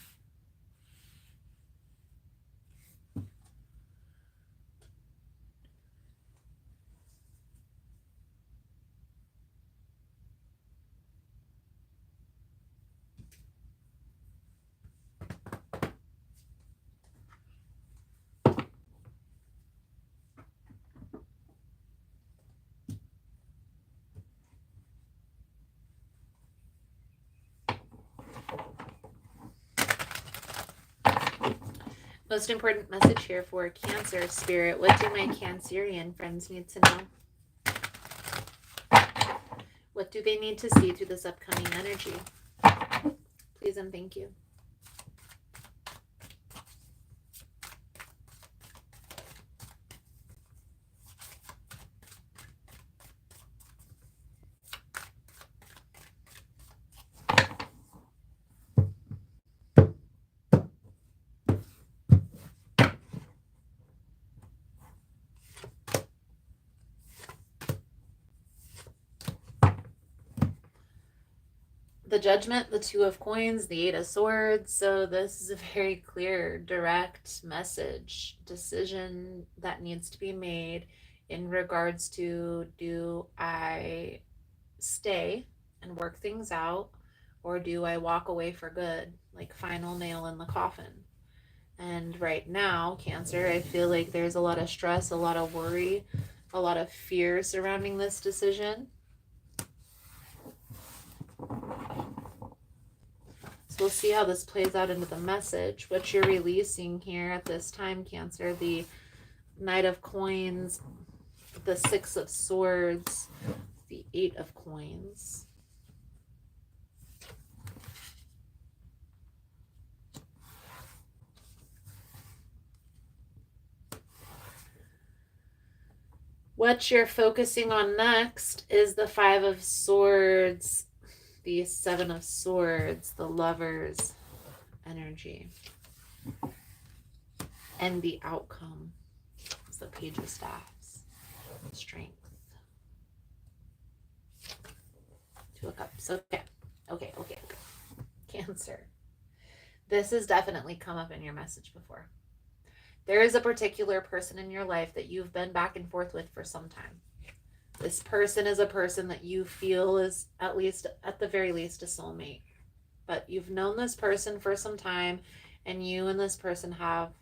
Most important message here for Cancer Spirit. What do my Cancerian friends need to know? What do they need to see through this upcoming energy? Please and thank you. The Judgment, the Two of Coins, the Eight of Swords. So this is a very clear, direct message, decision that needs to be made in regards to, do I stay and work things out, or do I walk away for good, like final nail in the coffin? And right now, Cancer, I feel like there's a lot of stress, a lot of worry, a lot of fear surrounding this decision. So we'll see how this plays out into the message. What you're releasing here at this time, Cancer, the Knight of Coins, the Six of Swords, the Eight of Coins. What you're focusing on next is the Five of Swords, the Seven of Swords, the Lover's energy. And the outcome is the Page of Staffs, strength. Two of Cups. Okay. Cancer. This has definitely come up in your message before. There is a particular person in your life that you've been back and forth with for some time. This person is a person that you feel is, at the very least, a soulmate. But you've known this person for some time, and you and this person have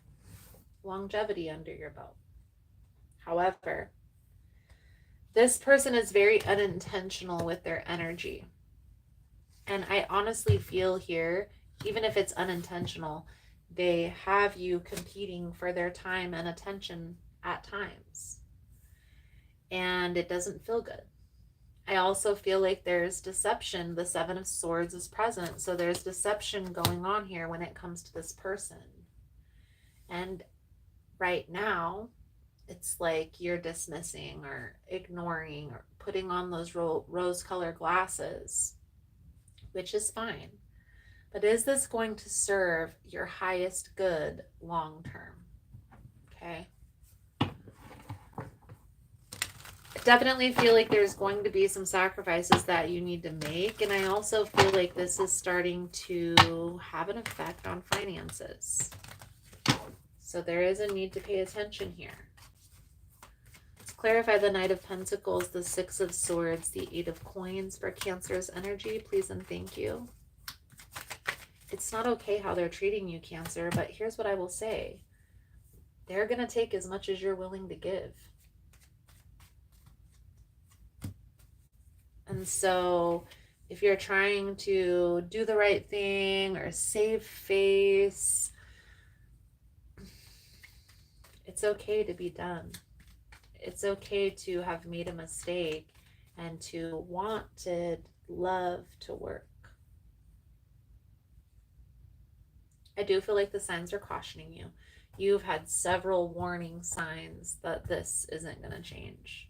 longevity under your belt. However, this person is very unintentional with their energy. And I honestly feel here, even if it's unintentional, they have you competing for their time and attention at times. And it doesn't feel good. I also feel like there's deception. The Seven of Swords is present. So there's deception going on here when it comes to this person. And right now, it's like you're dismissing or ignoring or putting on those rose-colored glasses, which is fine. But is this going to serve your highest good long term? Okay. I definitely feel like there's going to be some sacrifices that you need to make. And I also feel like this is starting to have an effect on finances. So there is a need to pay attention here. Let's clarify the Knight of Pentacles, the Six of Swords, the Eight of Coins for Cancer's energy. Please and thank you. It's not okay how they're treating you, Cancer, but here's what I will say. They're going to take as much as you're willing to give. And so if you're trying to do the right thing or save face, it's okay to be done. It's okay to have made a mistake and to wanted love to work. I do feel like the signs are cautioning you. You've had several warning signs that this isn't going to change.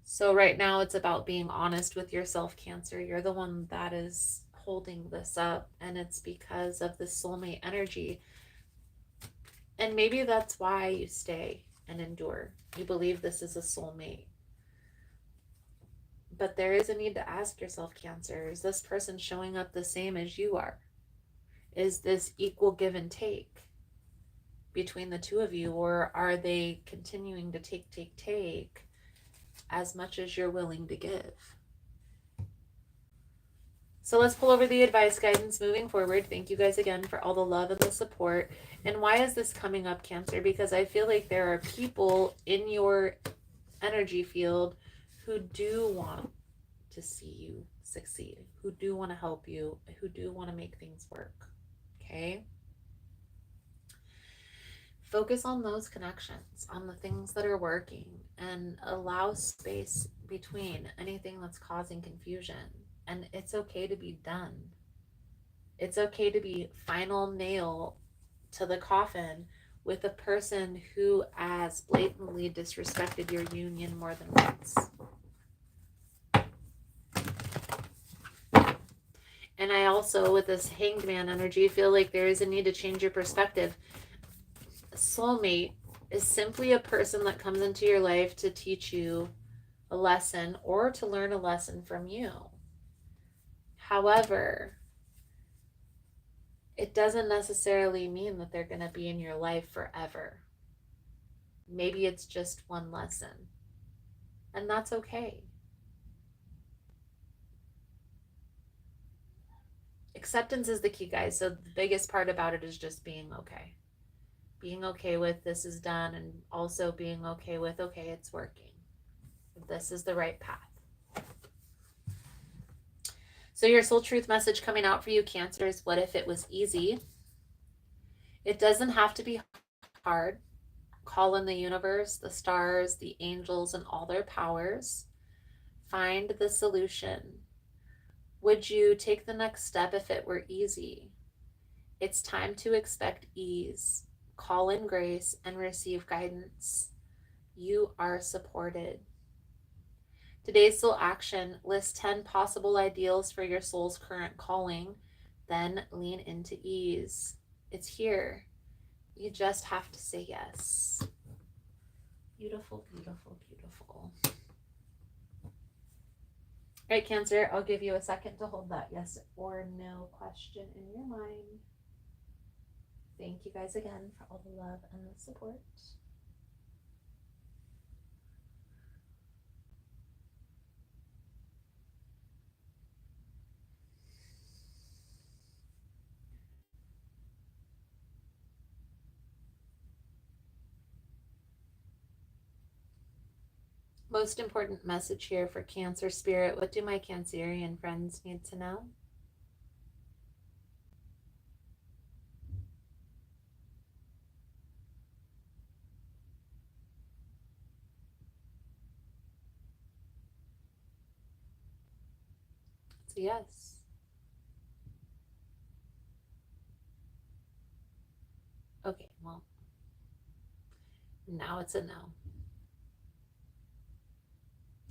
So right now it's about being honest with yourself, Cancer. You're the one that is holding this up, and it's because of the soulmate energy. And maybe that's why you stay and endure. You believe this is a soulmate. But there is a need to ask yourself, Cancer, is this person showing up the same as you are? Is this equal give and take between the two of you, or are they continuing to take as much as you're willing to give? So let's pull over the advice guidance moving forward. Thank you guys again for all the love and the support. And why is this coming up, Cancer? Because I feel like there are people in your energy field who do want to see you succeed, who do want to help you, who do want to make things work. Okay? Focus on those connections, on the things that are working, and allow space between anything that's causing confusion. And it's okay to be done. It's okay to be final nail to the coffin with a person who has blatantly disrespected your union more than once. And I also, with this Hanged Man energy, feel like there is a need to change your perspective. A soulmate is simply a person that comes into your life to teach you a lesson or to learn a lesson from you. However, it doesn't necessarily mean that they're going to be in your life forever. Maybe it's just one lesson, and that's okay. Acceptance is the key, guys. So the biggest part about it is just being okay. Being okay with this is done, and also being okay with, okay, it's working. This is the right path. So your soul truth message coming out for you, Cancer, is what if it was easy? It doesn't have to be hard. Call in the universe, the stars, the angels, and all their powers. Find the solution. Would you take the next step if it were easy? It's time to expect ease. Call in grace and receive guidance. You are supported. Today's soul action: list 10 possible ideals for your soul's current calling. Then lean into ease. It's here. You just have to say yes. Beautiful, beautiful, beautiful. All right, Cancer, I'll give you a second to hold that yes or no question in your mind. Thank you guys again for all the love and the support. Most important message here for Cancer Spirit. What do my Cancerian friends need to know? It's a yes. Okay, well, now it's a no.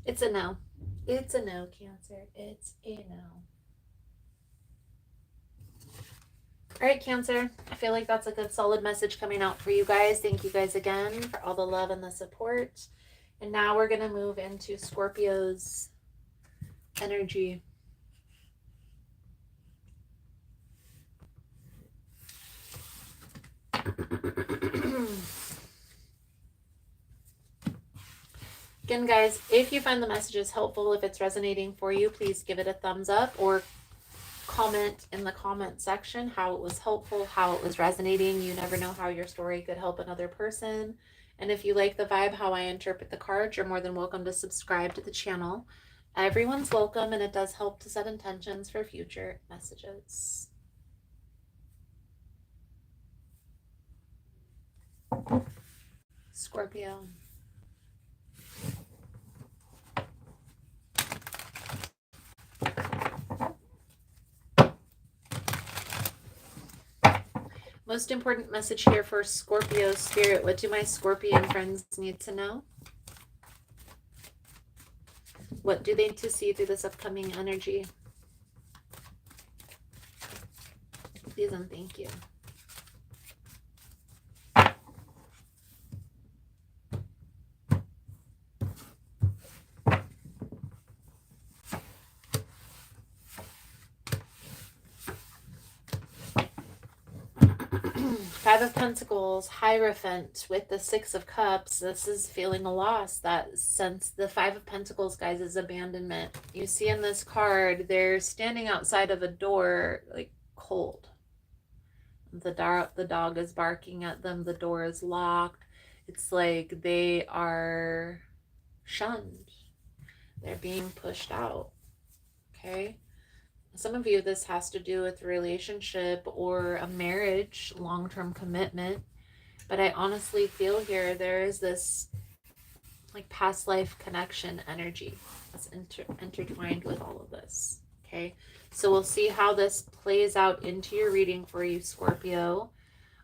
It's a no. It's a no, Cancer. It's a no. All right, Cancer. I feel like that's a good solid message coming out for you guys. Thank you guys again for all the love and the support. And now we're going to move into Scorpio's energy. Again, guys, if you find the messages helpful, if it's resonating for you, please give it a thumbs up or comment in the comment section how it was helpful, how it was resonating. You never know how your story could help another person. And if you like the vibe, how I interpret the cards, you're more than welcome to subscribe to the channel. Everyone's welcome, and it does help to set intentions for future messages. Scorpio. Most important message here for Scorpio Spirit. What do my Scorpion friends need to know? What do they need to see through this upcoming energy? Please and thank you. Five of Pentacles, Hierophant with the Six of Cups. This is feeling a loss. That sense, the Five of Pentacles, guys, is abandonment. You see in this card, they're standing outside of a door, like cold. The dog is barking at them. The door is locked. It's like they are shunned. They're being pushed out. Okay? Some of you, this has to do with a relationship or a marriage, long-term commitment. But I honestly feel here there is this like past life connection energy that's intertwined with all of this. Okay, so we'll see how this plays out into your reading for you, Scorpio.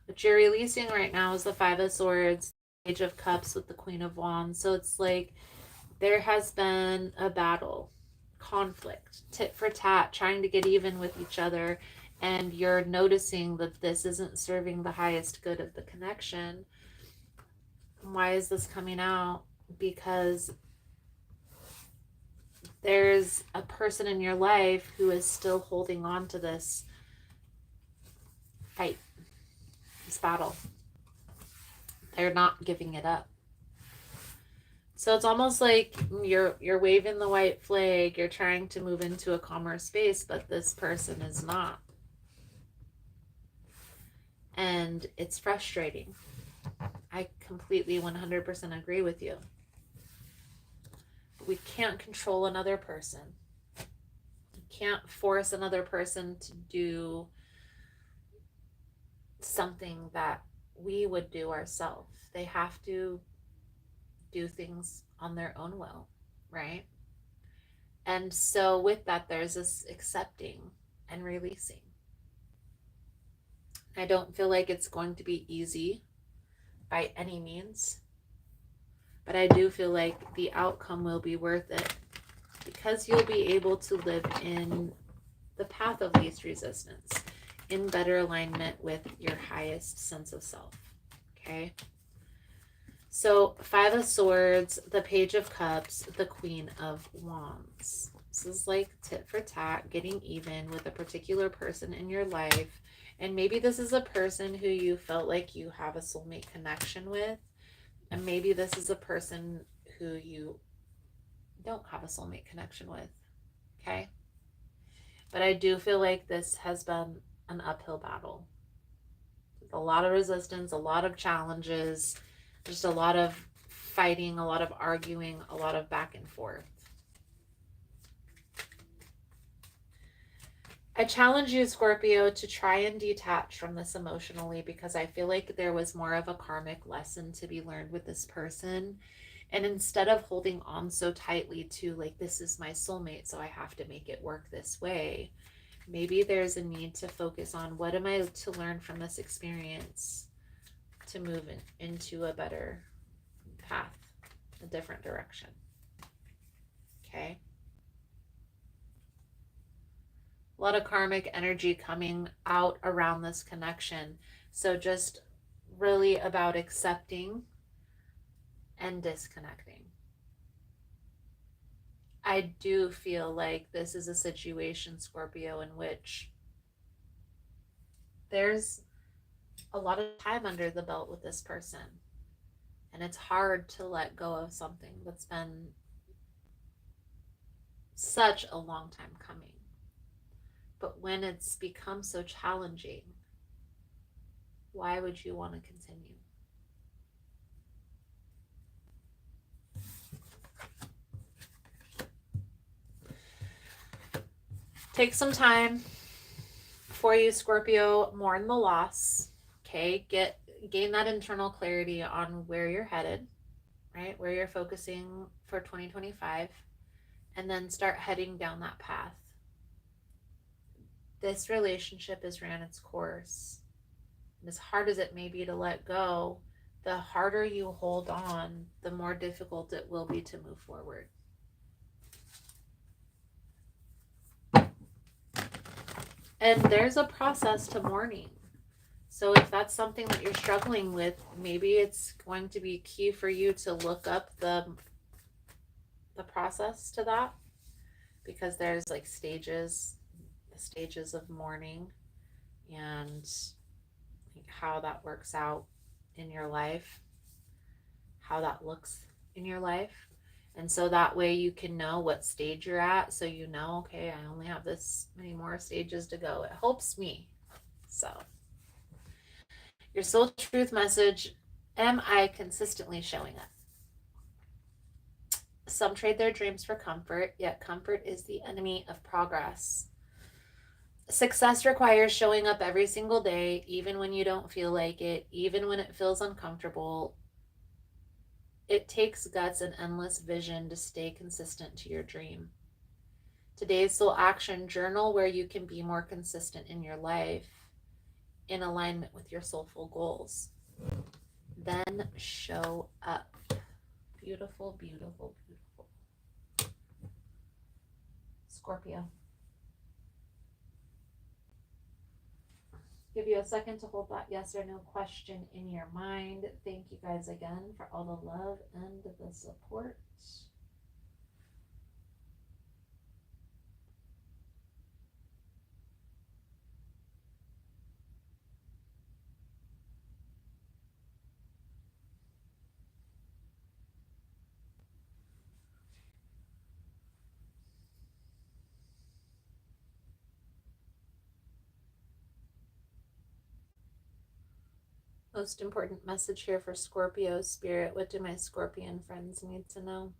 What you're releasing right now is the Five of Swords, Page of Cups with the Queen of Wands. So it's like there has been a battle, conflict, tit for tat, trying to get even with each other, and you're noticing that this isn't serving the highest good of the connection. Why is this coming out? Because there's a person in your life who is still holding on to this fight, this battle. They're not giving it up. So it's almost like you're waving the white flag, you're trying to move into a calmer space, but this person is not. And it's frustrating. I completely 100% agree with you. We can't control another person. We can't force another person to do something that we would do ourselves. They have to do things on their own will, right? And so with that, there's this accepting and releasing. I don't feel like it's going to be easy by any means, but I do feel like the outcome will be worth it because you'll be able to live in the path of least resistance, in better alignment with your highest sense of self. Okay? So, Five of Swords, the Page of Cups, the Queen of Wands. This is like tit for tat, getting even with a particular person in your life. And maybe this is a person who you felt like you have a soulmate connection with. And maybe this is a person who you don't have a soulmate connection with. Okay? But I do feel like this has been an uphill battle. A lot of resistance, a lot of challenges, just a lot of fighting, a lot of arguing, a lot of back and forth. I challenge you, Scorpio, to try and detach from this emotionally because I feel like there was more of a karmic lesson to be learned with this person. And instead of holding on so tightly to like, this is my soulmate, so I have to make it work this way, maybe there's a need to focus on what am I to learn from this experience to move into a better path, a different direction. Okay? A lot of karmic energy coming out around this connection. So just really about accepting and disconnecting. I do feel like this is a situation, Scorpio, in which there's a lot of time under the belt with this person. And it's hard to let go of something that's been such a long time coming. But when it's become so challenging, why would you want to continue? Take some time for you, Scorpio, mourn the loss. Okay, gain that internal clarity on where you're headed, right? Where you're focusing for 2025, and then start heading down that path. This relationship has ran its course. And as hard as it may be to let go, the harder you hold on, the more difficult it will be to move forward. And there's a process to mourning. So if that's something that you're struggling with, maybe it's going to be key for you to look up the process to that, because there's like the stages of mourning, and how that works out in your life, how that looks in your life. And so that way you can know what stage you're at. So you know, okay, I only have this many more stages to go. It helps me. So, your soul truth message: am I consistently showing up? Some trade their dreams for comfort, yet comfort is the enemy of progress. Success requires showing up every single day, even when you don't feel like it, even when it feels uncomfortable. It takes guts and endless vision to stay consistent to your dream. Today's soul action journal, where you can be more consistent in your life in alignment with your soulful goals. Then show up. Beautiful, beautiful, beautiful. Scorpio. Give you a second to hold that yes or no question in your mind. Thank you guys again for all the love and the support. Most important message here for Scorpio spirit. What do my Scorpion friends need to know?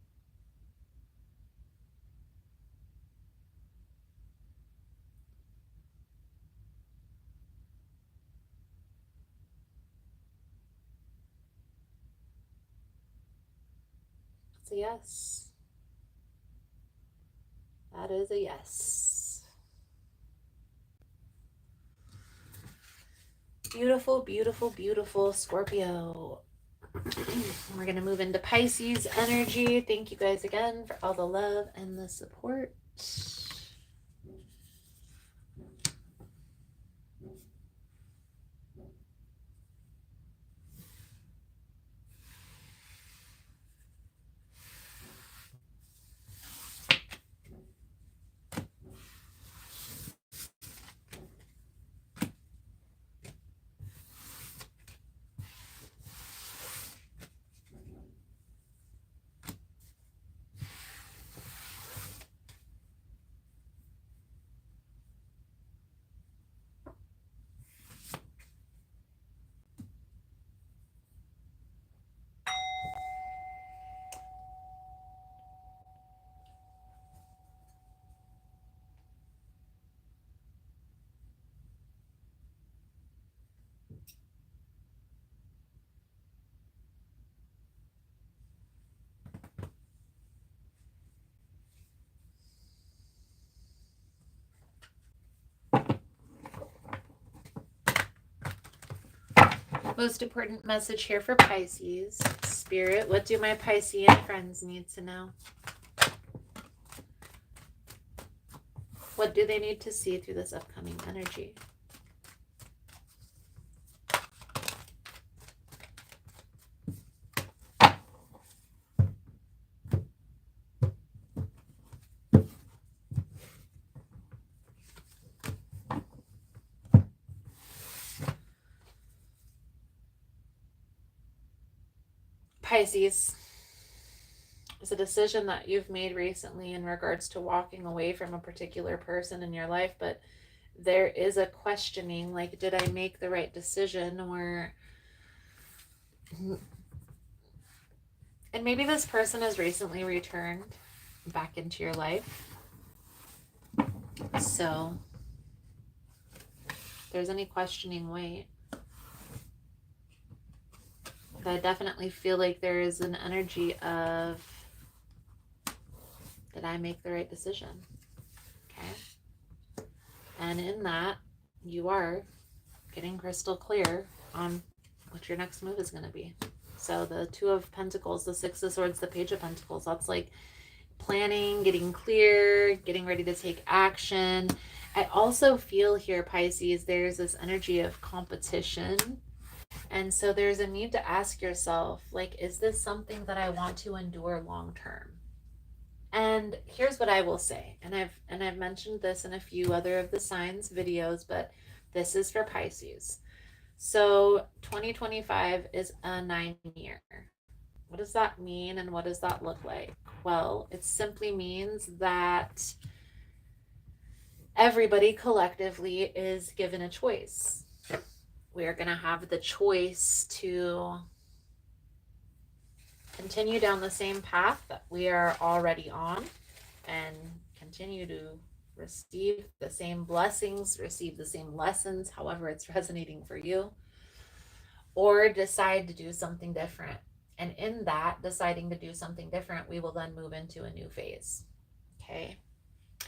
It's a yes. That is a yes. Beautiful, beautiful, beautiful Scorpio. We're going to move into Pisces energy. Thank you guys again for all the love and the support. Most important message here for Pisces. Spirit, what do my Piscean friends need to know? What do they need to see through this upcoming energy? Pisces, it's a decision that you've made recently in regards to walking away from a particular person in your life, but there is a questioning, like, did I make the right decision? Or, and maybe this person has recently returned back into your life. So if there's any questioning, wait. But I definitely feel like there is an energy of, did I make the right decision? Okay. And in that, you are getting crystal clear on what your next move is going to be. So the Two of Pentacles, the Six of Swords, the Page of Pentacles, that's like planning, getting clear, getting ready to take action. I also feel here, Pisces, there's this energy of competition. And so there's a need to ask yourself, like, is this something that I want to endure long term? And here's what I will say, and I've mentioned this in a few other of the signs videos, but this is for Pisces. So 2025 is a 9 year. What does that mean and what does that look like? Well, it simply means that everybody collectively is given a choice. We are going to have the choice to continue down the same path that we are already on and continue to receive the same blessings, receive the same lessons, however it's resonating for you, or decide to do something different. And in that, deciding to do something different, we will then move into a new phase. Okay.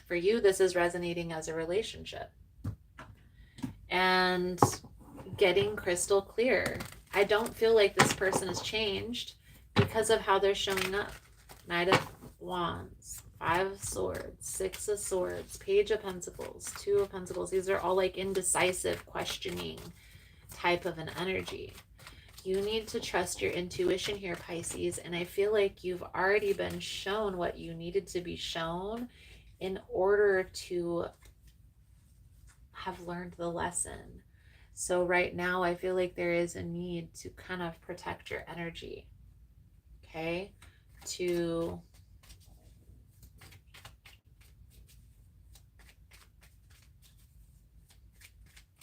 For you, this is resonating as a relationship and getting crystal clear. I don't feel like this person has changed because of how they're showing up. Knight of Wands, Five of Swords, Six of Swords, Page of Pentacles, Two of Pentacles. These are all like indecisive, questioning type of an energy. You need to trust your intuition here, Pisces. And I feel like you've already been shown what you needed to be shown in order to have learned the lesson. So right now, I feel like there is a need to kind of protect your energy. Okay? To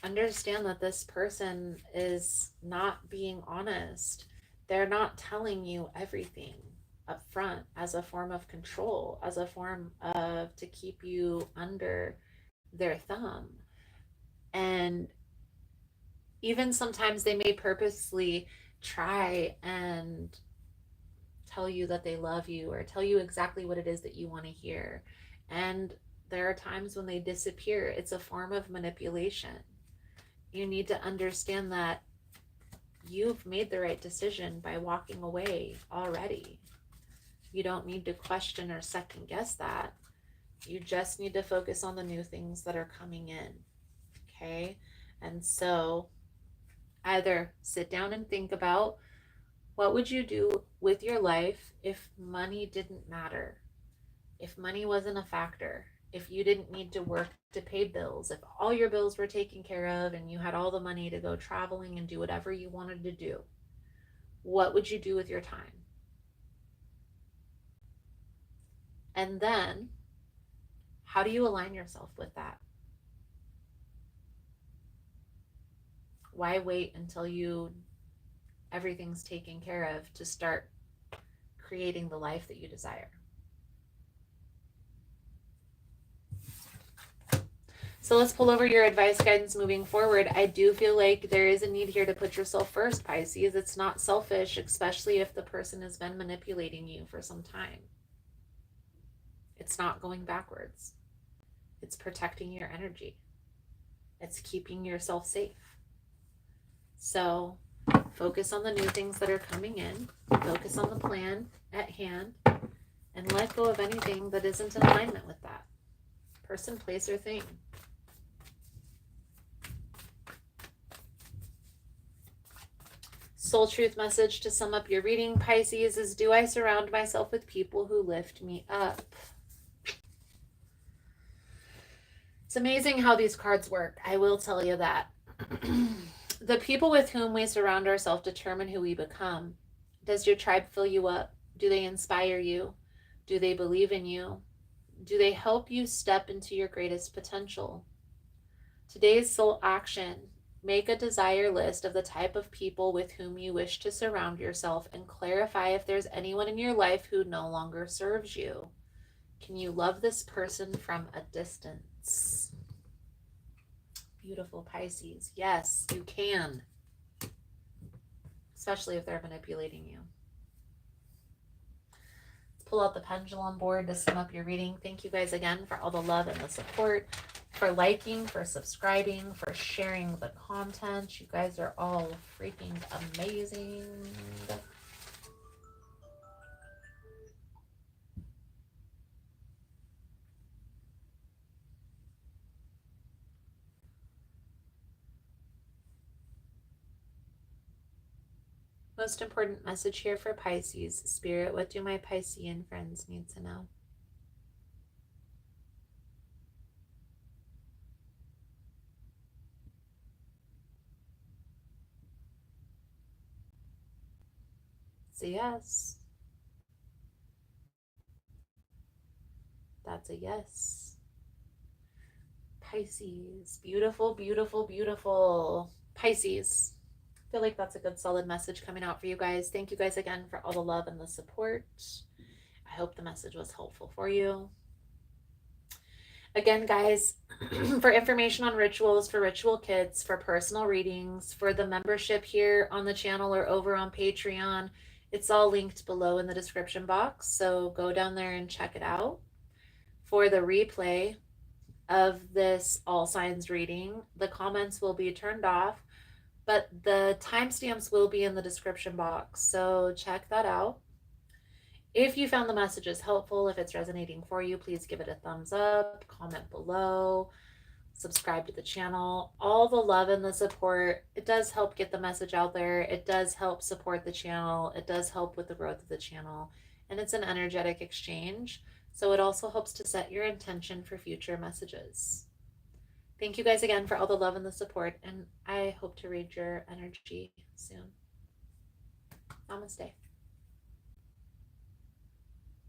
understand that this person is not being honest. They're not telling you everything up front as a form of control, as a form of to keep you under their thumb. And even sometimes they may purposely try and tell you that they love you or tell you exactly what it is that you want to hear. And there are times when they disappear. It's a form of manipulation. You need to understand that you've made the right decision by walking away already. You don't need to question or second guess that. You just need to focus on the new things that are coming in. Okay? And so either sit down and think about what would you do with your life if money didn't matter? If money wasn't a factor, if you didn't need to work to pay bills, if all your bills were taken care of and you had all the money to go traveling and do whatever you wanted to do, what would you do with your time? And then, how do you align yourself with that? Why wait until everything's taken care of to start creating the life that you desire? So let's pull over your advice guidance moving forward. I do feel like there is a need here to put yourself first, Pisces. It's not selfish, especially if the person has been manipulating you for some time. It's not going backwards. It's protecting your energy. It's keeping yourself safe. So focus on the new things that are coming in. Focus on the plan at hand and let go of anything that isn't in alignment with that person, place, or thing. Soul truth message to sum up your reading, Pisces, is do I surround myself with people who lift me up? It's amazing how these cards work. I will tell you that. The people with whom we surround ourselves determine who we become. Does your tribe fill you up? Do they inspire you? Do they believe in you? Do they help you step into your greatest potential? Today's soul action: make a desire list of the type of people with whom you wish to surround yourself and clarify if there's anyone in your life who no longer serves you. Can you love this person from a distance? Beautiful, Pisces. Yes, you can. Especially if they're manipulating you. Let's pull out the pendulum board to sum up your reading. Thank you guys again for all the love and the support, for liking, for subscribing, for sharing the content. You guys are all freaking amazing. Most important message here for Pisces. Spirit, what do my Piscean friends need to know? a yes. That's a yes. Pisces. Beautiful, beautiful, beautiful. Pisces. I feel like that's a good solid message coming out for you guys. Thank you guys again for all the love and the support. I hope the message was helpful for you. Again, guys, for information on rituals, for ritual kits, for personal readings, for the membership here on the channel or over on Patreon, it's all linked below in the description box. So go down there and check it out. For the replay of this all signs reading, the comments will be turned off, but the timestamps will be in the description box. So check that out. If you found the messages helpful, if it's resonating for you, please give it a thumbs up, comment below, subscribe to the channel. All the love and the support, it does help get the message out there. It does help support the channel. It does help with the growth of the channel. And it's an energetic exchange. So it also helps to set your intention for future messages. Thank you guys again for all the love and the support. And I hope to read your energy soon. Namaste.